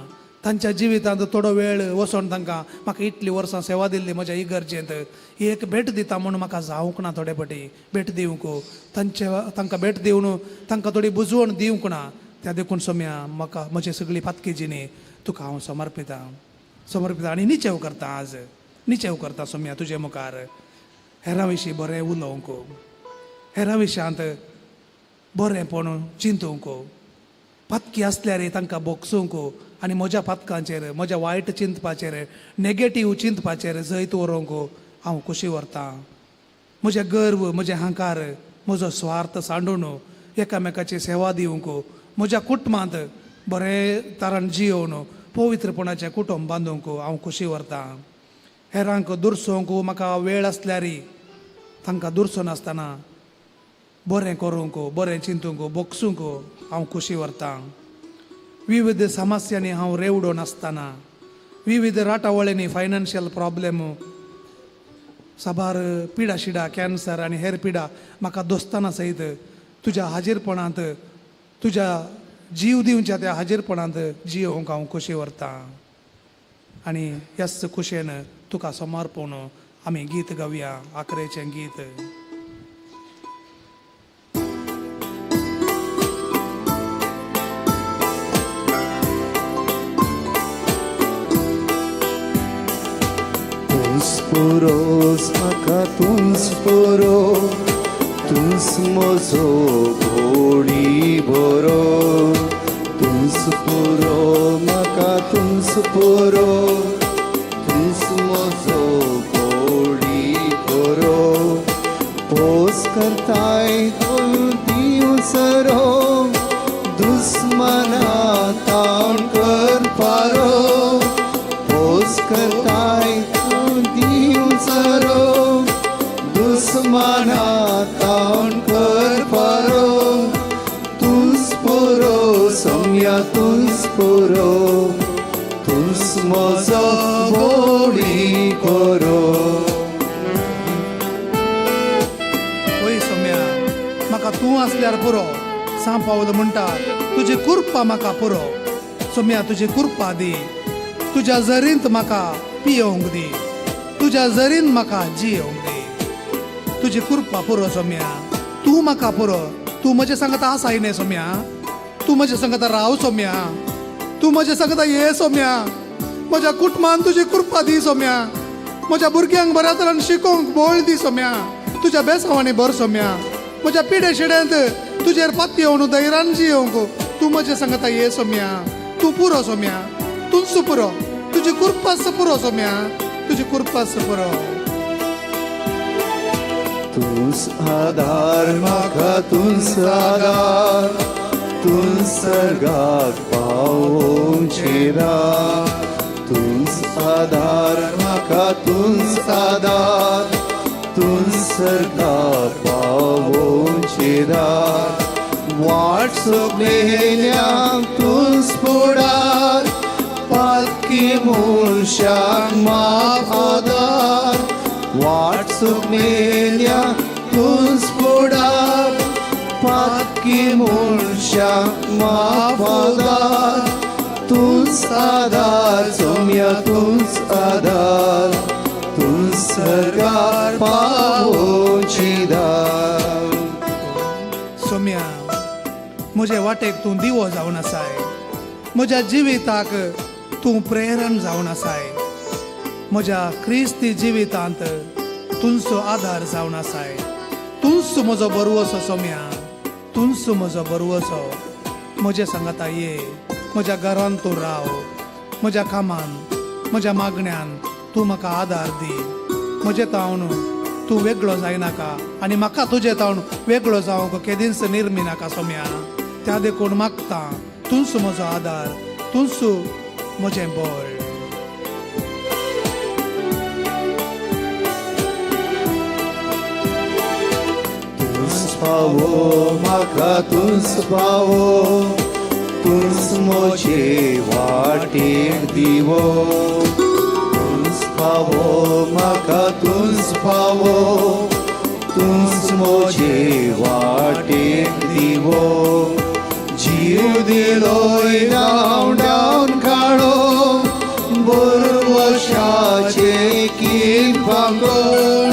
तांच्या जिवितांत थोडो वेळ वचोन तांकां म्हाका इतलीं वर्सां सेवा दिल्ली म्हज्या इगर्जेंत एक भेट दिता म्हूण म्हाका जावंक ना. थोडे फावटी भेट दिवंक, तांकां भेट दिवन तांकां थोडी बुजवण दिवंक ना. त्या देखून सौम्या म्हाका म्हजी सगळी पातकी जिणी तुका हांव समर्पिता. आनी निचेव करता. आज निचेव करता सौम्या तुजे मुखार. हेरां विशीं बरें उलोवंक, हेरां विशयांत बरेंपण चिंतूंक, पातकी आसल्यार तांकां बोगसूंक आनी म्हज्या पातकांचेर, म्हज्या वायट चिंतपाचेर, नेगेटीव चिंतपाचेर जैत व्हरूंक हांव खोशी व्हरतां. म्हजे गर्व, म्हजे अहंकार, म्हजो स्वार्थ सांडून एकामेकाची सेवा दिवंक, म्हज्या कुटुंबांत बरें तरान जियोवन पवित्रपणाचें कुटुंब बांदूंक हांव खोशी व्हरतां. हेरांक दुरसोवंक म्हाका वेळ आसल्यार तांकां दुरसो नासतना बरें करूंक, बरें चिंतूंक, बोगसूंक हांव खोशी व्हरतां. विविध समस्यांनी हांव रेवडो नासतना, विविध राटावळींनी फायनान्शियल प्रॉब्लेम, साबार पिडा शिडा, कॅन्सर आनी हेर पिडा म्हाका दोस्ताना सयत तुज्या हाजीरपणांत, तुज्या जीव दिवच्या त्या हाजीरपणांत जियोवंक हांव खोशी व्हरतां. आनी ह्याच खोशयेन तुका समर्पून आमी गीत गावया. आखरेचें गीत. पुरोस म्हाका तूंच पुरो, तूंच म्हजो घोडी बरो. तूंच पुरो म्हाका तूंच पुरो, तूंच म्हजो घोडी बरो. पोस करताय तूं दिवसरो, दुस्मना ताण कर पारो. पोस करताय दिवसरो, दुस्मना ताण कर पारो. तूंच पुरो सौम्या, तूंच पुरो, तूंच म्हजो घोडी असल्यार पुरो. सांत पावल म्हणटा तुजी कृपा म्हाका पुरो. सोम्या तुजी कृपा दी. तुज्या झरींत म्हाका पियोंक दी. तुज्या झरीन म्हाका जियोंक दी. तुजी कृपा पुरो सोम्या. तूं म्हाका पुरो. तूं म्हजे सांगता आसाय न्ही सोम्या. तूं म्हजे सांगता राव सोम्या. तूं म्हजे सांगता ये सोम्या. म्हज्या कुटुंबान तुजी कृपा दी सोम्या. म्हज्या भुरग्यांक बऱ्या तरेन शिकोवंक बळ दी सोम्या. तुज्या बेसावांनी भर सोम्या. म्हज्या पिडे शिड्यांत तुजेर पाती येवन धैर्यान जियोंक तूं म्हजे सांगता ये सोम्या. तूं पुरो सोम्या. तूंच पुरो. तुजी कृपाच पुरो सोम्या. तुजी कृपाच पुरो. तूंच आधार म्हाका तूंच आधार. तूं सर्गाक पावोवची रात. तूंच आधार म्हाका तूंच आधार. तूं सर्गाक पावोवची रात. वाट सोगलेल्यांक तूंच फुडार. पालकी मनशाक माफ आदार. वाट सोगलेल्यांक तूंच फुडार. पालकी मनशाक माफ आदार. तूंच आधार सोम्या तूंच आधार. तूं सर्गार पावोवची दार. सोम्या म्हजे वाटेक तूं दिवो जावन आसाय. म्हज्या जिविताक तूं प्रेरण जावन आसाय. म्हज्या क्रिस्ती जिवितांत तुमचो आधार जावन आसाय. तूंच म्हजो बरवसो सोम्या. तूंच म्हजो बरवसो. म्हजे सांगता ये. म्हज्या घरांत तूं राव. म्हज्या कामान म्हज्या मागण्यांत तूं म्हाका आदार दी. म्हजे तावन तूं वेगळो जायनाका आनी म्हाका तुजे तावन वेगळो जावंक केदींच निर्मी नाका सोम्या. त्या देखून मागता तूंच म्हजो आदार. तूंच म्हजें बळ. तूंच पावो म्हाका तूंच पावो. तूंच म्हजे वाटेक दिवो. तूंच पावो म्हाका तूंच पावो. तूंच म्हजे वाटेक दिवो. जीव दिलोय डावन डावन काडो. बरवशाचे कील भांगोळ.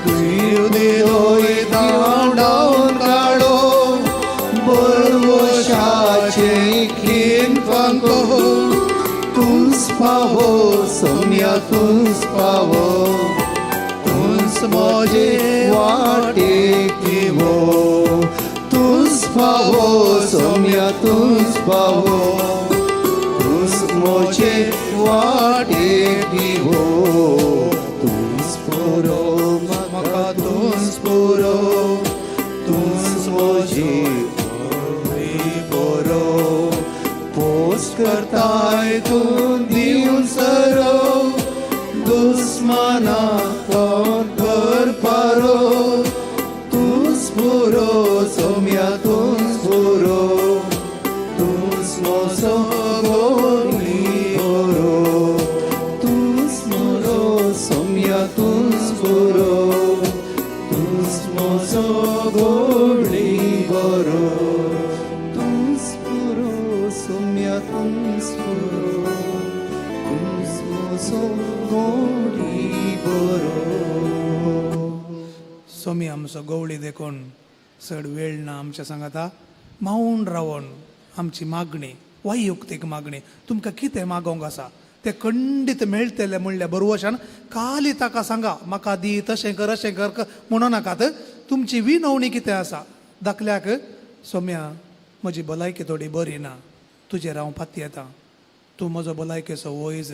जीव दिलोय डावन डावन काडो. बरवशाचे कील भांगोळ. तूंच पावो सोम्या तूंच पावो. तूंच म्हजे वाटेक दिवो. तूंच पावो सोम्या तूंच पावो. तूंच म्हजे वाटेक दिवो. तूंच पुरो म्हाका तूंच पुरो. तूंच म्हजी बरो. पोस करताय तूं दिवन सरो. दुस्मानाक कर पारो. तूंच पुरो सोम्या तूंच पुरो. तूंच म्हजो गोडी बरो. तूंच म्हजो सोम्या तूंच पुरो. तूंच म्हजो गोडी बरो. तूंच पुरो सोम्या तूंच पुरो. तूंच म्हजो गोडी बरो. सोम्या आमचो गवळी देखून चड वेळ ना आमच्या सांगाता मावून रावन आमची मागणी वैयक्तीक मागणी तुमकां कितें मागोवंक आसा तें खंडीत मेळटलें म्हणल्या बरोवशान खाली ताका सांगा म्हाका दी तशें कर अशें कर म्हणूं नाकात. तुमची विनवणी कितें आसा दाखल्याक सोम्या म्हजी भलायकी थोडी बरी ना. तुजेर हांव फाती येता. तूं म्हजो भलायकेचो वैज.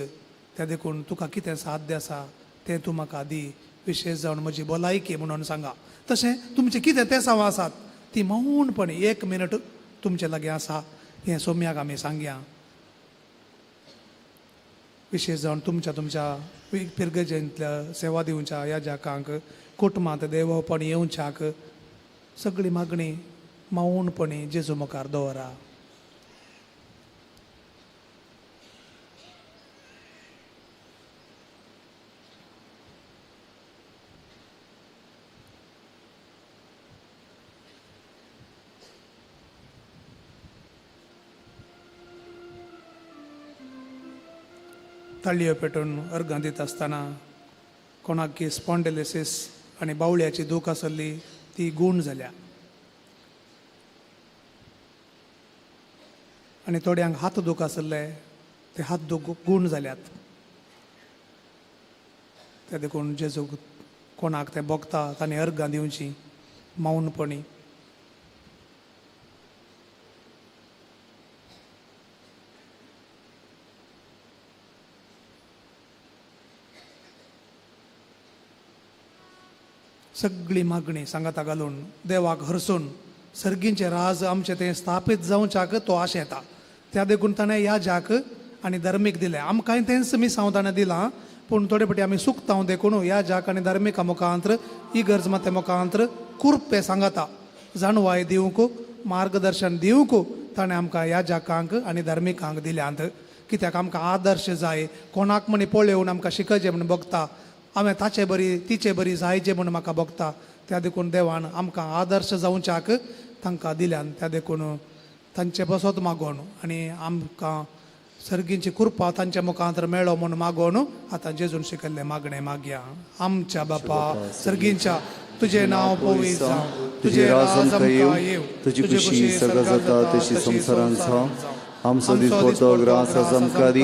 त्या देखून तुका कितें साध्य आसा तें तूं म्हाका दी. विशेश जावन म्हजी भलायकी म्हणून सांगा. तशें तुमचें कितें तेसांव आसात ती मौनपणी 1 मिनट तुमचे लागीं आसा हें सोम्याक आमी सांगया. विशेश जावन तुमच्या पिरगजेंतल्या सेवा दिवच्या ह्या जाकांक कुटुंबांत देवपण येवच्याक सगळी मागणी मौनपणी जेजू मुखार दवरा. तळयो पेटून अर्गां दित आसतना कोणाक की स्पॉन्डिलिसीस आनी बावळ्याची दूख आसली ती गूण जाल्या आनी थोड्यांक हात दूख आसले ते हात दूख गूण जाल्यात. ते देखून जेजूक कोणाक ते भोगता तांणी अर्गां दिवची मौनपणी. सगळी मागणी सांगाता घालून देवाक हरसून सर्गींचे राज आमचे ते स्थापीत जावच्याक तो आशेता. त्या देखून ताणें ह्या जाक आनी धर्मीक दिले. आमकांय तेंच मिसांव ताणें दिलां पूण थोडे फावटी आमी सुकतांव देखून ह्या जाक आनी धर्मिका मुखांतर इगर्ज माते मुखांतर कुर्पे सांगाता जाणवाय दिवंक मार्गदर्शन दिवंक ताणें आमकां ह्या जाकांक आनी धर्मिकांक दिल्यांत. कित्याक आमकां आदर्श जाय. कोणाक म्हणी पळोवन आमकां शिकयचें म्हण बगता हांवें ताचे बरी तिचे बरी जायचे म्हण म्हाका बगता. त्या देखून देवान आमकां आदर्श जावच्याक तांकां दिल्यान. त्या देखून तांचे बसत मागोवन आनी आमकां सर्गींची कृपा तांच्या मुखांतर मेळो म्हूण मागोवन आतां जेजून शिकयल्लें मागणें मागया. आमच्या बापा सर्गींच्या तुजें नांव पवित्र जावं, तुजें राज आमकां येव, तुजी खुशी सगळं जाता तशी संवसारांत जावं. आमचो दीस पडतो ग्रास आज आमकां दी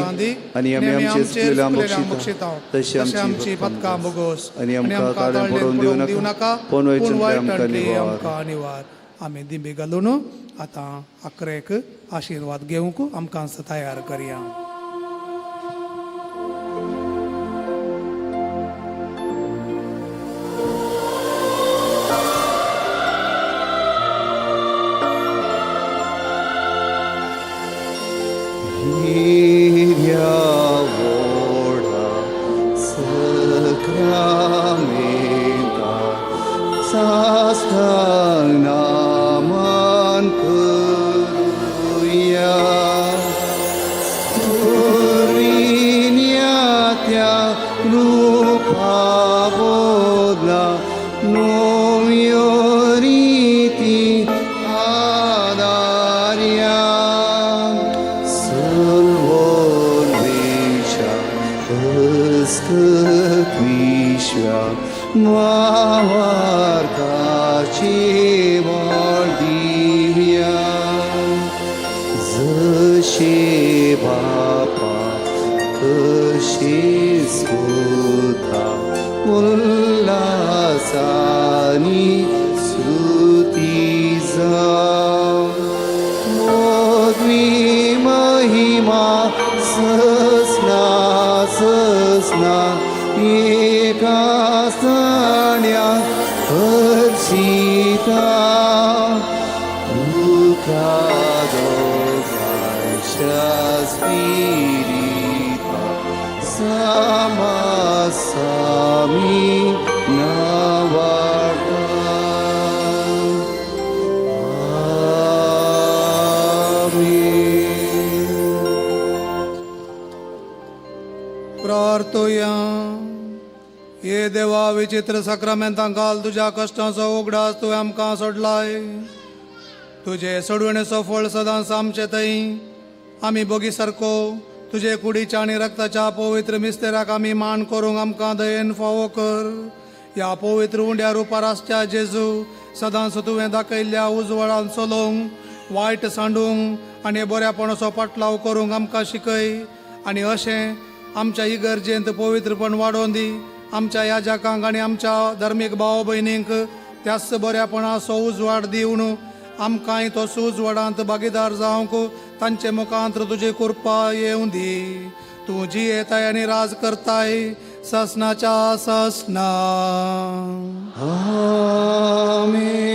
आनी आमी आमचे चुकलेल्यांक बक्षिता तशी आमची पदकां बोगोस आनी आमकां ताळें पडोवन दिवं नाका पूण वायटांतली आमकां निवार. आमी दिबे घालून आतां अकरेक आशिर्वाद घेवंक आमकां तयार करया. प्रार्थोया. ये देवा विचित्र सक्रामेंतां घाल तुज्या कश्टांचो उगडास तुवें आमकां सोडलाय. तुजे सोडवणेचो फळ सदांच आमचे थंय आमी बोगी सारको तुजे कुडीच्या आनी रक्ताच्या पवित्र मिस्तेराक आमी मान करूंक आमकां दयेन फावो कर. ह्या पवित्र उंड्या रुपार आसच्या जेजू सदांच तुवें दाखयल्ल्या उजवाडान चलोवंक वायट सांडूंक आनी बऱ्यापणाचो पाटलाव करूंक आमकां शिकय. आनी अशें आमच्या इगर्जेंत पवित्रपण वाडोवन दी. आमच्या याजकांक आनी आमच्या धर्मीक भाव भयणींक त्याच बऱ्यापणाचो उजवाड दिवन आमकांय तो सुजवाडांत भागीदार जावंक तांचे मुखांतर तुजी कृपा येवं दी. तूं जी येताय आनी राज करताय ससनाच्या ससना. आमेन.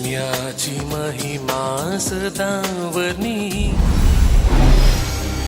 तुम्याची महिमा सदा वर्णी